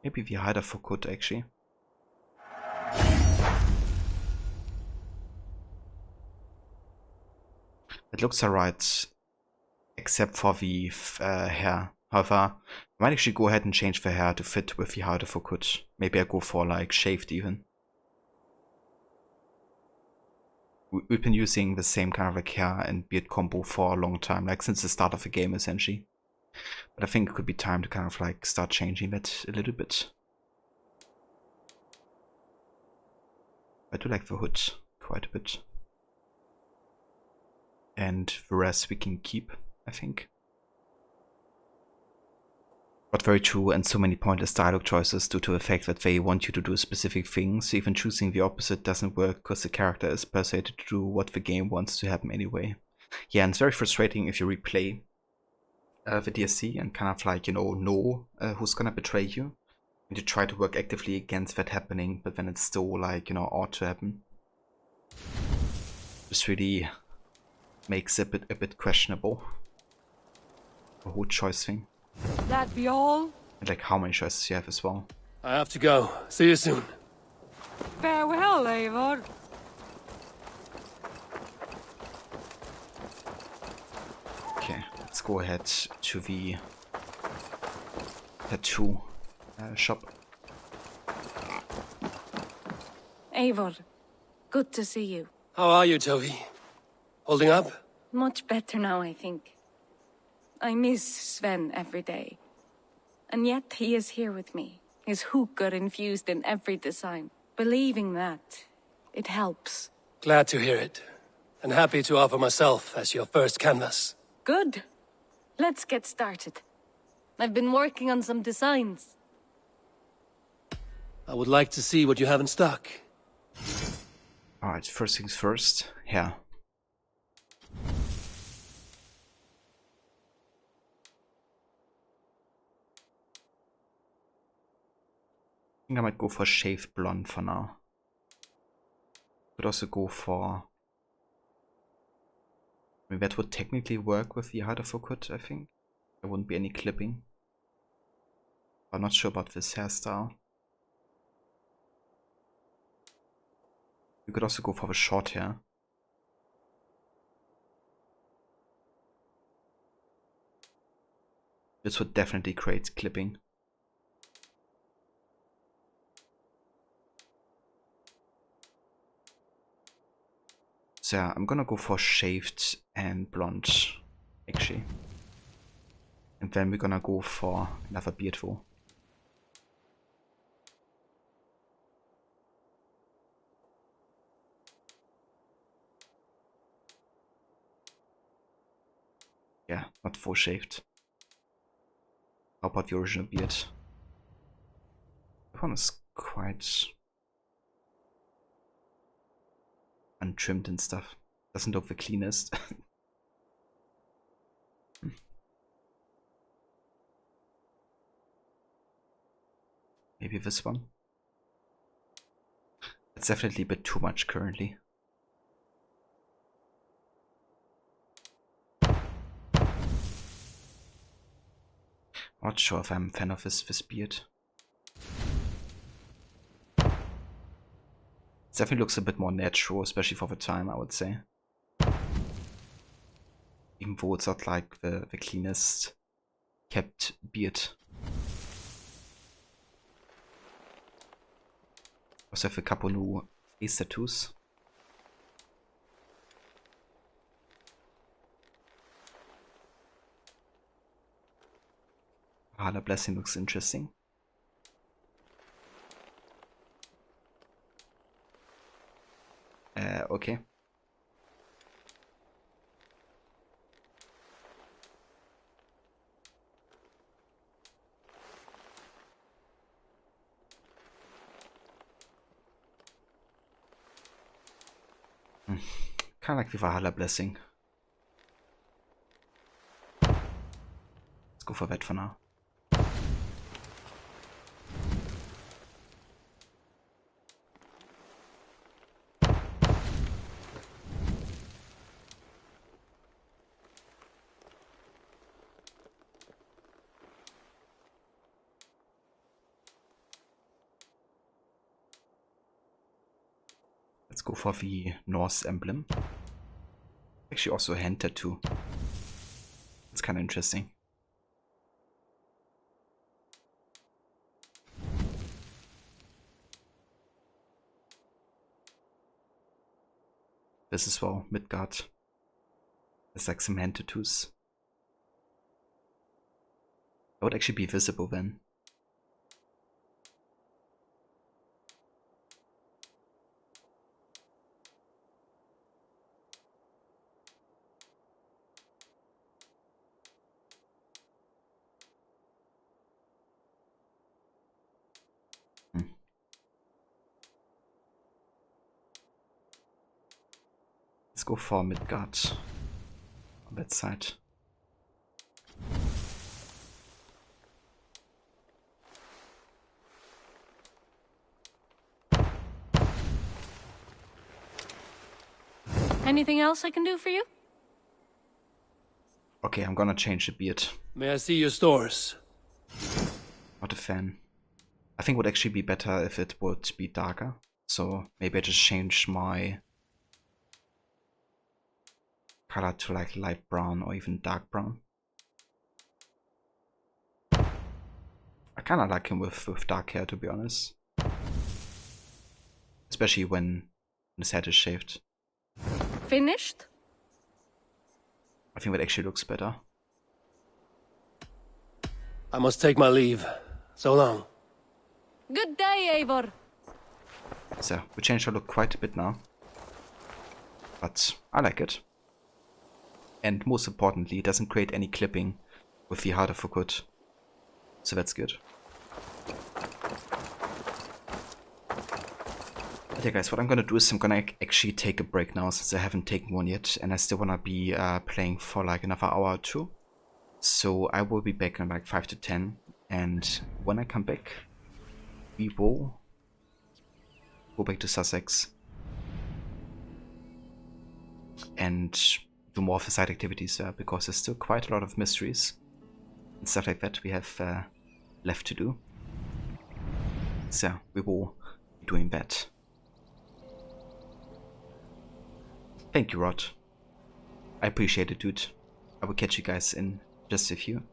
Maybe the hider for good actually. It looks alright, except for the hair. However, I might actually go ahead and change the hair to fit with the hider for good. Maybe I go for like shaved even. We've been using the same kind of like hair and beard combo for a long time, like since the start of the game essentially. But I think it could be time to kind of like start changing that a little bit. I do like the hood quite a bit. And the rest we can keep, I think. But very true, and so many pointless dialogue choices due to the fact that they want you to do a specific thing, so even choosing the opposite doesn't work because the character is persuaded to do what the game wants to happen anyway. Yeah, and it's very frustrating if you replay the DLC and kind of like, know who's gonna betray you. And you try to work actively against that happening, but then it's still like, ought to happen. This really makes it a bit questionable. The whole choice thing. That be all? And like how many choices you have as well. I have to go. See you soon. Farewell, Eivor. Okay, let's go ahead to the tattoo shop. Eivor, good to see you. How are you, Toby? Holding up? Much better now, I think. I miss Sven every day. And yet he is here with me, his hooker infused in every design. Believing that, it helps. Glad to hear it. And happy to offer myself as your first canvas. Good. Let's get started. I've been working on some designs. I would like to see what you have in stock. Alright, first things first. Hair. I think I might go for shaved blonde for now. Could also go for... I mean, that would technically work with the harder foot, I think. There wouldn't be any clipping. I'm not sure about this hairstyle. You could also go for the short hair. This would definitely create clipping. So yeah, I'm gonna go for shaved and blonde, actually. And then we're gonna go for another beard though. Yeah, not full shaved. How about the original beard? That one is quite untrimmed and stuff. Doesn't look the cleanest. Maybe this one. It's definitely a bit too much currently. Not sure if I'm a fan of this beard. It definitely looks a bit more natural, especially for the time, I would say. Even though it's not like the cleanest kept beard. Also have a couple new face tattoos. Valhalla Blessing looks interesting. Okay. Kind of like the Valhalla Blessing. Let's go for that for now. Let's go for the Norse emblem. Actually also a hand tattoo. It's kind of interesting. This as well, Midgard. There's like some hand tattoos. That would actually be visible then. Let's go for Midgard on that side. Anything else I can do for you? Okay, I'm gonna change the beard. May I see your stores? Not a fan. I think it would actually be better if it would be darker. So maybe I just change my color to like light brown or even dark brown. I kinda like him with dark hair, to be honest. Especially when his head is shaved. Finished? I think that actually looks better. I must take my leave. So long. Good day, Eivor. So, we changed our look quite a bit now. But I like it. And most importantly, it doesn't create any clipping with the harder for good. So that's good. Okay guys, what I'm gonna do is I'm gonna actually take a break now since I haven't taken one yet. And I still wanna be playing for like another hour or two. So I will be back in like 5 to 10. And when I come back, we will go back to Sussex and do more of the side activities there, because there's still quite a lot of mysteries and stuff like that we have left to do. So we will be doing that. Thank you, Rod. I appreciate it, dude. I will catch you guys in just a few.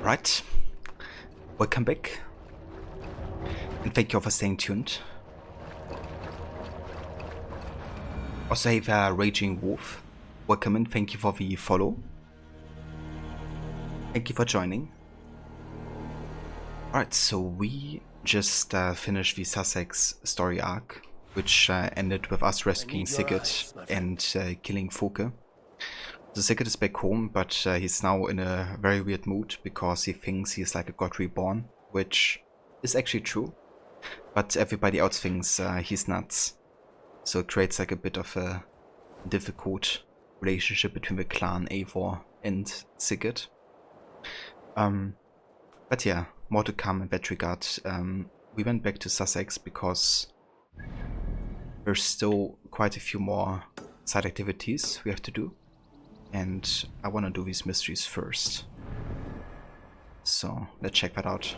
Right, welcome back, and thank you all for staying tuned. Also, have a Raging Wolf, welcome and thank you for the follow. Thank you for joining. Alright, so we just finished the Sussex story arc, which ended with us rescuing Sigurd and killing Foke. So Sigurd is back home, but he's now in a very weird mood because he thinks he's like a god reborn, which is actually true. But everybody else thinks he's nuts. So it creates like a bit of a difficult relationship between the clan Eivor and Sigurd. But yeah, more to come in that regard. We went back to Sussex because there's still quite a few more side activities we have to do. And I want to do these mysteries first. So let's check that out.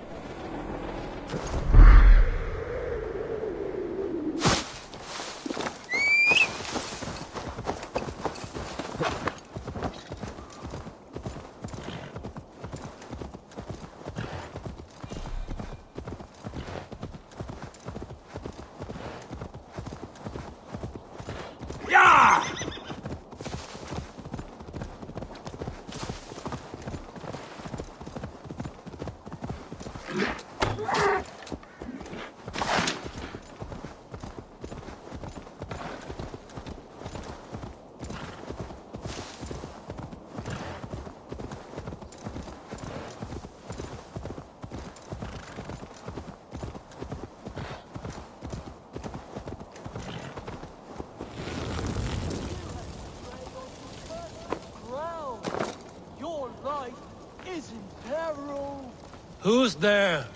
Who's there?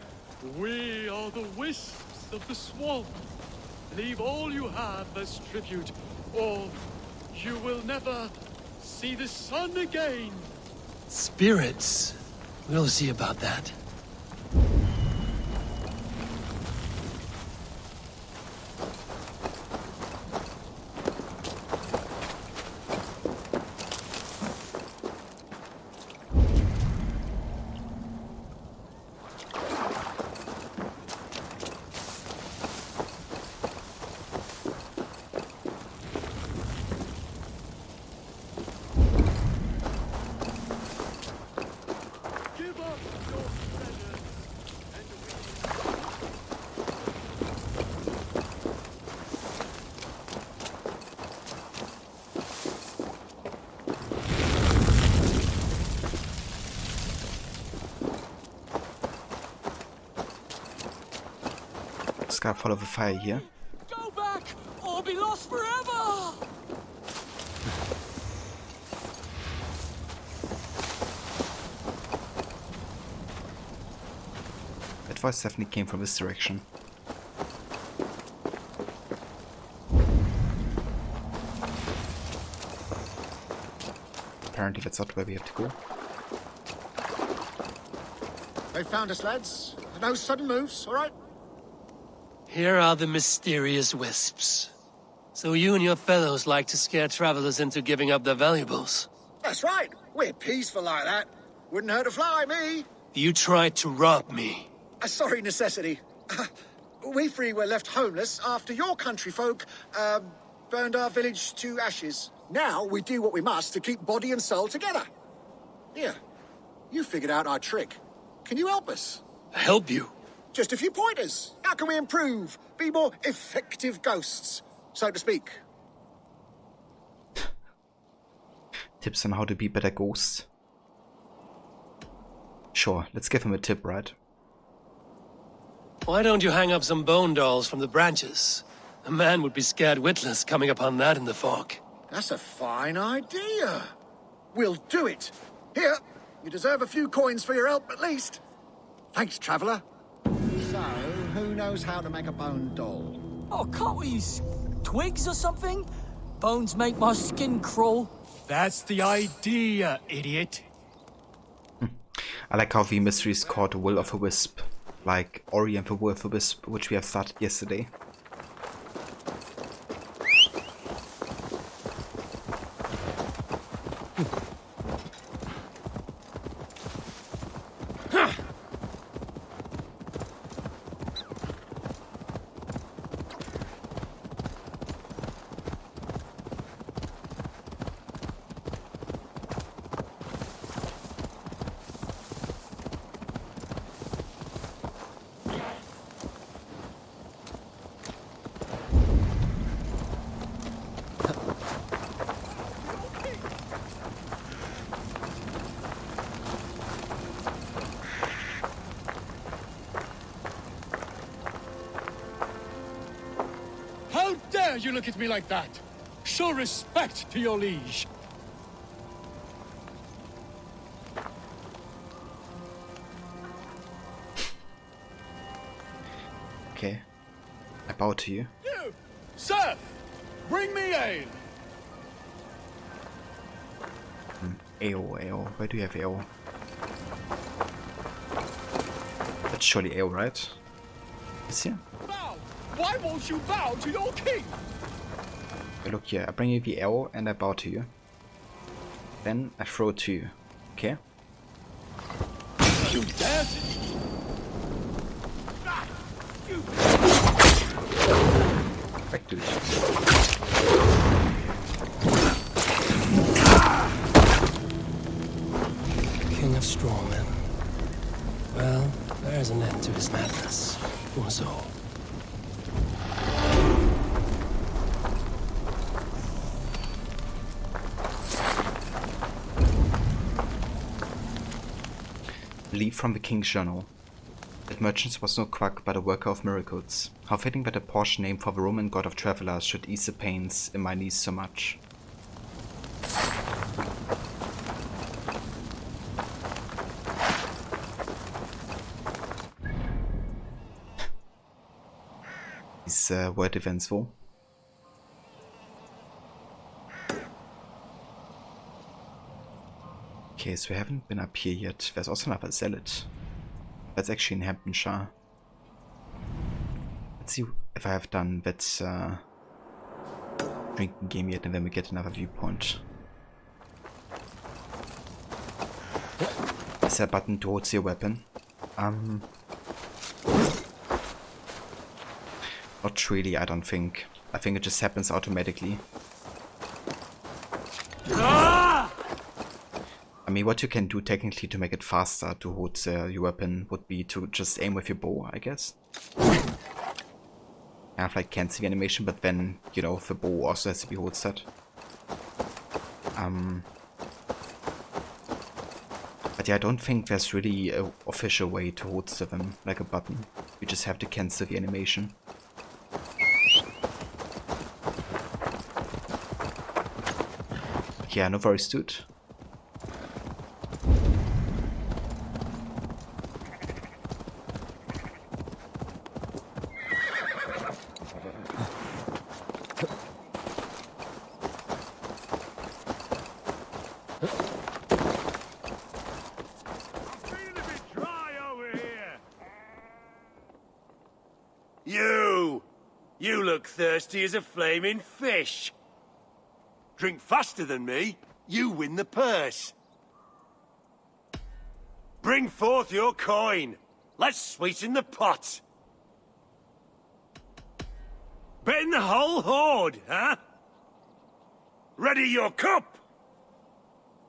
We are the wisps of the swamp. Leave all you have as tribute, or you will never see the sun again. Spirits. We'll see about that. Just gotta follow the fire here. Go back, or be lost forever! That voice definitely came from this direction. Apparently that's not where we have to go. They found us, lads. No sudden moves, all right? Here are the mysterious wisps. So you and your fellows like to scare travelers into giving up their valuables? That's right. We're peaceful like that. Wouldn't hurt a fly, me. You tried to rob me. A sorry necessity. We three were left homeless after your country folk burned our village to ashes. Now we do what we must to keep body and soul together. Here, you figured out our trick. Can you help us? Help you? Just a few pointers. How can we improve? Be more effective ghosts, so to speak. Tips on how to be better ghosts. Sure, let's give him a tip, right? Why don't you hang up some bone dolls from the branches? A man would be scared witless coming upon that in the fog. That's a fine idea. We'll do it. Here, you deserve a few coins for your help at least. Thanks, traveller. So, who knows how to make a bone doll? Oh, can't we use twigs or something? Bones make my skin crawl. That's the idea, idiot. I like how the mystery is called the Will of a Wisp, like Ori and the Will of a Wisp, which we have started yesterday. dare you look at me like that? Show respect to your liege. Okay. I bow to you. You! Seth! Bring me ale! Ale. Where do you have ale? That's surely ale, right? It's here. Bow! Why won't you bow to your king? Hey, look here, I bring you the ale and I bow to you. Then I throw it to you. Okay? You dare? Back to it. King of Strawmen. Well, there's an end to his madness. Or so. Leaf from the King's Journal. That merchant was no quack but a worker of miracles. How fitting that a posh name for the Roman god of travelers should ease the pains in my knees so much. These word events wohl. Okay, so we haven't been up here yet. There's also another zealot. That's actually in Hamptonshire. Let's see if I have done that drinking game yet, and then we get another viewpoint. Is there a button towards your weapon? Not really, I don't think. I think it just happens automatically. I mean, what you can do technically to make it faster to hold your weapon would be to just aim with your bow, I guess. Kind of like cancel the animation, but then, you know, the bow also has to be holstered. But yeah, I don't think there's really an official way to holster them, like a button. You just have to cancel the animation. Yeah, no worries, dude. You look thirsty as a flaming fish. Drink faster than me, you win the purse. Bring forth your coin. Let's sweeten the pot. Bet in the whole hoard, huh? Ready your cup.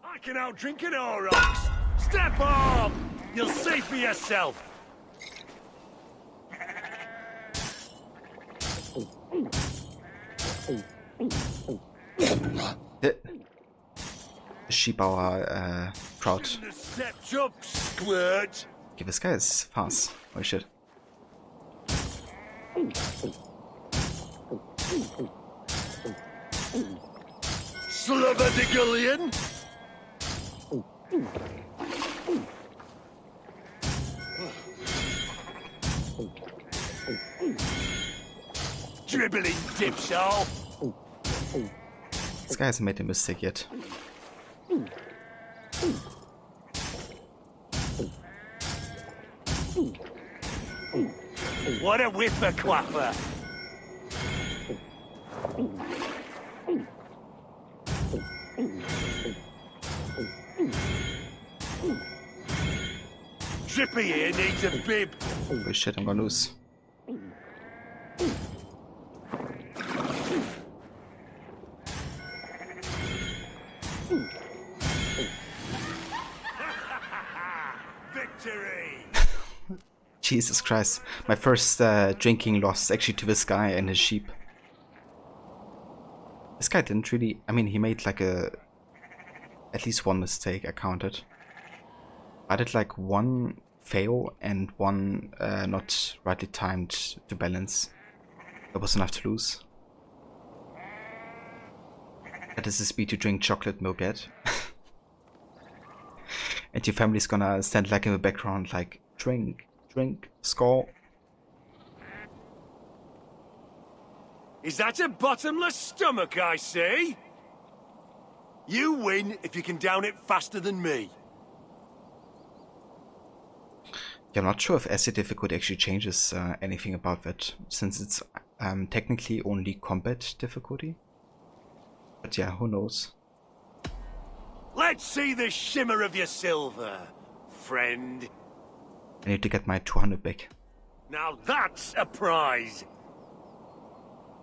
I can outdrink an aurochs. Step up. You'll see for yourself. The sheep our crowd. Okay, this guy is fast. Oh shit. Slubberdigillion. Dribbling dipshole. This guy hasn't made a mistake yet. What a whipper-quapper! Drippy here needs a bib. Oh shit, I'm gonna lose. Jesus Christ. My first drinking loss actually to this guy and his sheep. This guy didn't really... I mean, he made like at least one mistake, I counted. I did like one fail and one not rightly timed to balance. That was enough to lose. That is the speed to drink chocolate milk at. And your family's gonna stand like in the background like, drink, drink, score. Is that a bottomless stomach I see? You win if you can down it faster than me. Yeah, I'm not sure if acid difficulty actually changes anything about that, since it's technically only combat difficulty. But yeah, who knows? Let's see the shimmer of your silver, friend. I need to get my 200 back. Now that's a prize.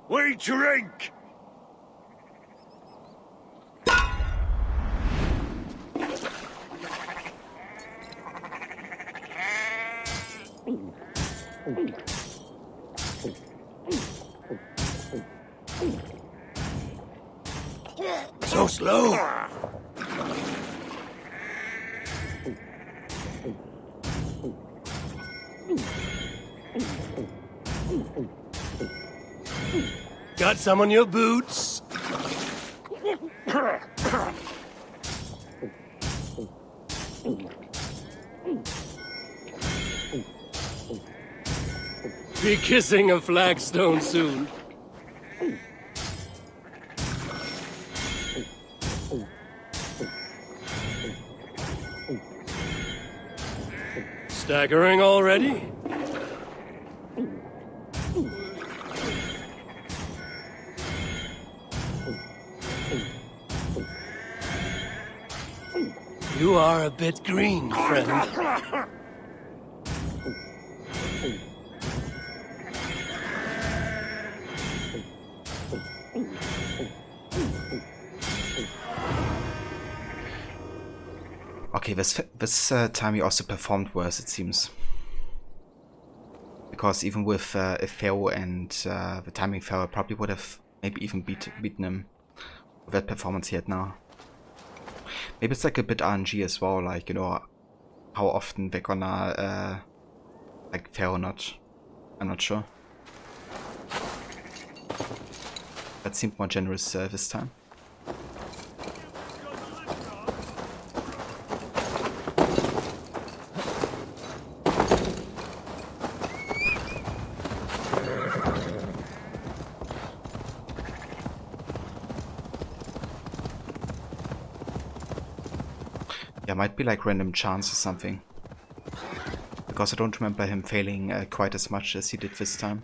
We drink. So slow. Got some on your boots? Be kissing a flagstone soon. Staggering already? You are a bit green, friend. Okay, this time he also performed worse, it seems. Because even with a fail and the timing fail, I probably would have maybe even beaten him with that performance he had now. Maybe it's like a bit RNG as well, like, you know, how often they're gonna like fail or not. I'm not sure. That seemed more generous this time. Yeah, might be like random chance or something. Because I don't remember him failing quite as much as he did this time.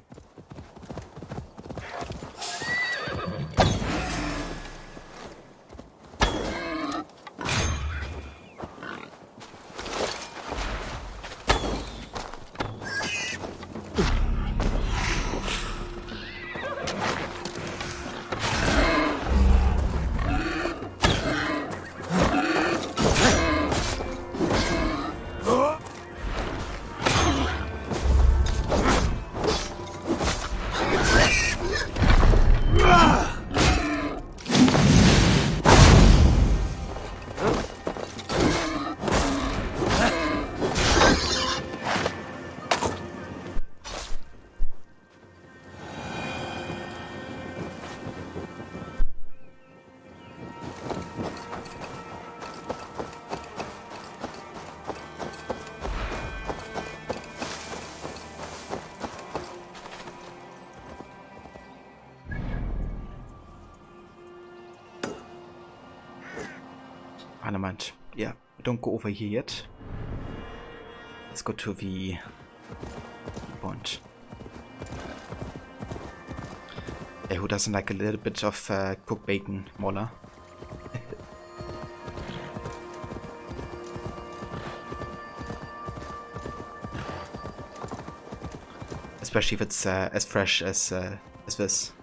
Never mind. Yeah, don't go over here yet. Let's go to the point. Yeah, who doesn't like a little bit of cooked bacon, Mola? Especially if it's as fresh as this.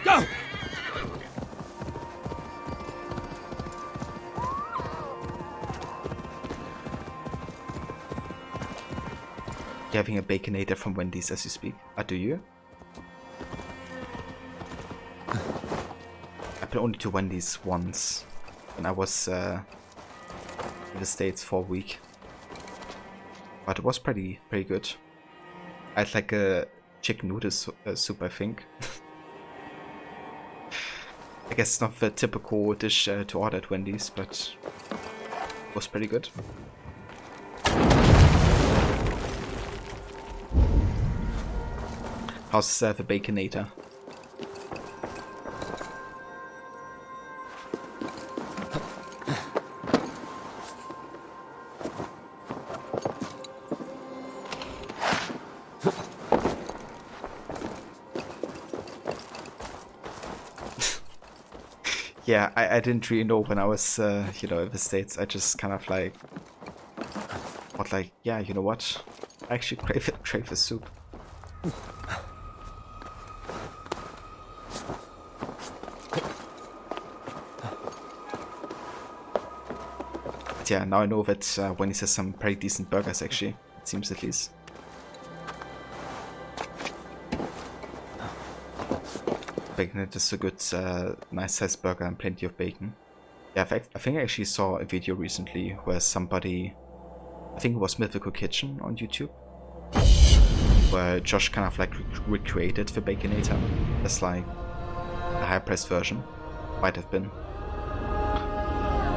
Go! You're having a baconator from Wendy's as you speak. Do you? I've been only to Wendy's once when I was in the States for a week. But it was pretty good. I had like a chicken noodle soup, I think. I guess it's not the typical dish to order at Wendy's, but it was pretty good. How's the Baconator? Yeah, I didn't really know when I was, you know, in the States. I just kind of like, thought like, yeah, you know what? I actually crave the soup. But yeah, now I know that Wendy's has some pretty decent burgers, actually. It seems at least. Bacon, it is a good, nice sized burger and plenty of bacon. Yeah, in fact, I think I actually saw a video recently where somebody, I think it was Mythical Kitchen on YouTube, where Josh kind of like recreated the Baconator as like a high priced version. Might have been.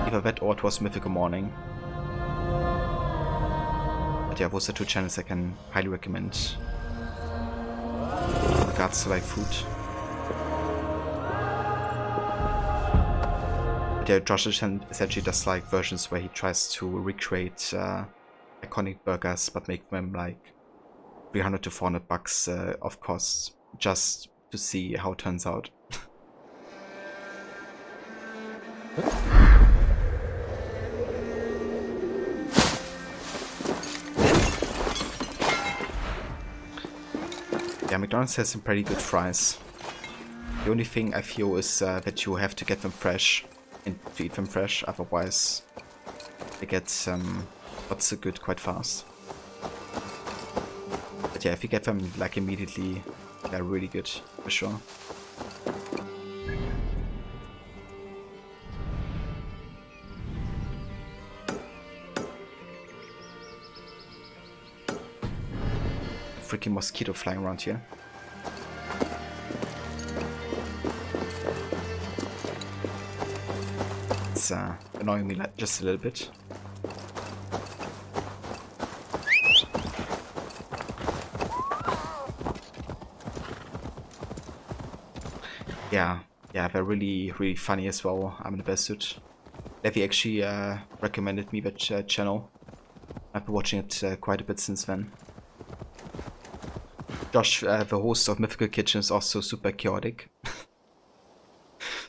Either that or it was Mythical Morning. But yeah, those are two channels I can highly recommend in regards to like food. Yeah, Josh essentially does like versions where he tries to recreate iconic burgers but make them like $300 to $400 of costs just to see how it turns out. Yeah, McDonald's has some pretty good fries. The only thing I feel is that you have to get them fresh. And to eat them fresh, otherwise they get not so good quite fast. But yeah, if you get them like immediately, they're really good for sure. Freaking mosquito flying around here. It's annoying me just a little bit. Yeah, they're really funny as well. I'm in the best suit. Levi actually recommended me that channel. I've been watching it quite a bit since then. Josh, the host of Mythical Kitchen, is also super chaotic.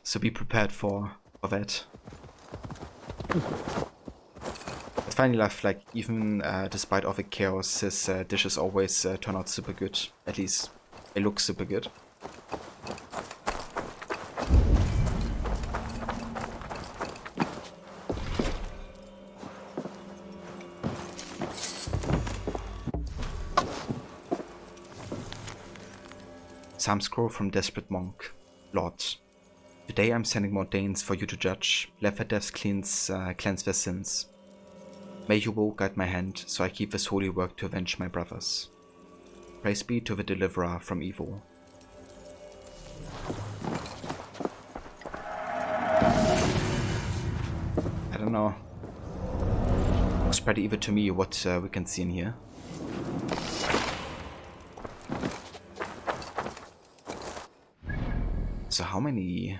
So be prepared for that. But funny enough, like even despite all the chaos, his dishes always turn out super good. At least they look super good. Psalm scroll from Desperate Monk. Lord, today I'm sending more Danes for you to judge. Let their deaths cleanse their sins. May your will guide my hand, so I keep this holy work to avenge my brothers. Praise be to the deliverer from evil. I don't know. Looks pretty evil to me what we can see in here. So how many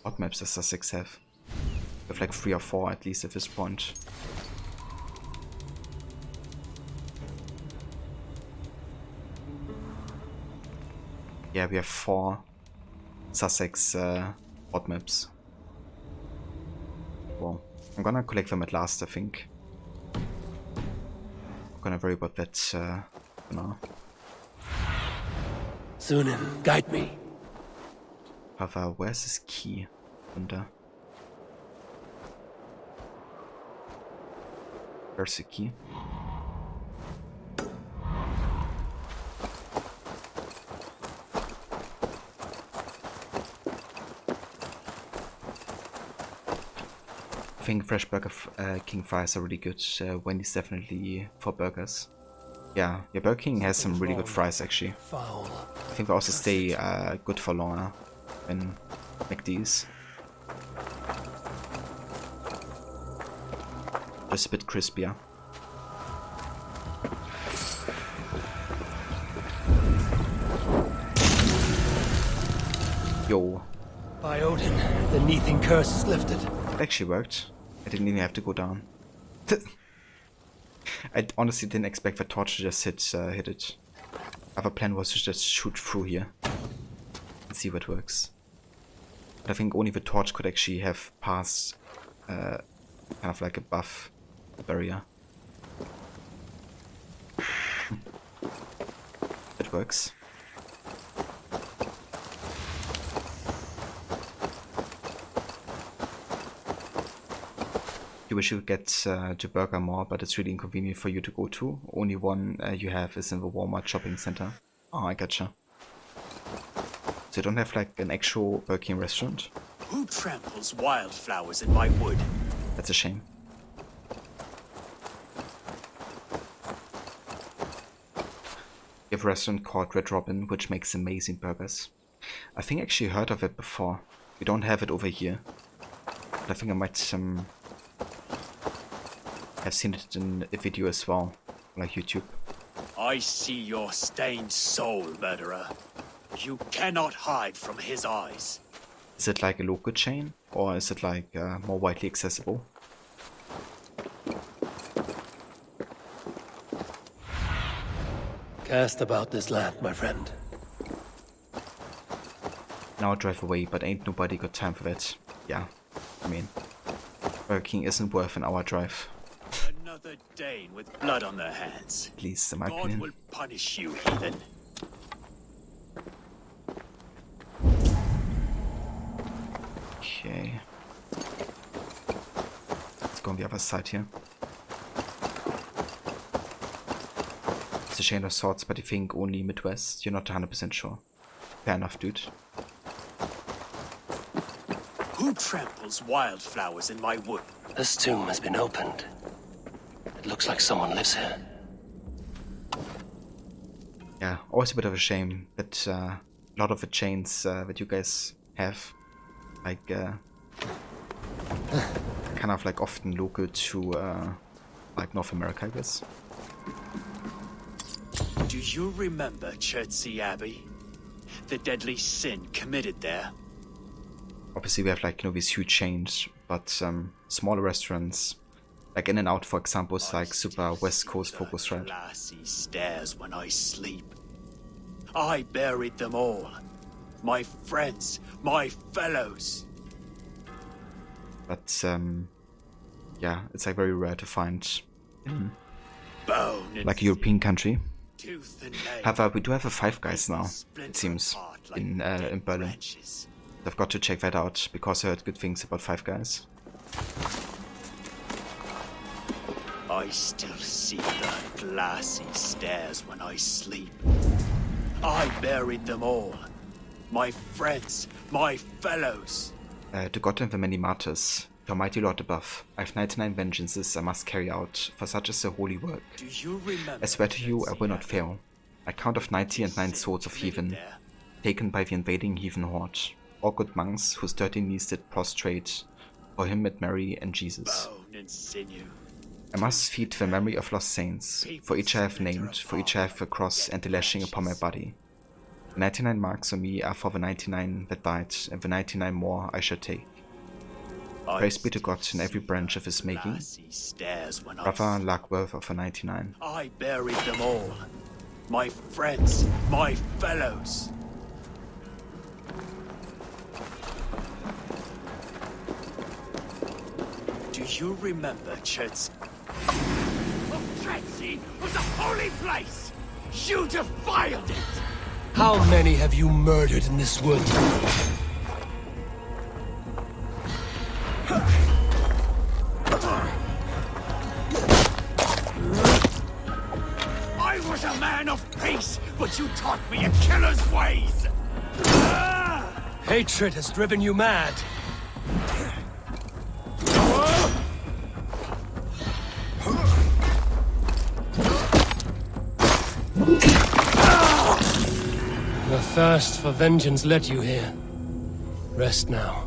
odd maps does Sussex have? We have like 3 or 4 at least at this point. Yeah, we have 4 Sussex odd maps. Well, I'm gonna collect them at last, I think. I'm gonna worry about that for now. Sunan, guide me. However, where's his key? Where's the key? I think Fresh Burger King fries are really good. Wendy's definitely for burgers. Yeah, Burger King has some really good fries actually. Foul. I think they also stay good for longer than McD's. Just a bit crispier. Yo. By Odin, the Neething curse is lifted. It actually worked. I didn't even have to go down. I honestly didn't expect the torch to just hit it. Our plan was to just shoot through here and see what works. But I think only the torch could actually have passed kind of like above the barrier. It works. You wish you could get to Burger more, but it's really inconvenient for you to go to. Only one you have is in the Walmart shopping center. Oh, I gotcha. So you don't have like an actual Burger King restaurant? Who tramples wildflowers in my wood? That's a shame. You have a restaurant called Red Robin, which makes amazing burgers. I think I actually heard of it before. We don't have it over here. But I think I might have seen it in a video as well, like YouTube. I see your stained soul, murderer. You cannot hide from his eyes. Is it like a local chain, or is it like more widely accessible? Cast about this land, my friend. Now I drive away, but ain't nobody got time for that. Yeah, I mean, Burger King isn't worth an hour drive. Another Dane with blood on their hands. At least in my God opinion. will punish you, heathen. Okay. Let's go on the other side here. It's a chain of swords, but I think only Midwest. You're not 100% sure. Fair enough, dude. Who tramples wildflowers in my wood? This tomb has been opened. It looks like someone lives here. Yeah, always a bit of a shame that a lot of the chains that you guys have, like, kind of like often local to like North America, I guess. Do you remember Chertsey Abbey? The deadly sin committed there? Obviously we have like, you know, these huge chains, but smaller restaurants, like In-N-Out for example, is like super West Coast focused, right? Glassy stairs when I sleep. I buried them all. My friends, my fellows. But yeah, it's like very rare to find in like a European country. However, we do have a Five Guys now, it seems, in Berlin. I've got to check that out because I heard good things about Five Guys. I still see the glassy stairs when I sleep. I buried them all. My friends, my fellows. To God and the many martyrs, the mighty Lord above, I have 99 vengeances I must carry out, for such is the holy work. Do you remember? I swear to you I will not fail. I count of 90 and 9 swords of heathen, taken by the invading heathen horde. All good monks whose dirty knees did prostrate, for him at Mary and Jesus. Bone and sinew. I must feed the memory of lost saints, for each I have named, for each I have a cross and a lashing upon my body. The 99 marks on me are for the 99 that died, and the 99 more I shall take. Praise be to God in every branch of his making. Brother Larkworth of the 99. I buried them all. My friends, my fellows. Do you remember Chertsey? Chertsey was a holy place! You defiled it! How many have you murdered in this wood? I was a man of peace, but you taught me a killer's ways! Hatred has driven you mad. The thirst for vengeance led you here. Rest now.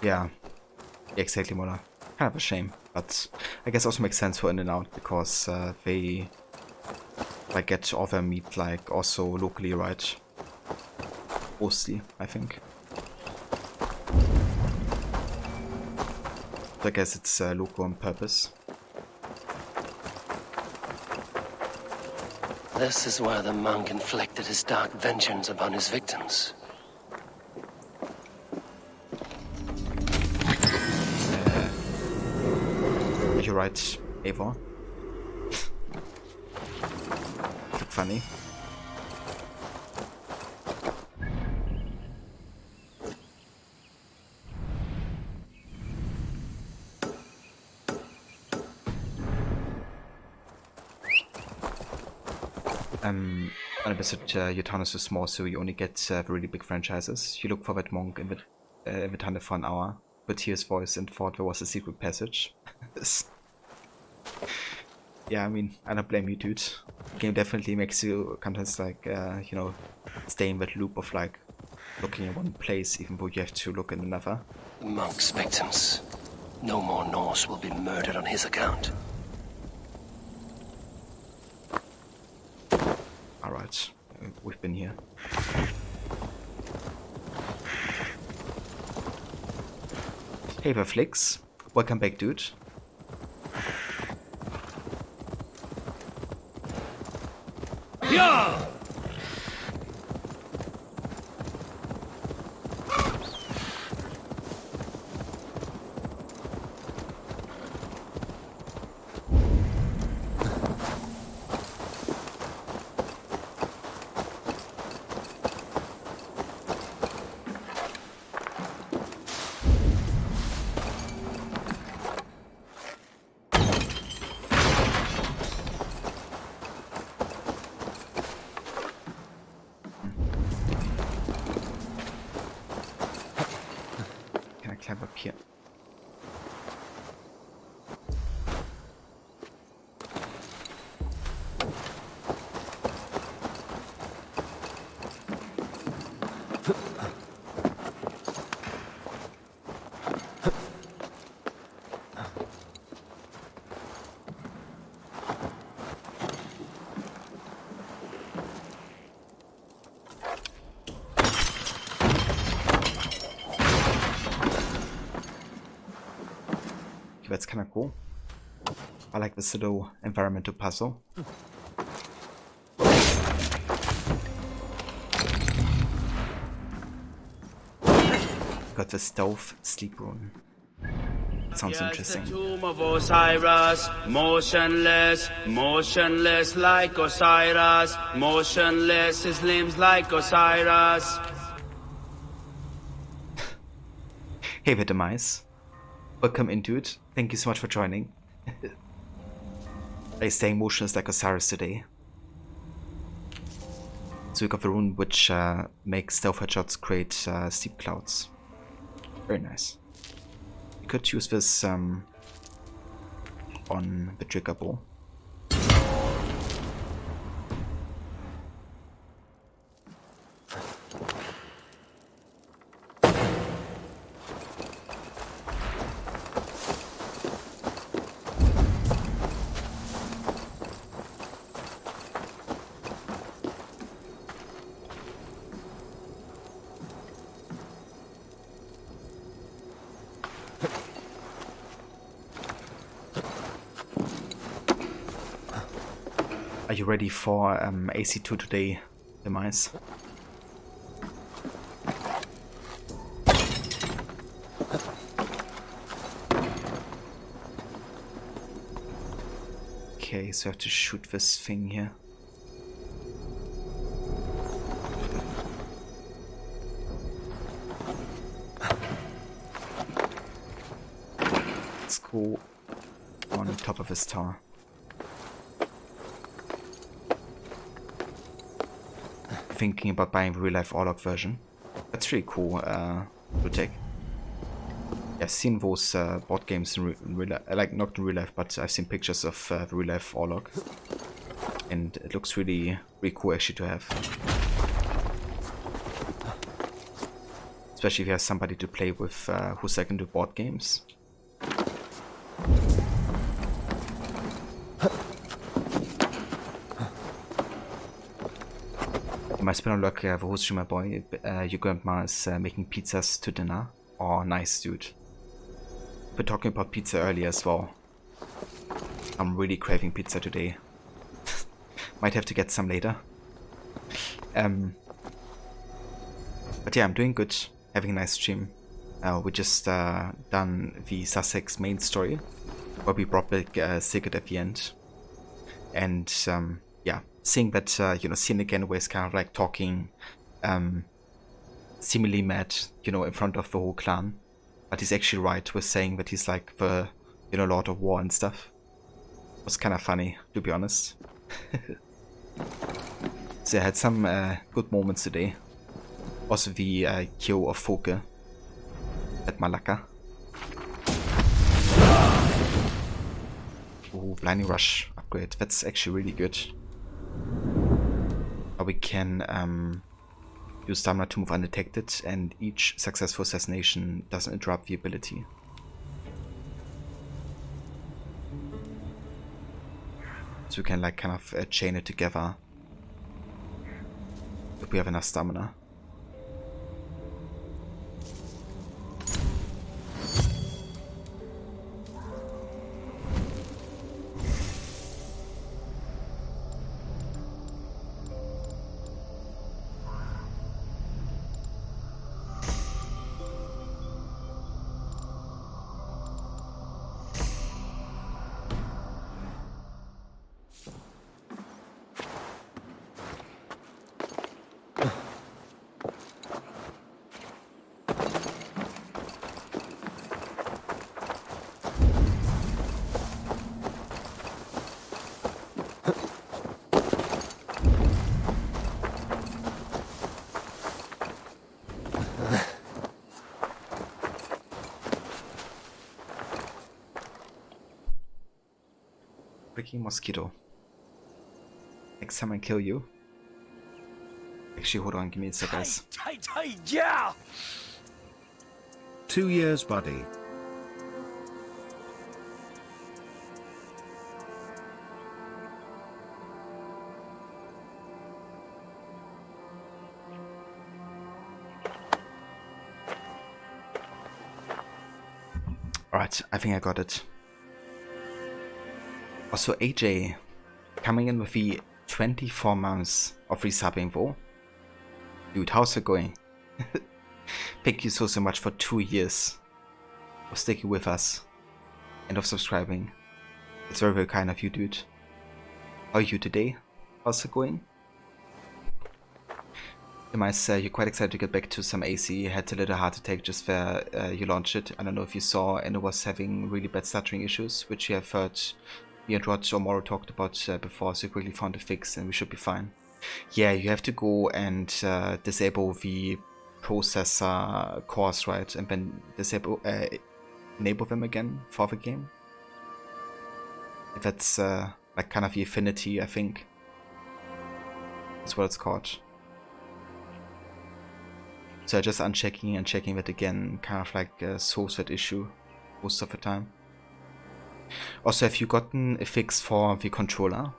Yeah, exactly, Mola. Kind of a shame, but I guess also makes sense for In and Out because they like get all their meat like also locally, right? Mostly, I think. So I guess it's local on purpose. This is where the monk inflicted his dark vengeance upon his victims. You're right, Eivor. Look funny. Your town is so small, so you only get really big franchises. You look for that monk in the tunnel for an hour, could hear his voice and thought there was a secret passage. Yeah, I mean, I don't blame you, dude. The game definitely makes you sometimes like, you know, stay in that loop of like looking in one place even though you have to look in another. The monk's victims. No more Norse will be murdered on his account. Alright, we've been here. Hey there, Flix. Welcome back, dude. Yeah! Can I climb up here? That's kind of cool. I like this little environmental puzzle. Got the stove sleep room. That sounds interesting. The tomb of Osiris, motionless, motionless like Osiris, motionless, his limbs like Osiris. Hey there, Demise. Welcome into it. Thank you so much for joining. I'm staying motionless like Osiris today. So we got the rune which makes stealth headshots create steep clouds. Very nice. You could use this on the trigger bow. Are you ready for AC2 today, Demise? Okay, so I have to shoot this thing here. Let's go on top of this tower. thinking about buying the real life Orlok version. That's really cool to take. I've seen those board games in real life, like not in real life, but I've seen pictures of the real life Orlok, and it looks really cool actually to have. Especially if you have somebody to play with who's like into board games. My spinner luck, the host streamer boy, your grandma is making pizzas to dinner. Oh, nice, dude. We're talking about pizza earlier as well. I'm really craving pizza today. Might have to get some later. But yeah, I'm doing good. Having a nice stream. We just done the Sussex main story, where we brought back Sigurd at the end. And yeah, seeing that, you know, seeing again where he's kind of like talking seemingly mad, you know, in front of the whole clan. But he's actually right with saying that he's like the, you know, Lord of War and stuff. It was kind of funny, to be honest. So I had some good moments today. Also the kill of Foke at Malacca. Ooh, Blinding Rush upgrade. That's actually really good. We can use stamina to move undetected, and each successful assassination doesn't interrupt the ability. So we can like kind of chain it together if we have enough stamina. Freaking mosquito. Next time I kill you. Actually, hold on, give me a sec, guys. Yeah! 2 years, buddy. Alright, I think I got it. Also, AJ coming in with the 24 months of resubbing though. Dude, how's it going? Thank you so much for 2 years of sticking with us and of subscribing. It's very, very kind of you, dude. How are you today? How's it going? You're quite excited to get back to some AC. You had a little heart attack just where you launched it. I don't know if you saw, and it was having really bad stuttering issues, which you have heard me and Rod or Moro talked about before, so you quickly found a fix and we should be fine. Yeah, you have to go and disable the processor cores, right? And then enable them again for the game. That's like kind of the affinity, I think. That's what it's called. So just unchecking and checking that again kind of like solves that issue most of the time. Also, have you gotten a fix for the controller?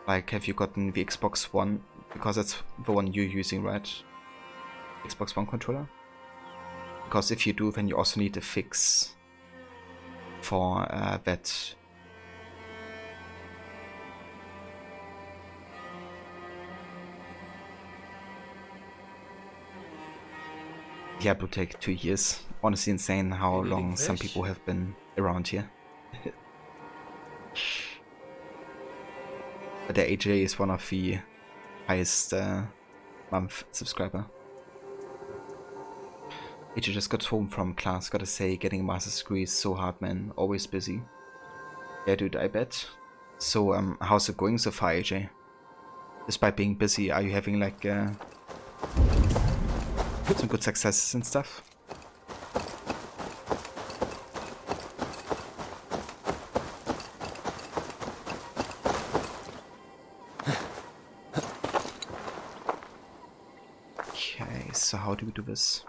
Like, have you gotten the Xbox One? Because that's the one you're using, right? Xbox One controller? Because if you do, then you also need a fix for that. Yeah, it will take 2 years. Honestly insane how long some people have been around here. But the AJ is one of the highest month subscriber. AJ just got home from class, gotta say, getting a master's degree is so hard, man. Always busy. Yeah, dude, I bet. So, how's it going so far, AJ? Despite being busy, are you having like some good successes and stuff. Okay, so how do we do this?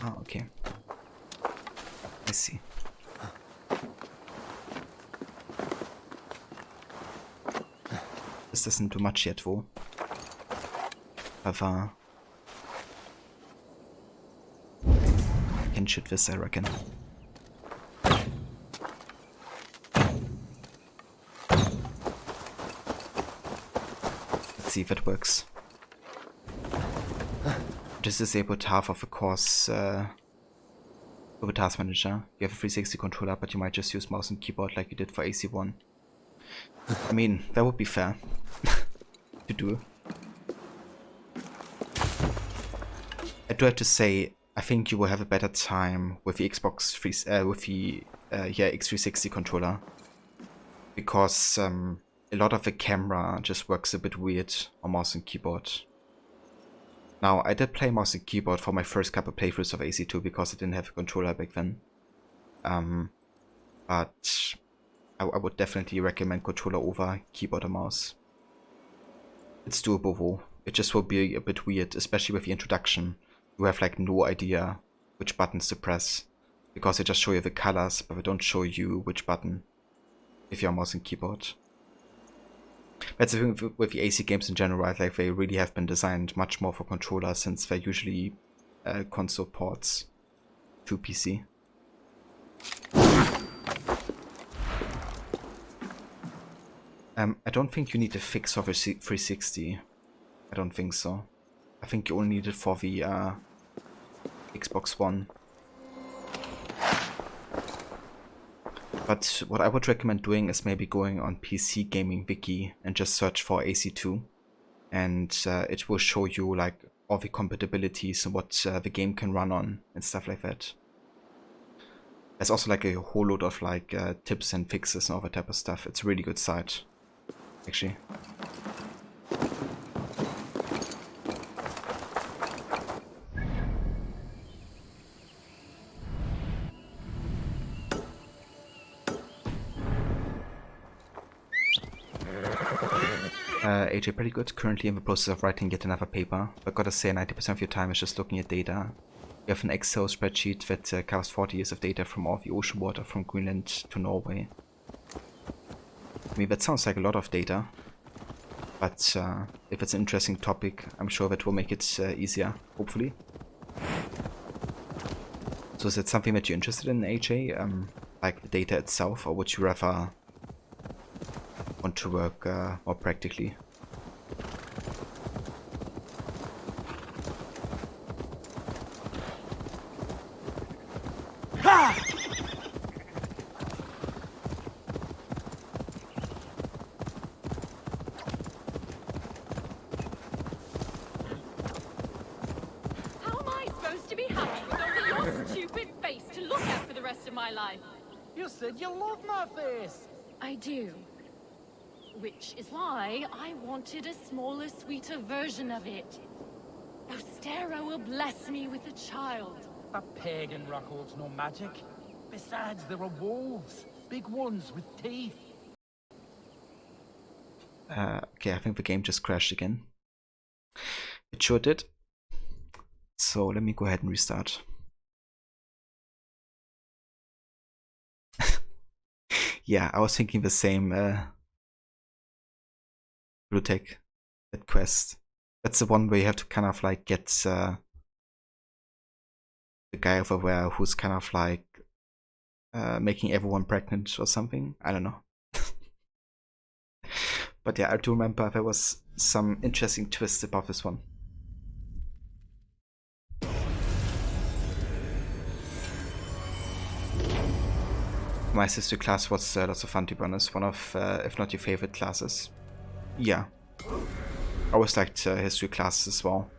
Oh, okay. I see. This doesn't do much yet, though. However, I can shoot this, I reckon. Let's see if it works. Just disabled half of the course over Task Manager. You have a 360 controller, but you might just use mouse and keyboard like you did for AC1. I mean, that would be fair to do. I do have to say, I think you will have a better time with the Xbox X360 controller, because a lot of the camera just works a bit weird on mouse and keyboard. Now, I did play mouse and keyboard for my first couple playthroughs of AC2 because I didn't have a controller back then. But I would definitely recommend controller over keyboard and mouse. It's doable though. It just will be a bit weird, especially with the introduction. You have like no idea which buttons to press, because they just show you the colors, but they don't show you which button if you're mouse and keyboard. That's the thing with the AC games in general, right? Like, they really have been designed much more for controllers, since they're usually console ports to PC. I don't think you need a fix of a 360. I don't think so. I think you only need it for the Xbox One. But what I would recommend doing is maybe going on PC Gaming Wiki and just search for AC2, and it will show you like all the compatibilities and what the game can run on and stuff like that. There's also like a whole load of like tips and fixes and all that type of stuff. It's a really good site, actually. AJ, pretty good. Currently in the process of writing yet another paper, but gotta say 90% of your time is just looking at data. You have an Excel spreadsheet that covers 40 years of data from all the ocean water from Greenland to Norway. I mean, that sounds like a lot of data, but if it's an interesting topic, I'm sure that will make it easier, hopefully. So is it something that you're interested in, AJ? Like the data itself, or would you rather want to work more practically? How am I supposed to be happy with only your stupid face to look at for the rest of my life? You said you love my face. I do. Which is why I wanted a smaller, sweeter version of it. Ostera will bless me with a child. That pagan rock holds no magic. Besides, there are wolves. Big ones with teeth. Okay, I think the game just crashed again. It sure did. So let me go ahead and restart. Yeah, I was thinking the same. Blue Tech, that quest. That's the one where you have to kind of like get the guy over there who's kind of like making everyone pregnant or something. I don't know. But yeah, I do remember there was some interesting twists about this one. My history class was lots of fun, to be honest. One of, if not your favorite classes. Yeah. I always liked history classes as well.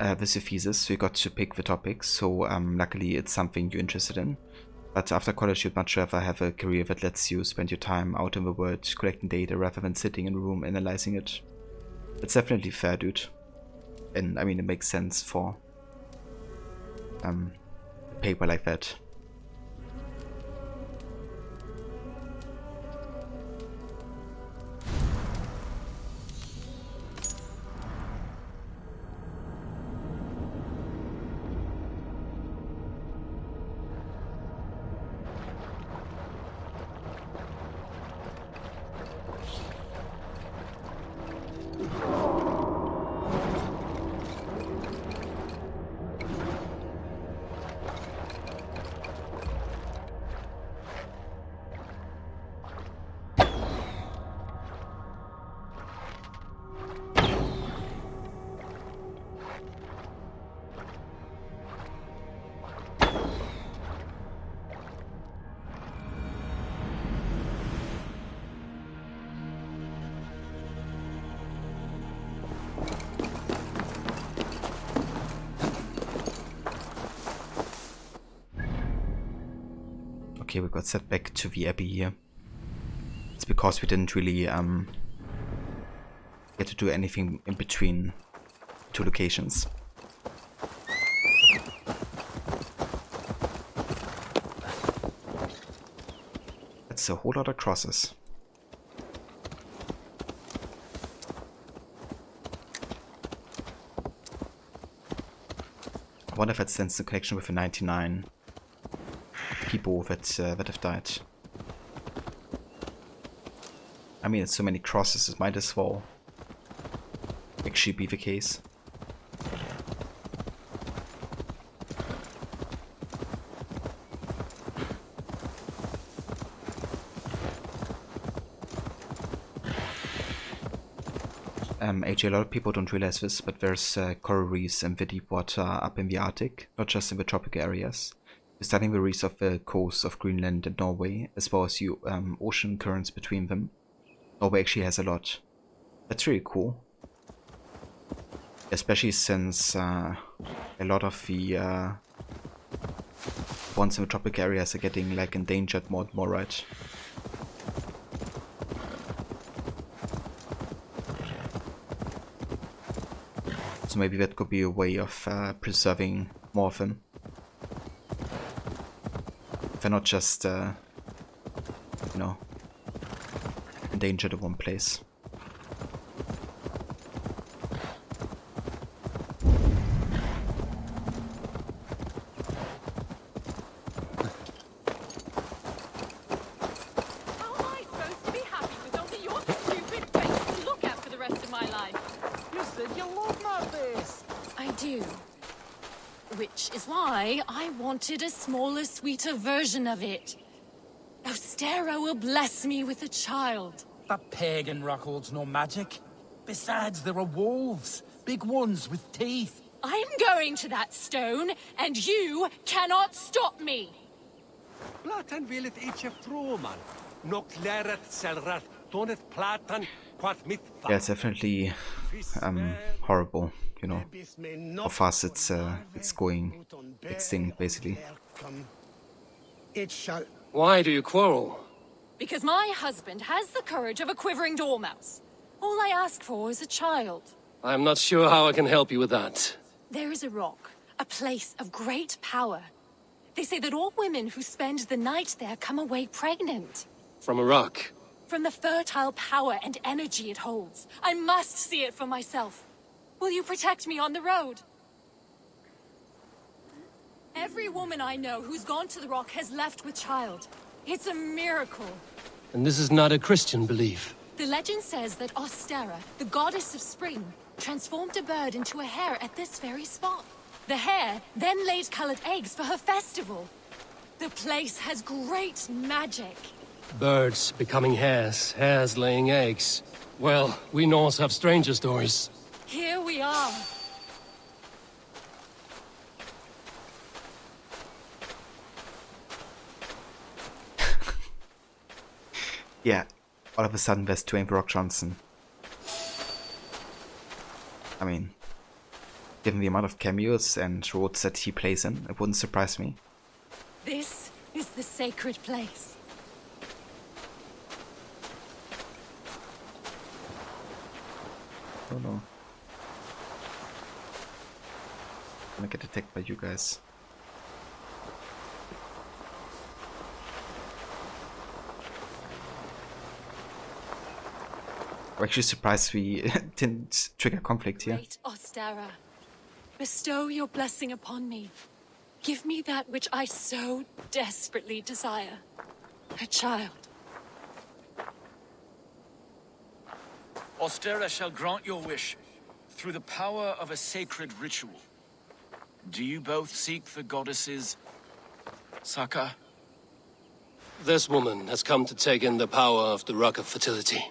with your thesis, so you got to pick the topics. So luckily it's something you're interested in. But after college, you'd much rather have a career that lets you spend your time out in the world collecting data rather than sitting in a room analyzing it. It's definitely fair, dude. And I mean, it makes sense for a paper like that. Okay, we got set back to the Abbey here. It's because we didn't really get to do anything in between two locations. That's a whole lot of crosses. I wonder if that stands in connection with the 99 people that have died. I mean, it's so many crosses, it might as well actually be the case. AJ, a lot of people don't realize this, but there's coral reefs in the deep water up in the Arctic, not just in the tropical areas. You're studying the reefs of the coast of Greenland and Norway, as well as the ocean currents between them. Norway actually has a lot. That's really cool. Especially since a lot of the ones in the tropical areas are getting like endangered more and more, right? So maybe that could be a way of preserving more of them. They're not just, you know, endangered in one place. How am I supposed to be happy with only your stupid face to look at for the rest of my life? You said you love my face. I do. Which is why I wanted a smaller, sweeter version of it. Ostera will bless me with a child. That pagan rock holds no magic. Besides, there are wolves. Big ones with teeth. I'm going to that stone, and you cannot stop me. Platan vilet itche froman. Nok leret selrat tonet platan quat mit. Yeah, it's definitely horrible, you know, how fast it's going extinct, basically. Why do you quarrel? Because my husband has the courage of a quivering dormouse. All I ask for is a child. I'm not sure how I can help you with that. There is a rock, a place of great power. They say that all women who spend the night there come away pregnant. From a rock. From the fertile power and energy it holds. I must see it for myself. Will you protect me on the road? Every woman I know who's gone to the rock has left with child. It's a miracle. And this is not a Christian belief. The legend says that Ostera, the goddess of spring, transformed a bird into a hare at this very spot. The hare then laid colored eggs for her festival. The place has great magic. Birds becoming hares, hares laying eggs. Well, we Norse have stranger stories. Here we are. Yeah, all of a sudden there's Dwayne The Rock Johnson. I mean, Given the amount of cameos and roles that he plays in, it wouldn't surprise me. This is the sacred place. Oh no. I'm gonna get attacked by you guys. I'm actually surprised we didn't trigger conflict here. Great Ostara, bestow your blessing upon me. Give me that which I so desperately desire. A child. Ostara shall grant your wish through the power of a sacred ritual. Do you both seek the goddess's succor? This woman has come to take in the power of the Rock of Fertility.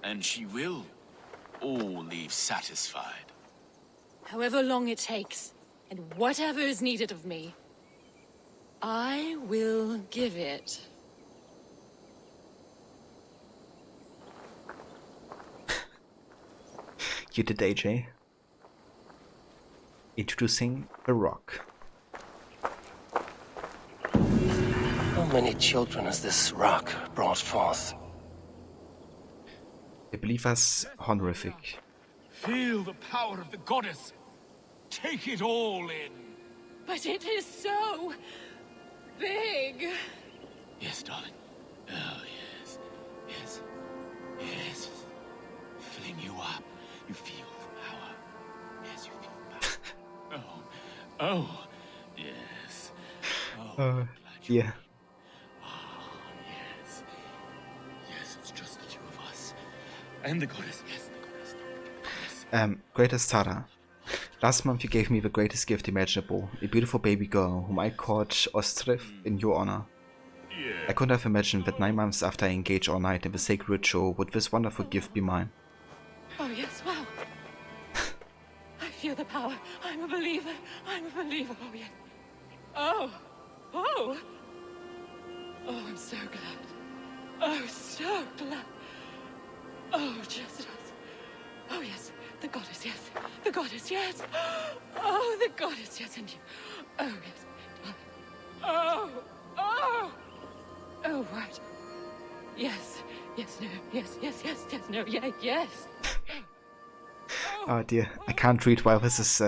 And she will all leave satisfied. However long it takes, and whatever is needed of me, I will give it. You did, AJ. Introducing the Rock. How many children has this rock brought forth? I believe us honorific. Feel the power of the goddess. Take it all in. But it is so big. Yes, darling. Oh, yes. Yes. Yes. Filling you up. You feel the power. Yes, you feel the power. Oh. Yes. Oh, yeah. yes. Yes, it's just the two of us. And the goddess. Yes, the goddess. Greatest Tara. Last month you gave me the greatest gift imaginable, a beautiful baby girl whom I called Ostrif in your honor. I couldn't have imagined that 9 months after I engaged all night in the sacred ritual would this wonderful gift be mine. Oh yes, wow. I feel the power. I'm a believer. I'm a believer. Oh yes. Oh. Oh. Oh, I'm so glad. Oh, so glad. Oh, just us. Oh yes. The goddess, yes. The goddess, yes. Oh, the goddess, yes, and you. Oh, yes. Oh, oh. Oh, right. Yes, yes, no, yes, yes, yes, yes, no, yeah, yes. Oh dear, I can't read while this is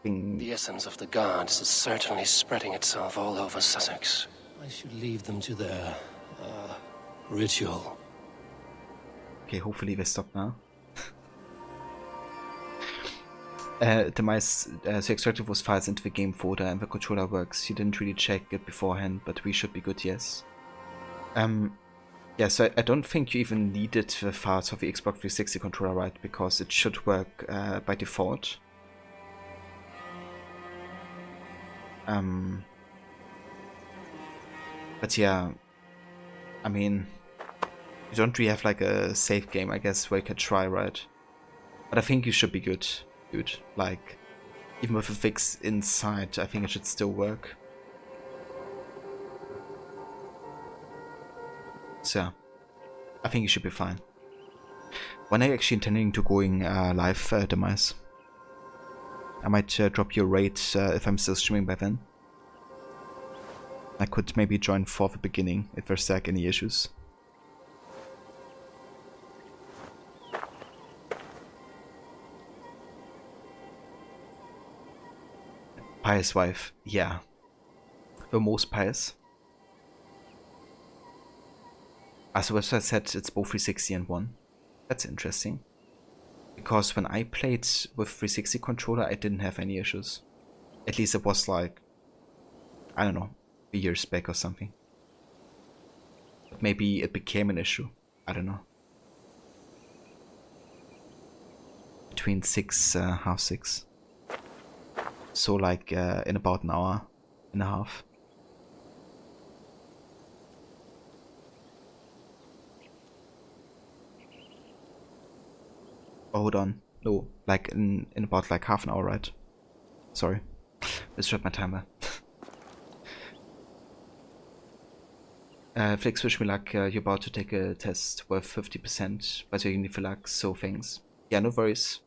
being... The essence of the gods is certainly spreading itself all over Sussex. I should leave them to their, ritual. Okay, hopefully they stop now. Demise, so extracted those files into the game folder and the controller works. You didn't really check it beforehand, but we should be good, yes. Yeah, so I don't think you even needed the files of the Xbox 360 controller, right? Because it should work by default. But yeah, I mean, you don't really have like a save game, I guess, where you can try, right? But I think you should be good, dude. Like, even with a fix inside, I think it should still work. So yeah, I think you should be fine. When are you actually intending to going live, Demise? I might drop you a raid if I'm still streaming by then. I could maybe join for the beginning if there's like any issues. Pious wife, yeah. The most pious. As the website said, it's both 360 and 1. That's interesting. Because when I played with 360 controller, I didn't have any issues. At least it was like, I don't know, a years back or something. But maybe it became an issue. I don't know. Between 6, half 6. So like in about an hour and a half. Oh, hold on. No, like in about like half an hour, right? Sorry. Misread my timer. Flix, wish me luck. You're about to take a test worth 50%, but you need for luck, so thanks. Yeah, no worries.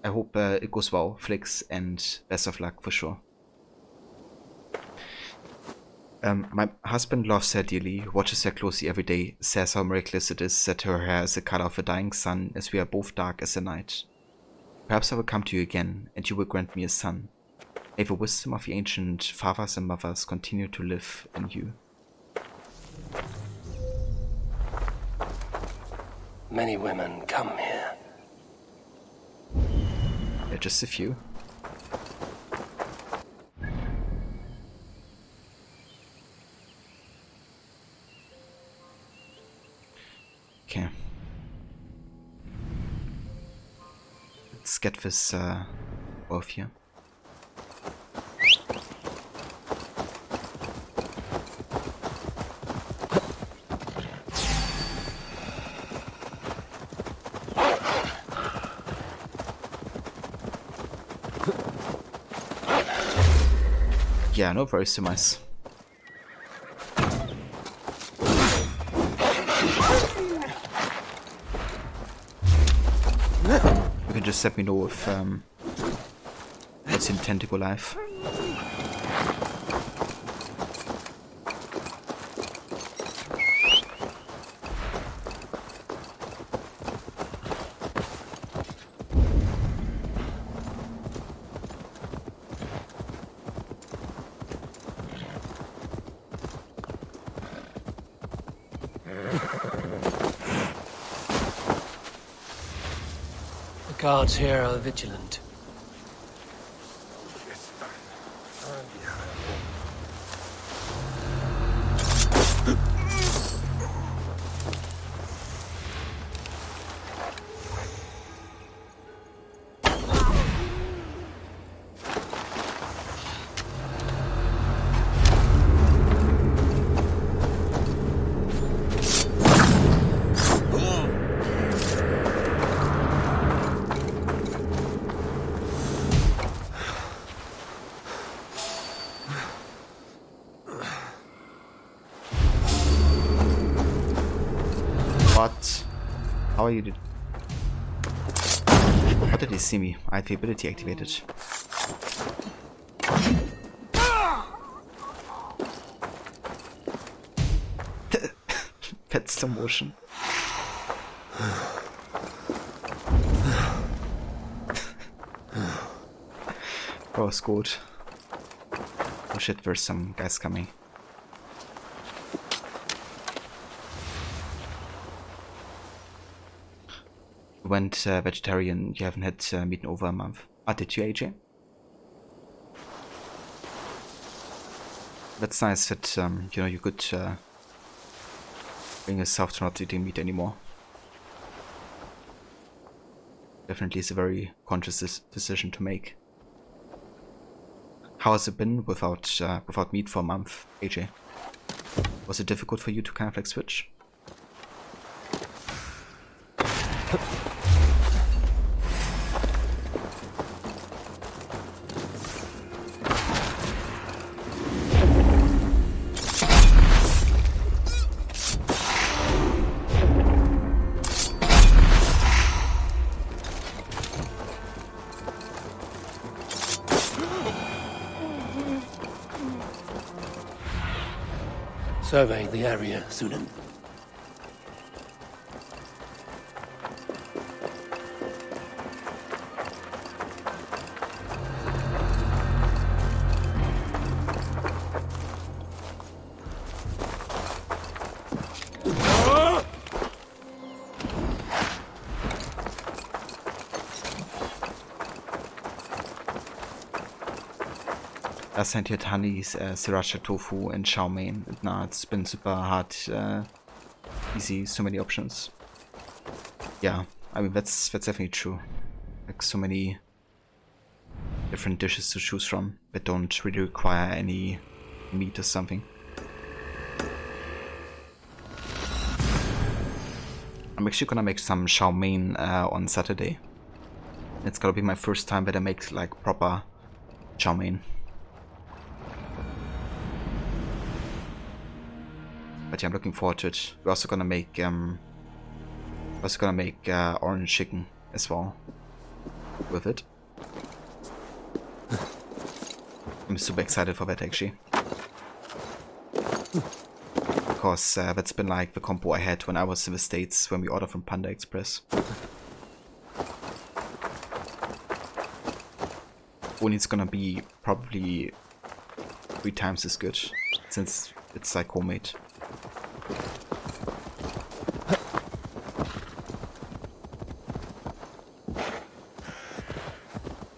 I hope it goes well, Flix, and best of luck for sure. My husband loves her dearly, watches her closely every day, says how miraculous it is that her hair is the color of a dying sun, as we are both dark as the night. Perhaps I will come to you again, and you will grant me a son. May the wisdom of the ancient fathers and mothers continue to live in you. Many women come here. Yeah, just a few. Okay. Let's get this off here. Yeah, no worries, Mice. You can just let me know if it's intend to go live. The guards here are vigilant. What? How are you? How did he see me? I have the ability activated. Pet slow motion. Oh, it's good. Oh shit, there's some guys coming. Went vegetarian. You haven't had meat in over a month. Ah, did you, AJ? That's nice that you know, you could bring yourself to not eating meat anymore. Definitely is a very conscious decision to make. How has it been without meat for a month, AJ? Was it difficult for you to kind of like switch? Survey the area, Sunan. I sent you Honey's, Sriracha Tofu and Chow Mein. And nah, it's been super hard, easy, so many options. Yeah, I mean that's definitely true. Like so many different dishes to choose from that don't really require any meat or something. I'm actually gonna make some Chow Mein on Saturday. It's gonna be my first time that I make like proper Chow Mein. But yeah, I'm looking forward to it. We're also gonna make orange chicken as well. with it. I'm super excited for that actually. Because that's been like the combo I had when I was in the States when we ordered from Panda Express. Only it's gonna be probably 3 times as good, since it's like homemade.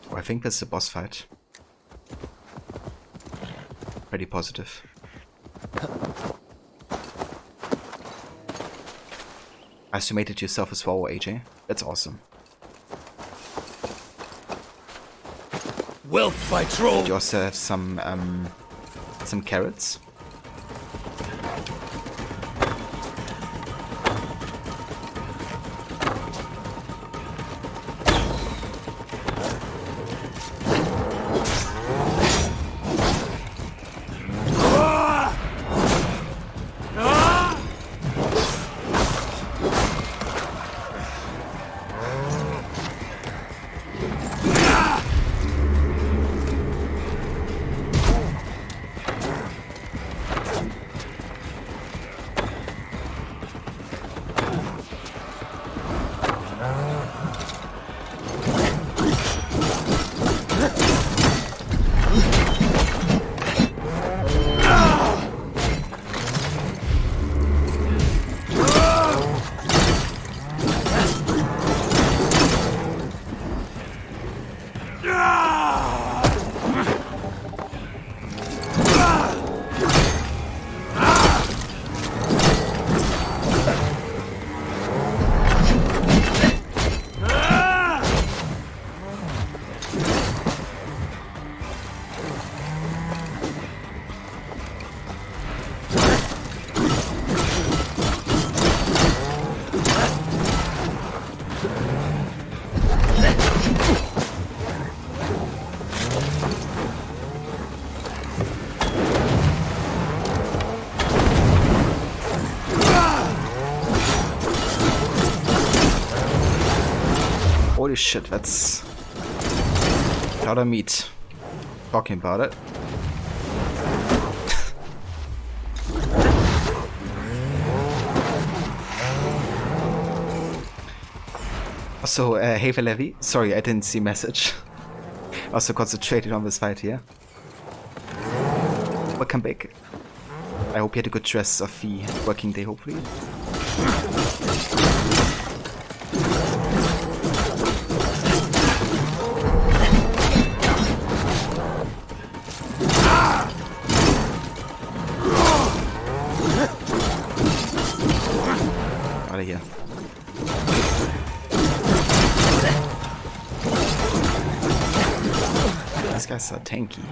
Oh, I think this is a boss fight. Pretty positive. You made it yourself as well, AJ. That's awesome. Wealth by troll. You also have some carrots. Holy shit, that's a lot of meat. Talking about it. Also, hey Valevi, sorry I didn't see message. Also concentrated on this fight here. Welcome back. I hope you had a good rest of the working day, hopefully. Out of here. These guys are tanky.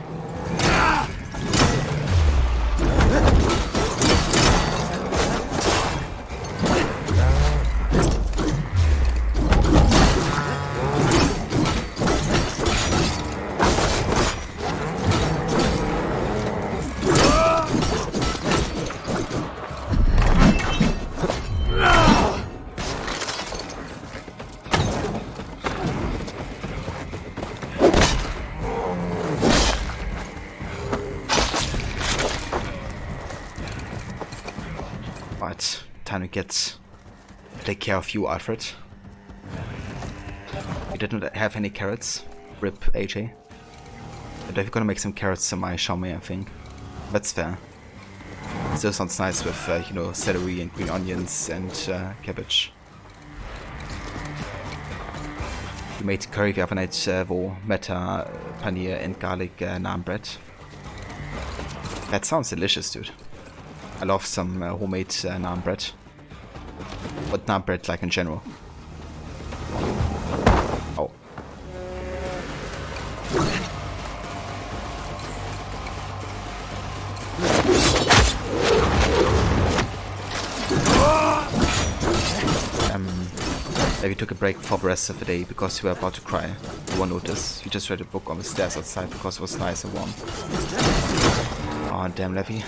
Right, time to take care of you, Alfred. You didn't have any carrots. Rip, AJ. But I'm gonna make some carrots in my xiaomei, I think. That's fair. Still sounds nice with, you know, celery and green onions and cabbage. You made curry the other night, wo meta, paneer and garlic naan bread. That sounds delicious, dude. I love some homemade naan bread. But naan bread like in general. Oh. Maybe took a break for the rest of the day because you were about to cry. You won't notice. You just read a book on the stairs outside because it was nice and warm. Oh, damn, Levy.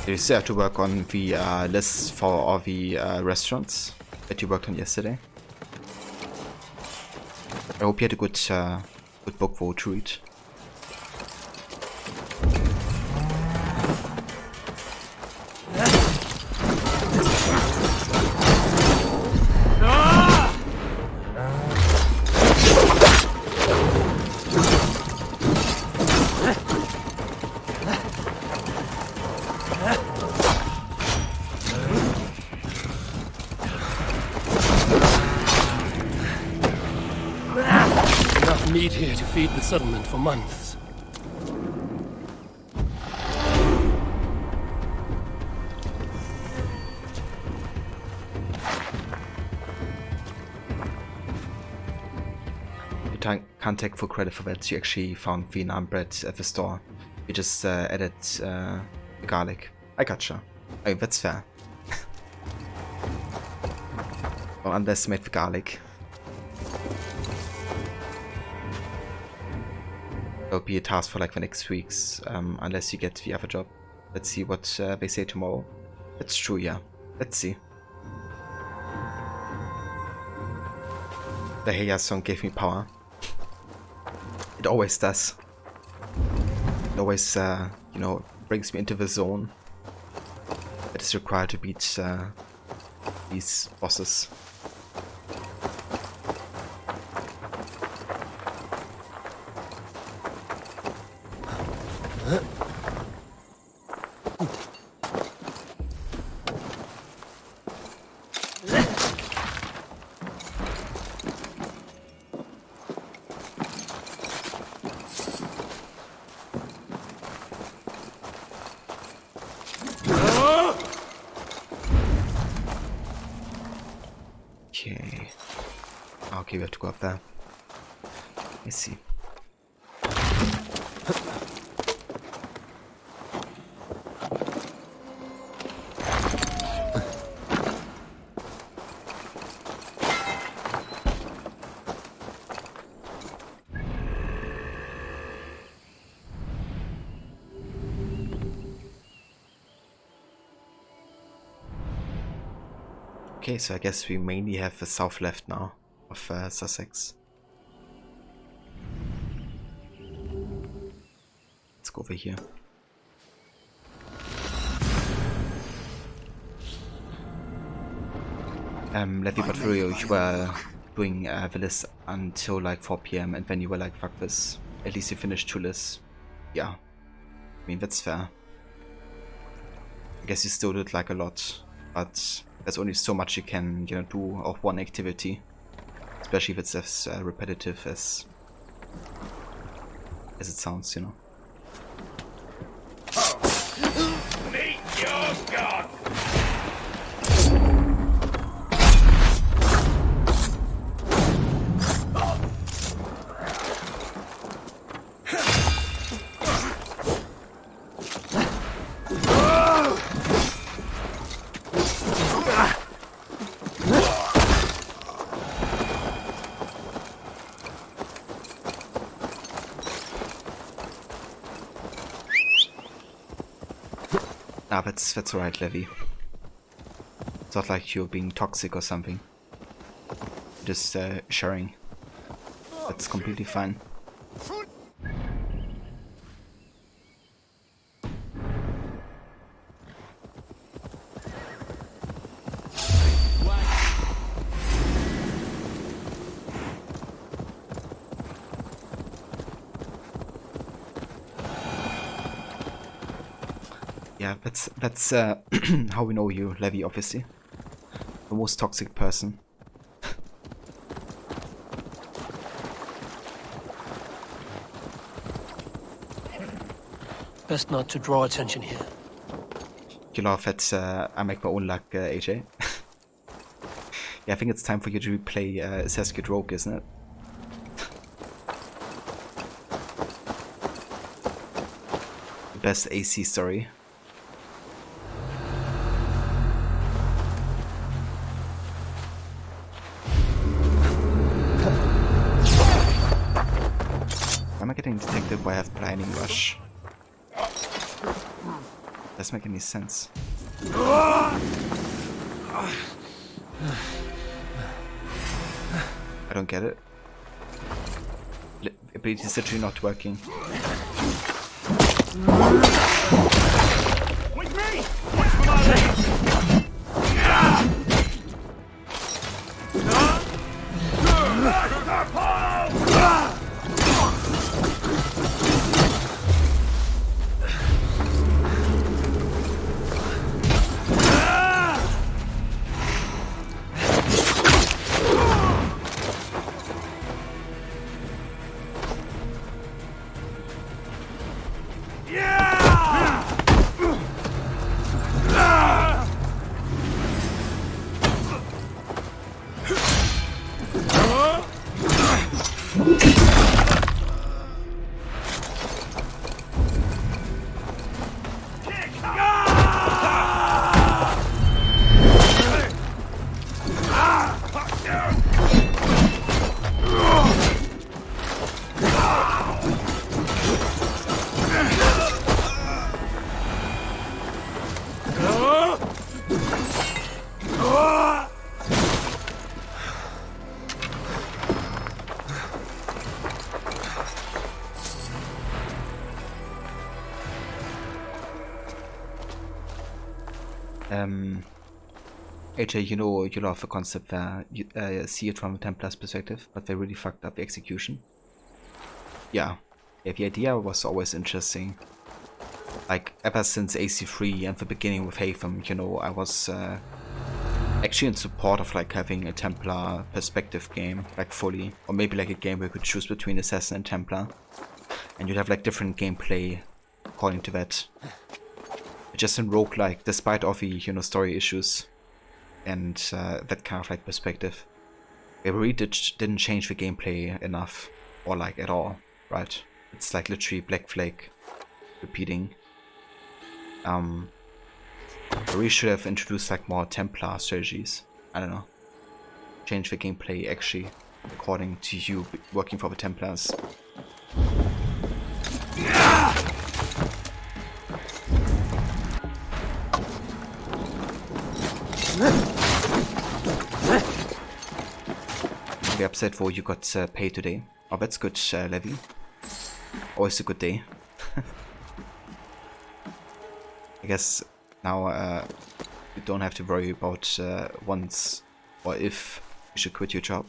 You still have to work on the list for all the restaurants that you worked on yesterday. I hope you had a good book for to read. Meat here to feed the settlement for months. You can't take full credit for that. You actually found Vietnam bread at the store. You just added the garlic. I gotcha. I mean, that's fair. Don't underestimate the garlic. It'll be a task for like the next weeks, unless you get the other job. Let's see what they say tomorrow. That's true, yeah. Let's see. The Heya song gave me power. It always does. It always, you know, brings me into the zone that is required to beat these bosses. Okay, we have to go up there. Let's see. Okay, so I guess we mainly have the south left now of Sussex. Let's go over here. Levy Portfolio, you were doing the list until like 4 PM and then you were like, fuck this. At least you finished 2 lists. Yeah. I mean, that's fair. I guess you still did like a lot, but there's only so much you can, you know, do of one activity. Especially if it's as repetitive as it sounds, you know. Meet your god! Ah, that's alright, Levy. It's not like you're being toxic or something. Just sharing. That's completely fine. Yeah, that's how we know you, Levy, obviously. The most toxic person. Best not to draw attention here. You laugh at I make my own luck, AJ. Yeah, I think it's time for you to replay Assassin's Creed Rogue, isn't it? The best AC story. Why am I getting detected by I have blinding rush? Doesn't make any sense. I don't get it. ability is literally not working. With me! Watch for my legs! AJ, you love the concept where you see it from the Templar's perspective, but they really fucked up the execution. Yeah, the idea was always interesting. Like, ever since AC3 and the beginning with Hatham, I was actually in support of like having a Templar perspective game, like fully. Or maybe like a game where you could choose between Assassin and Templar. And you'd have like different gameplay according to that. Just in roguelike, despite all the, story issues and that kind of like perspective, it really didn't change the gameplay enough, or like at all, right? It's like literally Black Flag repeating. I really should have introduced like more Templar strategies. I don't know. Change the gameplay actually according to you working for the Templars. Be upset for you got paid today. Oh, that's good, Levy. Always a good day. I guess now you don't have to worry about once or if you should quit your job.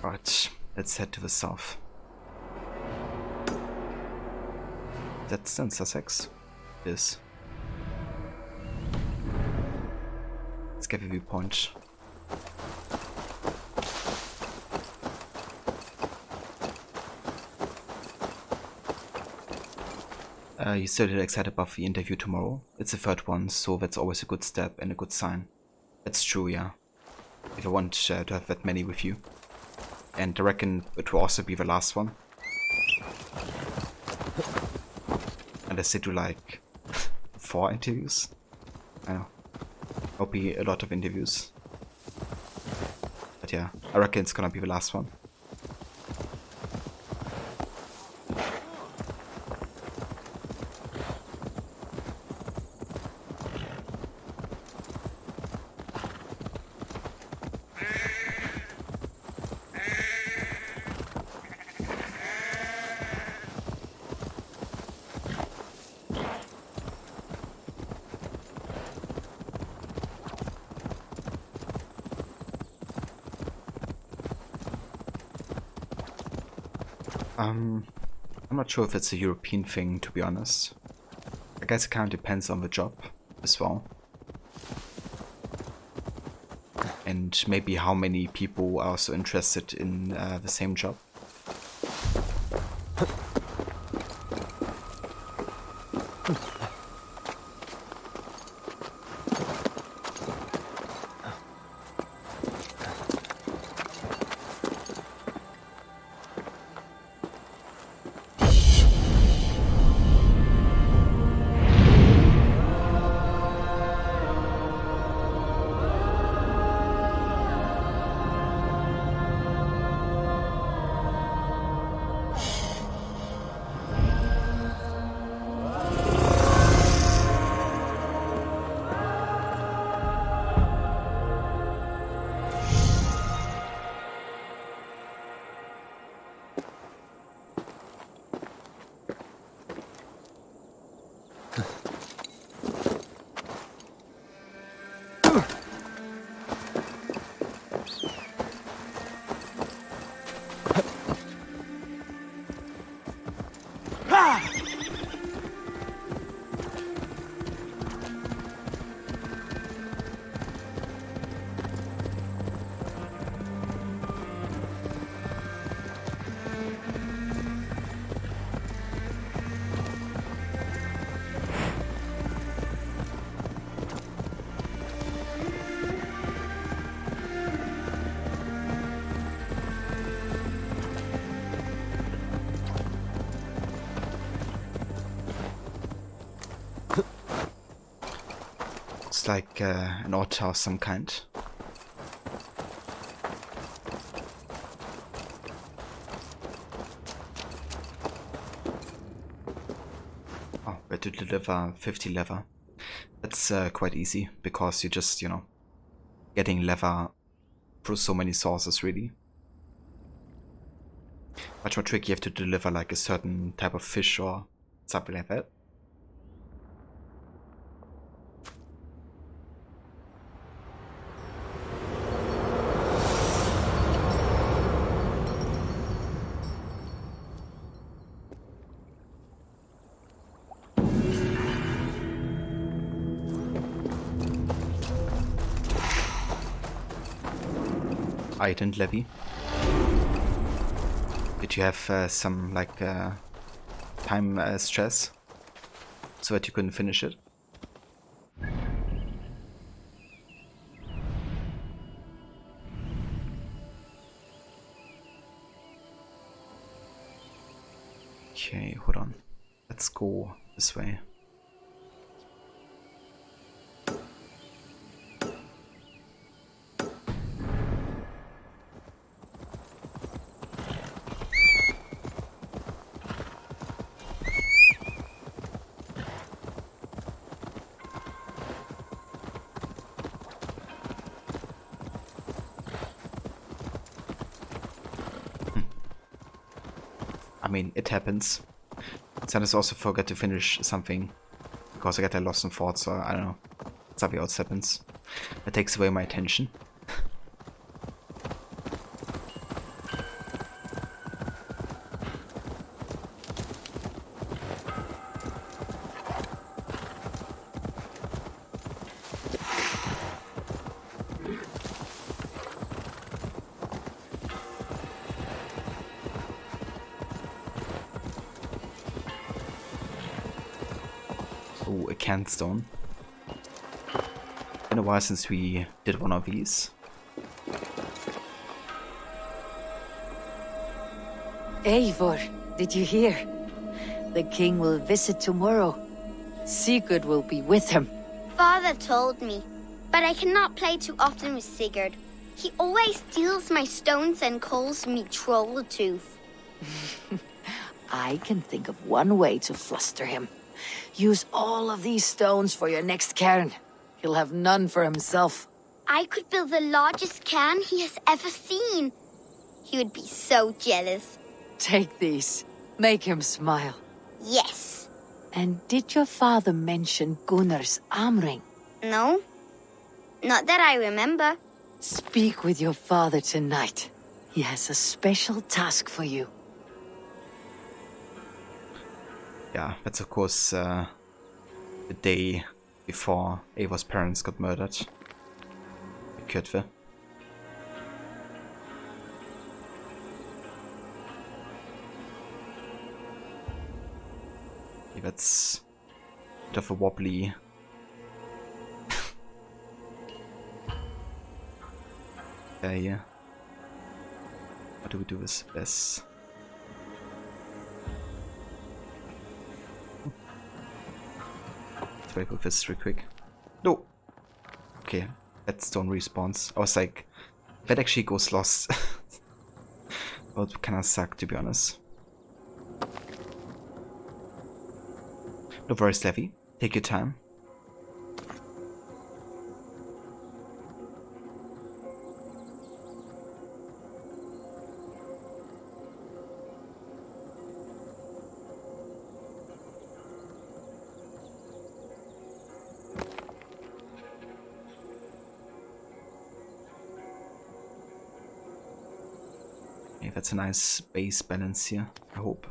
Alright, let's head to the south. That's in Sussex. It is. Let's get a viewpoint. You still excited about the interview tomorrow? It's the third one, so that's always a good step and a good sign. That's true, yeah. If I want to have that many with you. And I reckon it will also be the last one. Unless they do like 4 interviews. I know. There'll be a lot of interviews. But yeah, I reckon it's gonna be the last one. I'm not sure if it's a European thing, to be honest. I guess it kind of depends on the job as well. And maybe how many people are also interested in the same job. It's like an altar of some kind. Oh, where to deliver 50 leather. That's quite easy, because you're just, you know, getting leather through so many sources, really. Much more tricky, you have to deliver like a certain type of fish or something like that. I didn't levy. Did you have some like time stress so that you couldn't finish it? Okay, hold on. Let's go this way. I mean, it happens. Sometimes I also forget to finish something because I get lost in thoughts, or I don't know, something else happens. That takes away my attention. Oh, a canned stone. Been a while since we did one of these. Eivor, did you hear? The king will visit tomorrow. Sigurd will be with him. Father told me, but I cannot play too often with Sigurd. He always steals my stones and calls me Trolltooth. I can think of one way to fluster him. Use all of these stones for your next cairn. He'll have none for himself. I could build the largest cairn he has ever seen. He would be so jealous. Take these. Make him smile. Yes. And did your father mention Gunnar's arm ring? No. Not that I remember. Speak with your father tonight. He has a special task for you. Yeah, that's of course the day before Eivor's parents got murdered. Kjotve. Okay, that's a bit of a wobbly yeah. What do we do with this? Let's wait with this real quick. No! Okay, that stone respawns. I was like, if that actually goes lost, that would kinda suck, to be honest. No worries, Levy. Take your time. Okay, that's a nice base balance here, I hope.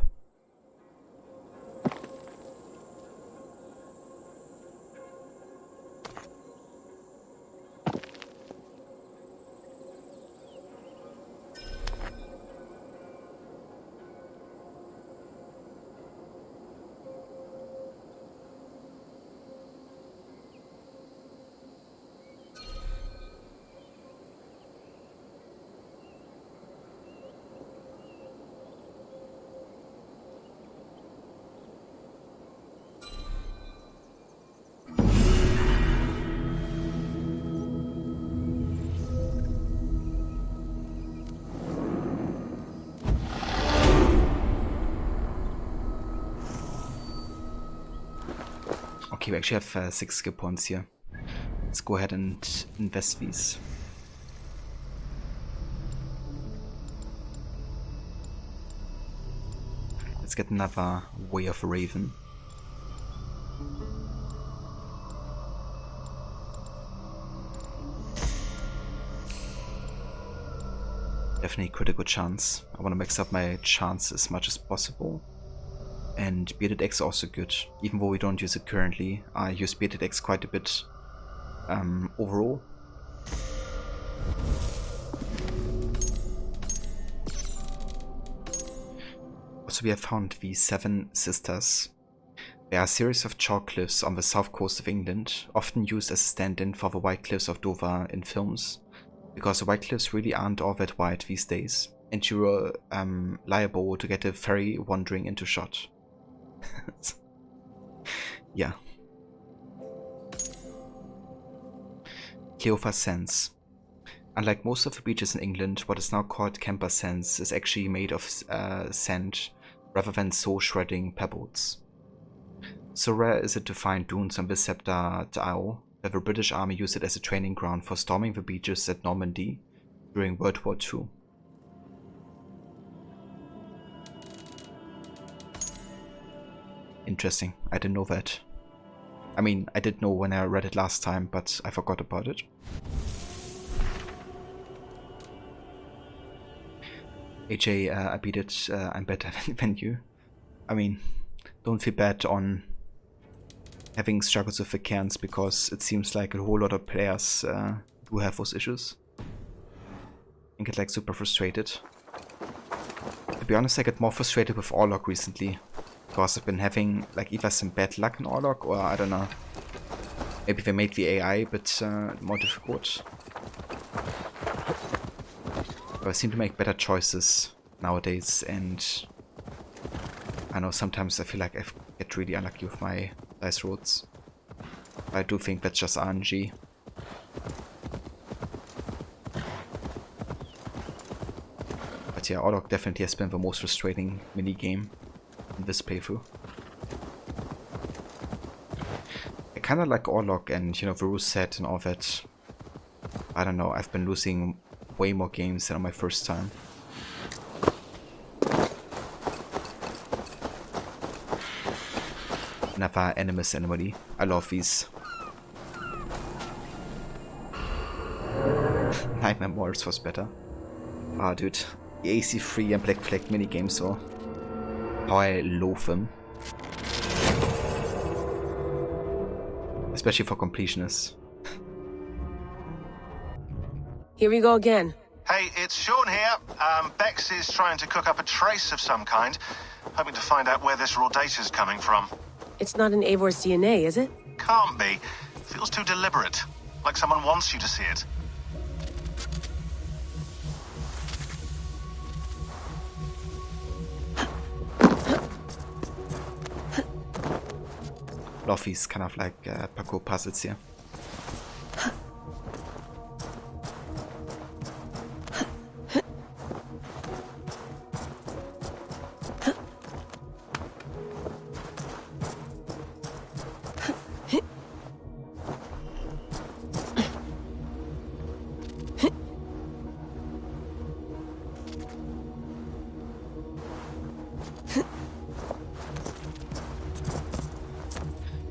Okay, we actually have 6 skill points here. Let's go ahead and invest these. Let's get another Way of Raven. Definitely critical chance. I want to mix up my chance as much as possible. And Bearded Axe also good, even though we don't use it currently. I use Bearded Axe quite a bit overall. Also, we have found the 7 Sisters. They are a series of chalk cliffs on the south coast of England, often used as a stand-in for the White Cliffs of Dover in films, because the White Cliffs really aren't all that wide these days, and you're liable to get a ferry wandering into shot. Yeah. Cleofa Sands. Unlike most of the beaches in England, what is now called Kemper Sands is actually made of sand rather than soul-shredding pebbles. So rare is it to find dunes on the Scepter Isle that the British Army used it as a training ground for storming the beaches at Normandy during World War II. Interesting, I didn't know that. I mean, I did know when I read it last time, but I forgot about it. AJ, I beat it, I'm better than you. I mean, don't feel bad on having struggles with the cairns, because it seems like a whole lot of players do have those issues. And get like super frustrated. To be honest, I get more frustrated with Orlok recently. Because I've been having like either some bad luck in Orlok, or I don't know. Maybe they made the AI a bit more difficult. But I seem to make better choices nowadays, and I know sometimes I feel like I get really unlucky with my dice rolls. I do think that's just RNG. But yeah, Orlok definitely has been the most frustrating minigame in this playthrough. I kinda like Orlok and, you know, the rule set and all that. I don't know, I've been losing way more games than on my first time. Another Animus anomaly. I love these. Nightmare Morris was better. Ah, dude. The AC3 and Black Flag minigames, so how I loathe them. especially for completionists. Here we go again. Hey, it's Sean here. Bex is trying to cook up a trace of some kind, hoping to find out where this raw data's coming from. It's not in Eivor's DNA, is it? Can't be. Feels too deliberate, like someone wants you to see it. Love these kind of like parkour puzzles here.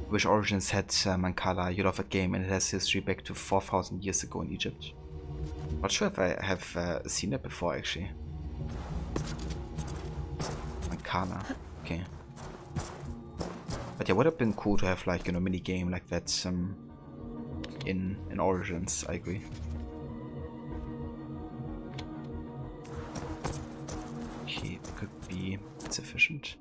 Which origins had Mancala, you love that game, and it has history back to 4,000 years ago in Egypt. Not sure if I have seen it before actually. Mancala, okay. But yeah, would have been cool to have like, you know, mini game like that in Origins. I agree. Okay, it could be sufficient.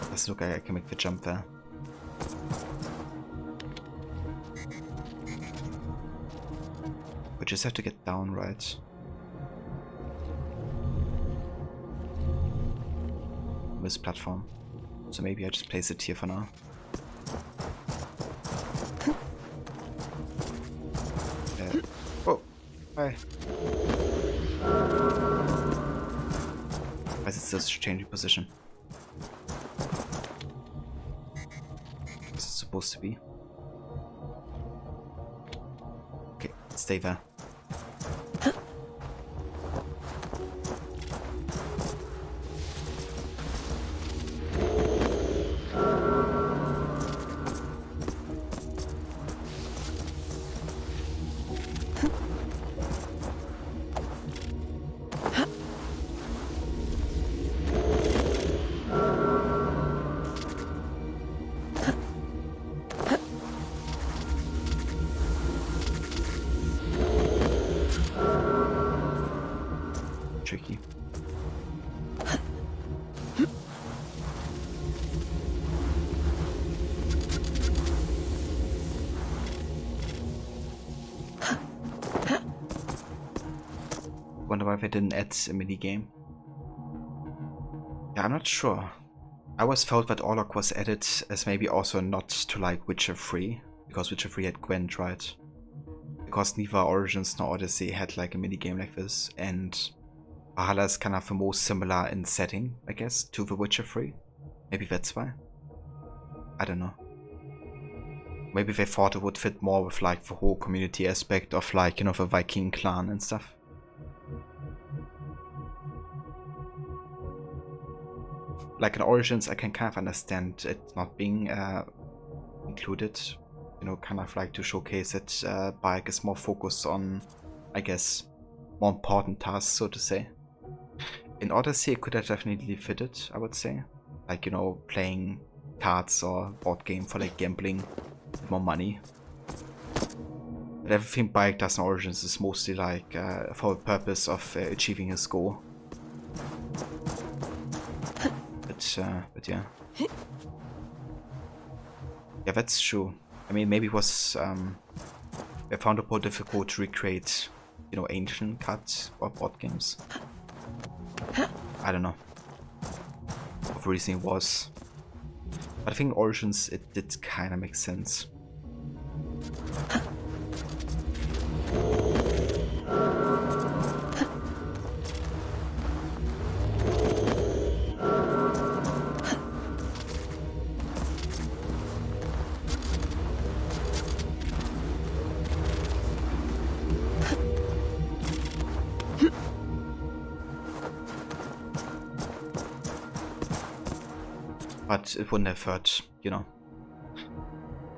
Doesn't look like I can make the jump there. We just have to get down, right? This platform. So maybe I just place it here for now. Oh, hi. Why is it still changing position? What's it supposed to be? Okay, stay there. Tricky. Wonder why they didn't add a mini game. Yeah, I'm not sure. I always felt that Orlok was added as maybe also not to like Witcher 3, because Witcher 3 had Gwent, right? Because neither Origins nor Odyssey had like a mini game like this, and Valhalla is kind of the most similar in setting, I guess, to The Witcher 3. Maybe that's why. I don't know. Maybe they thought it would fit more with like the whole community aspect of like, you know, the Viking clan and stuff. Like in Origins, I can kind of understand it not being included. You know, kind of like to showcase that Bayek is more focused on, I guess, more important tasks, so to say. In Odyssey, it could have definitely fitted, I would say. Like, you know, playing cards or board game for like gambling, more money. But everything Bayek does in Origins is mostly like for the purpose of achieving his goal. But yeah. Yeah, that's true. I mean, maybe it was I found it more difficult to recreate, you know, ancient cards or board games. I don't know what the reason was, but I think Origins it did kind of make sense. But it wouldn't have hurt, you know,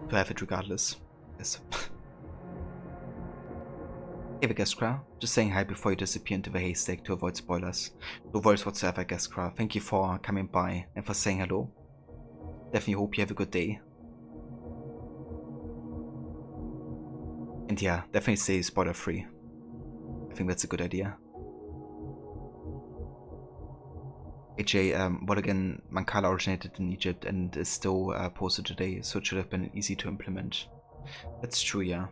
to have it regardless. Yes. Hey, Geskra. Just saying hi before you disappear into the haystack to avoid spoilers. No worries whatsoever, Geskra. Thank you for coming by and for saying hello. Definitely hope you have a good day. And yeah, definitely stay spoiler free. I think that's a good idea. AJ, well again, Mancala originated in Egypt and is still posted today, so it should have been easy to implement. That's true, yeah.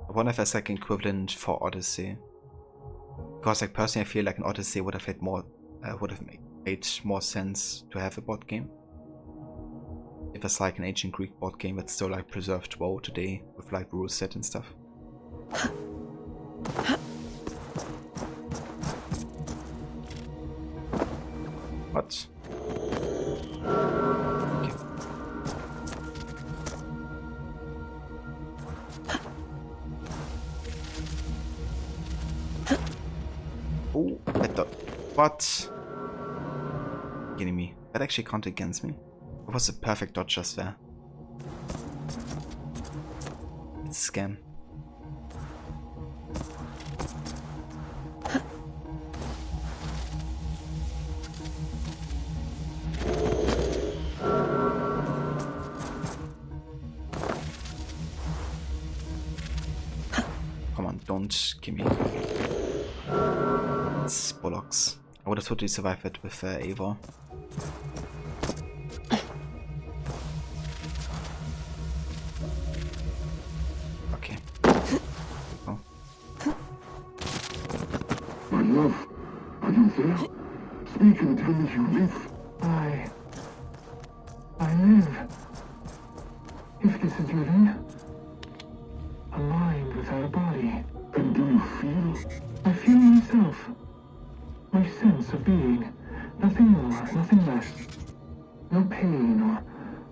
I wonder if there's like an equivalent for Odyssey. Because like personally I feel like an Odyssey would have had more made more sense to have a board game. If it's like an ancient Greek board game that's still like preserved well today with like rule set and stuff. What? Okay. Oh, I thought. What? Kidding me? That actually counted against me. It was a perfect dodge just there. It's a scam. Come on, don't kill me. It's bollocks. I would have totally survived it with Eivor. Okay. Oh. My love, are you there? Speak and tell me you live. I live. If this is living, a mind without a body. And do you feel? I feel myself. My sense of being. Nothing more, nothing less. No pain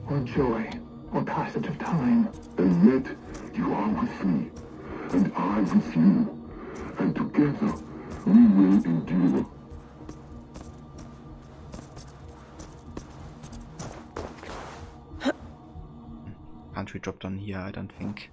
or joy or passage of time. And yet you are with me, and I with you. And together we will endure. Can't we drop down here? I don't think.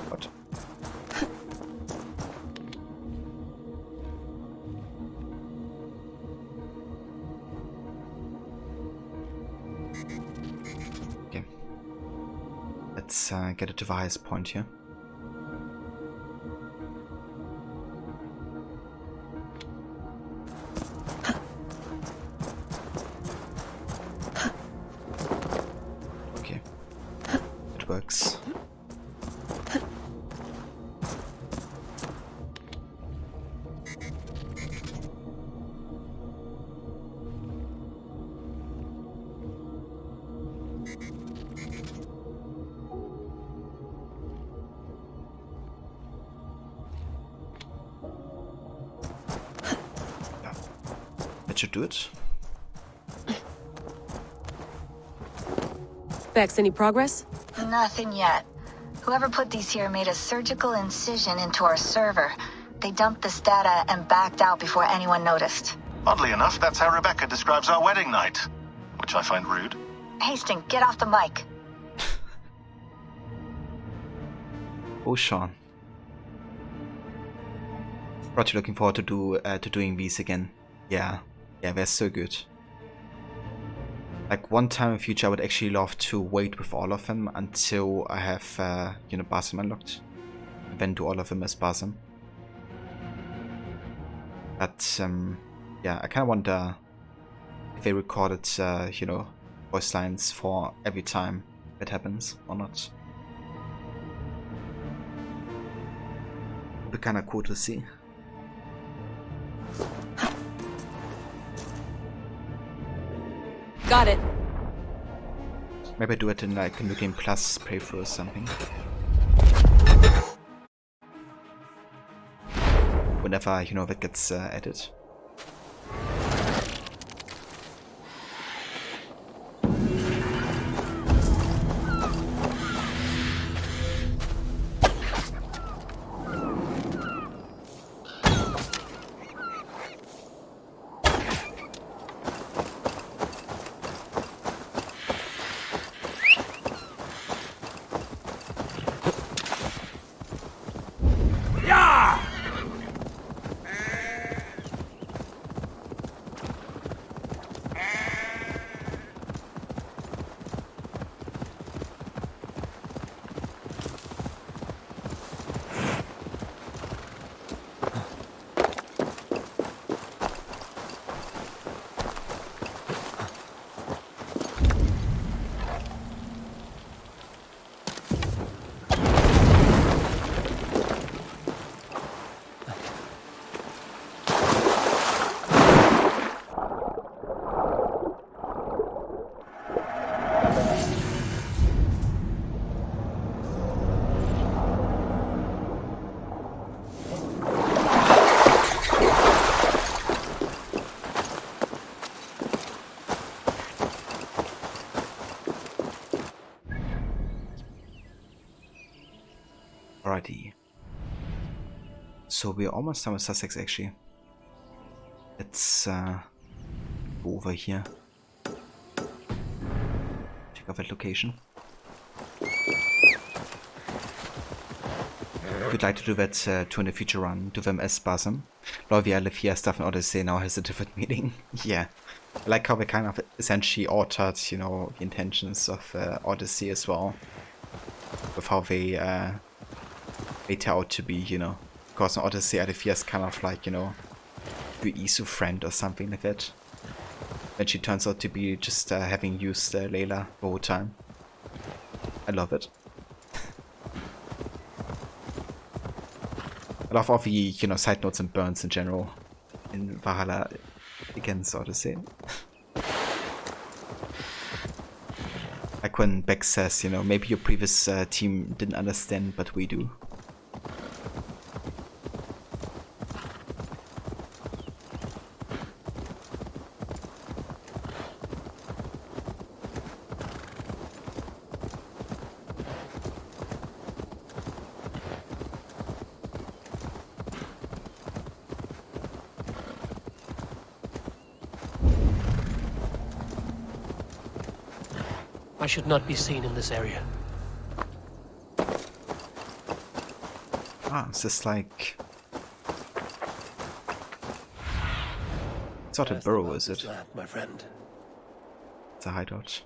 What? Okay. Let's get it to the highest point here. Okay. It works. That should do it. Bex, any progress? Nothing yet. Whoever put these here made a surgical incision into our server. They dumped this data and backed out before anyone noticed. Oddly enough, that's how Rebecca describes our wedding night, which I find rude. Hastings, get off the mic. Oh, Sean. Really looking forward to doing these again. Yeah, they're so good. Like one time in the future, I would actually love to wait with all of them until I have Basim unlocked, and then do all of them as Basim. But yeah, I kind of wonder if they recorded voice lines for every time it happens or not. It'd be kind of cool to see. Got it. Maybe do it in like a New Game Plus playthrough or something. Whenever that gets added. Alrighty. So we're almost done with Sussex actually. Let's go over here. Check out that location. We'd like to do that to in the future run, do them as Spasm. Lovia, Lefia stuff in Odyssey now has a different meaning. Yeah. I like how they kind of essentially altered, you know, the intentions of Odyssey as well. With how they turn out to be, you know. Because in Odyssey, Alethea is kind of like, you know, your Isu friend or something like that. And she turns out to be just having used Layla the whole time. I love it. I love all the, you know, side notes and burns in general in Valhalla against Odyssey. Like when Beck says, you know, maybe your previous team didn't understand, but we do. I should not be seen in this area. Ah, it's just like... It's not a burrow, is it? My friend. It's a hideout.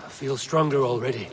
I feel stronger already.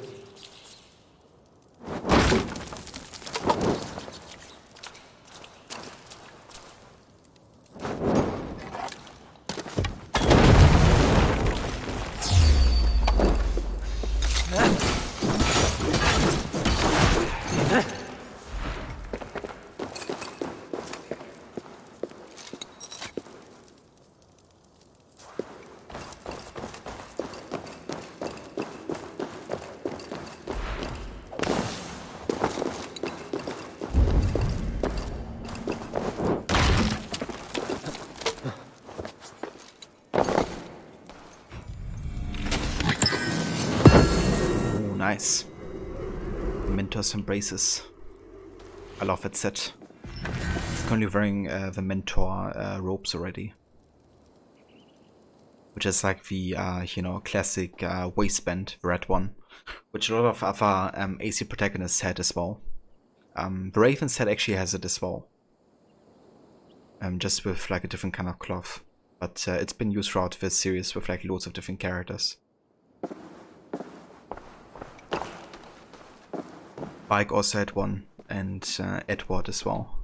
Nice. Mentor's Embraces. I love that set. It's currently wearing the Mentor robes already. Which is like the, you know, classic waistband, the red one. Which a lot of other AC protagonists had as well. The Raven set actually has it as well. Just with like a different kind of cloth. But it's been used throughout this series with like loads of different characters. Bike also had one, and Edward as well.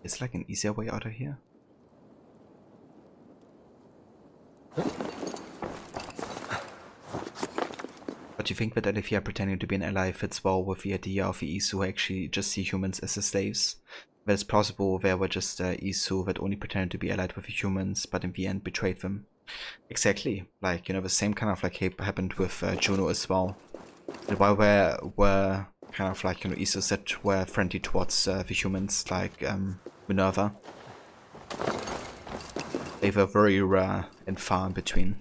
Is like an easier way out of here? But do you think that Alethea pretending to be an ally fits well with the idea of the Isu who actually just see humans as the slaves? That it's plausible there were just Isu that only pretended to be allied with the humans, but in the end betrayed them. Exactly, like, you know, the same kind of like happened with Juno as well. And while were kind of like, you know, Isu that were friendly towards the humans, like Minerva, they were very rare and far in between.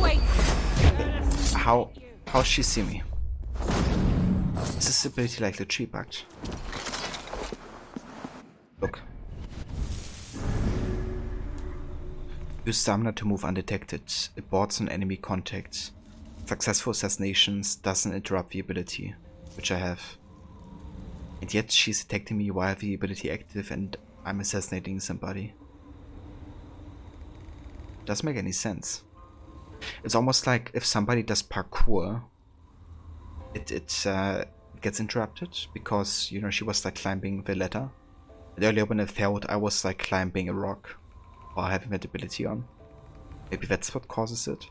Wait! How's she see me? Is this ability like the tree bugged? Look. Use stamina to move undetected. Aborts on enemy contact. Successful assassinations doesn't interrupt the ability, which I have. And yet she's attacking me while the ability active and I'm assassinating somebody. Doesn't make any sense. It's almost like if somebody does parkour, it gets interrupted because, you know, she was like climbing the ladder. And earlier when I failed, I was like climbing a rock while having that ability on. Maybe that's what causes it.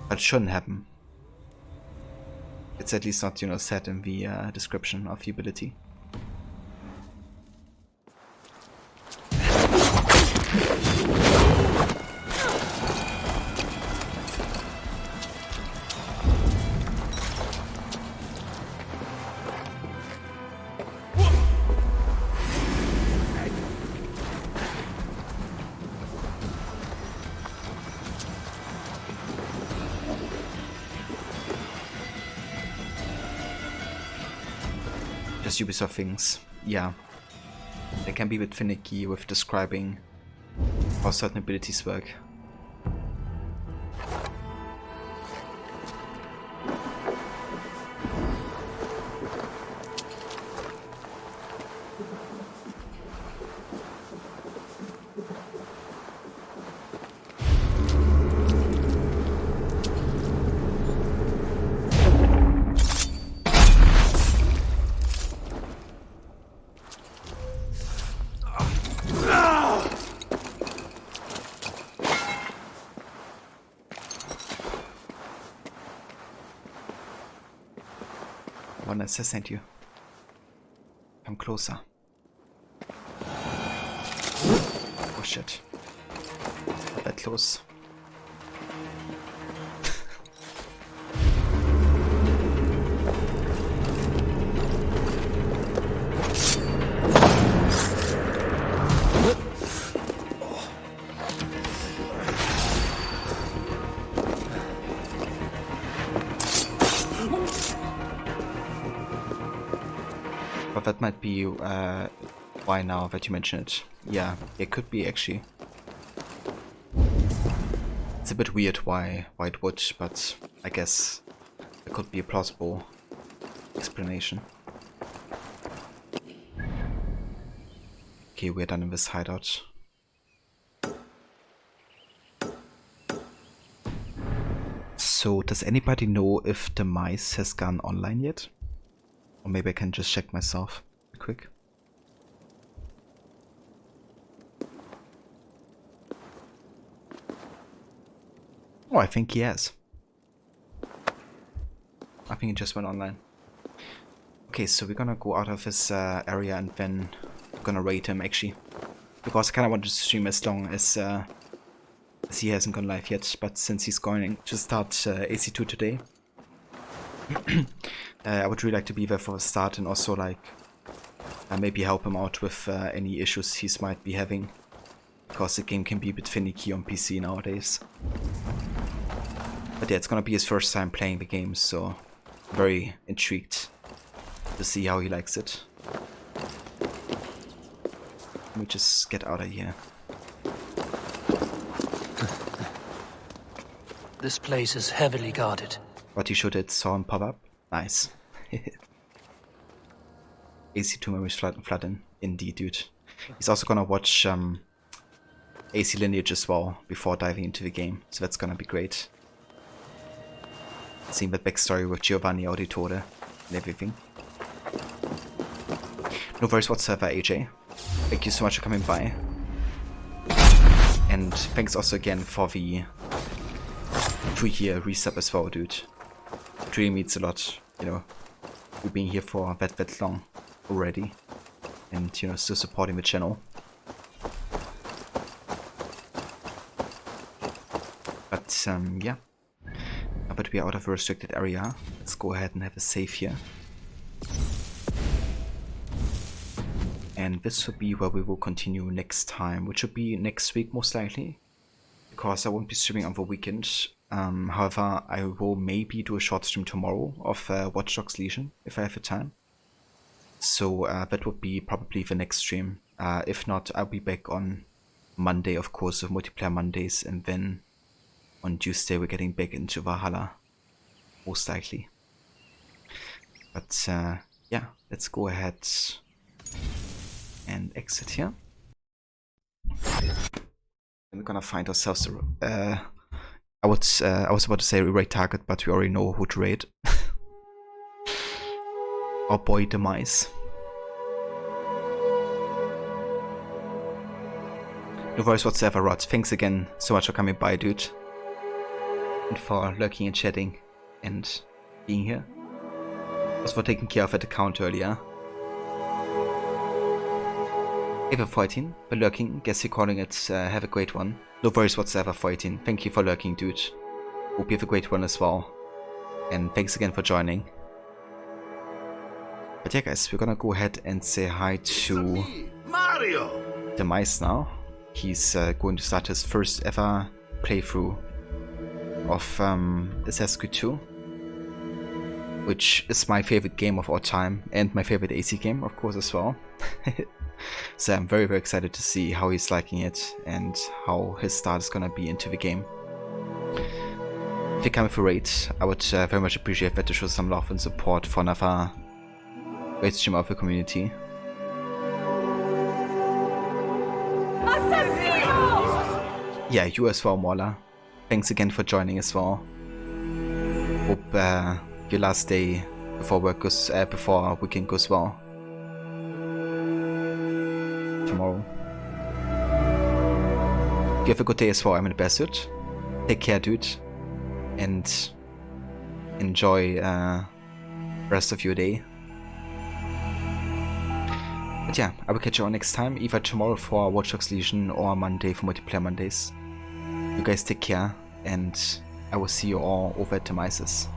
But it shouldn't happen. It's at least not, you know, said in the description of the ability. Just Ubisoft things, yeah. They can be a bit finicky with describing how certain abilities work. I wanna assassinate you. Come closer. Oh shit. Not that close. But that might be why now that you mention it. Yeah, it could be actually. It's a bit weird why it would, but I guess there could be a plausible explanation. Okay, we're done in this hideout. So, does anybody know if the mice has gone online yet? Or maybe I can just check myself real quick. Oh, I think he has. I think he just went online. Okay, so we're gonna go out of this area and then we're gonna raid him actually. Because I kinda want to stream as long as he hasn't gone live yet, but since he's going to start AC2 today, I would really like to be there for the start and also like maybe help him out with any issues he might be having, because the game can be a bit finicky on PC nowadays. But yeah, it's gonna be his first time playing the game, so I'm very intrigued to see how he likes it. Let me just get out of here. This place is heavily guarded. But you should have saw him pop up. Nice. AC2 memories flooding. Indeed, dude. He's also gonna watch AC Lineage as well before diving into the game, so that's gonna be great. Seeing that backstory with Giovanni Auditore and everything. No worries whatsoever, AJ. Thank you so much for coming by. And thanks also again for the 2-year resub as well, dude. It really means a lot, you know, you being here for that long already. And, you know, still supporting the channel. But, yeah. Now that we are out of a restricted area, let's go ahead and have a save here. and this will be where we will continue next time, which will be next week most likely, because I won't be streaming on the weekend. However, I will maybe do a short stream tomorrow of Watch Dogs Legion if I have the time. So that would be probably the next stream. If not, I'll be back on Monday, of course, with Multiplayer Mondays, and then on Tuesday we're getting back into Valhalla, most likely. But yeah, let's go ahead and exit here. And we're gonna find ourselves I was about to say raid target, but we already know who to raid. Our boy Demise. No worries whatsoever, Rod. Thanks again so much for coming by, dude. And for lurking and chatting and being here. Also for taking care of that account earlier. Ava 14 for lurking. Guess you're calling it. Have a great one. No worries whatsoever, 14. Thank you for lurking, dude. Hope you have a great one as well. And thanks again for joining. But yeah, guys, we're gonna go ahead and say hi to Mario. Demise now. He's going to start his first ever playthrough of Assassin's Creed 2, which is my favorite game of all time and my favorite AC game, of course, as well. So I'm very, very excited to see how he's liking it and how his start is gonna be into the game. If you come with a raid, I would very much appreciate that to show some love and support for another great streamer of the community. Yeah, you as well, Mola. Thanks again for joining as well. Hope your last day before work goes, before weekend goes well. Tomorrow. You have a good day as well, I'm in the best suit. Take care, dude. And enjoy the rest of your day. But yeah, I will catch you all next time, either tomorrow for Watch Dogs Legion or Monday for Multiplayer Mondays. You guys take care, and I will see you all over at Demises.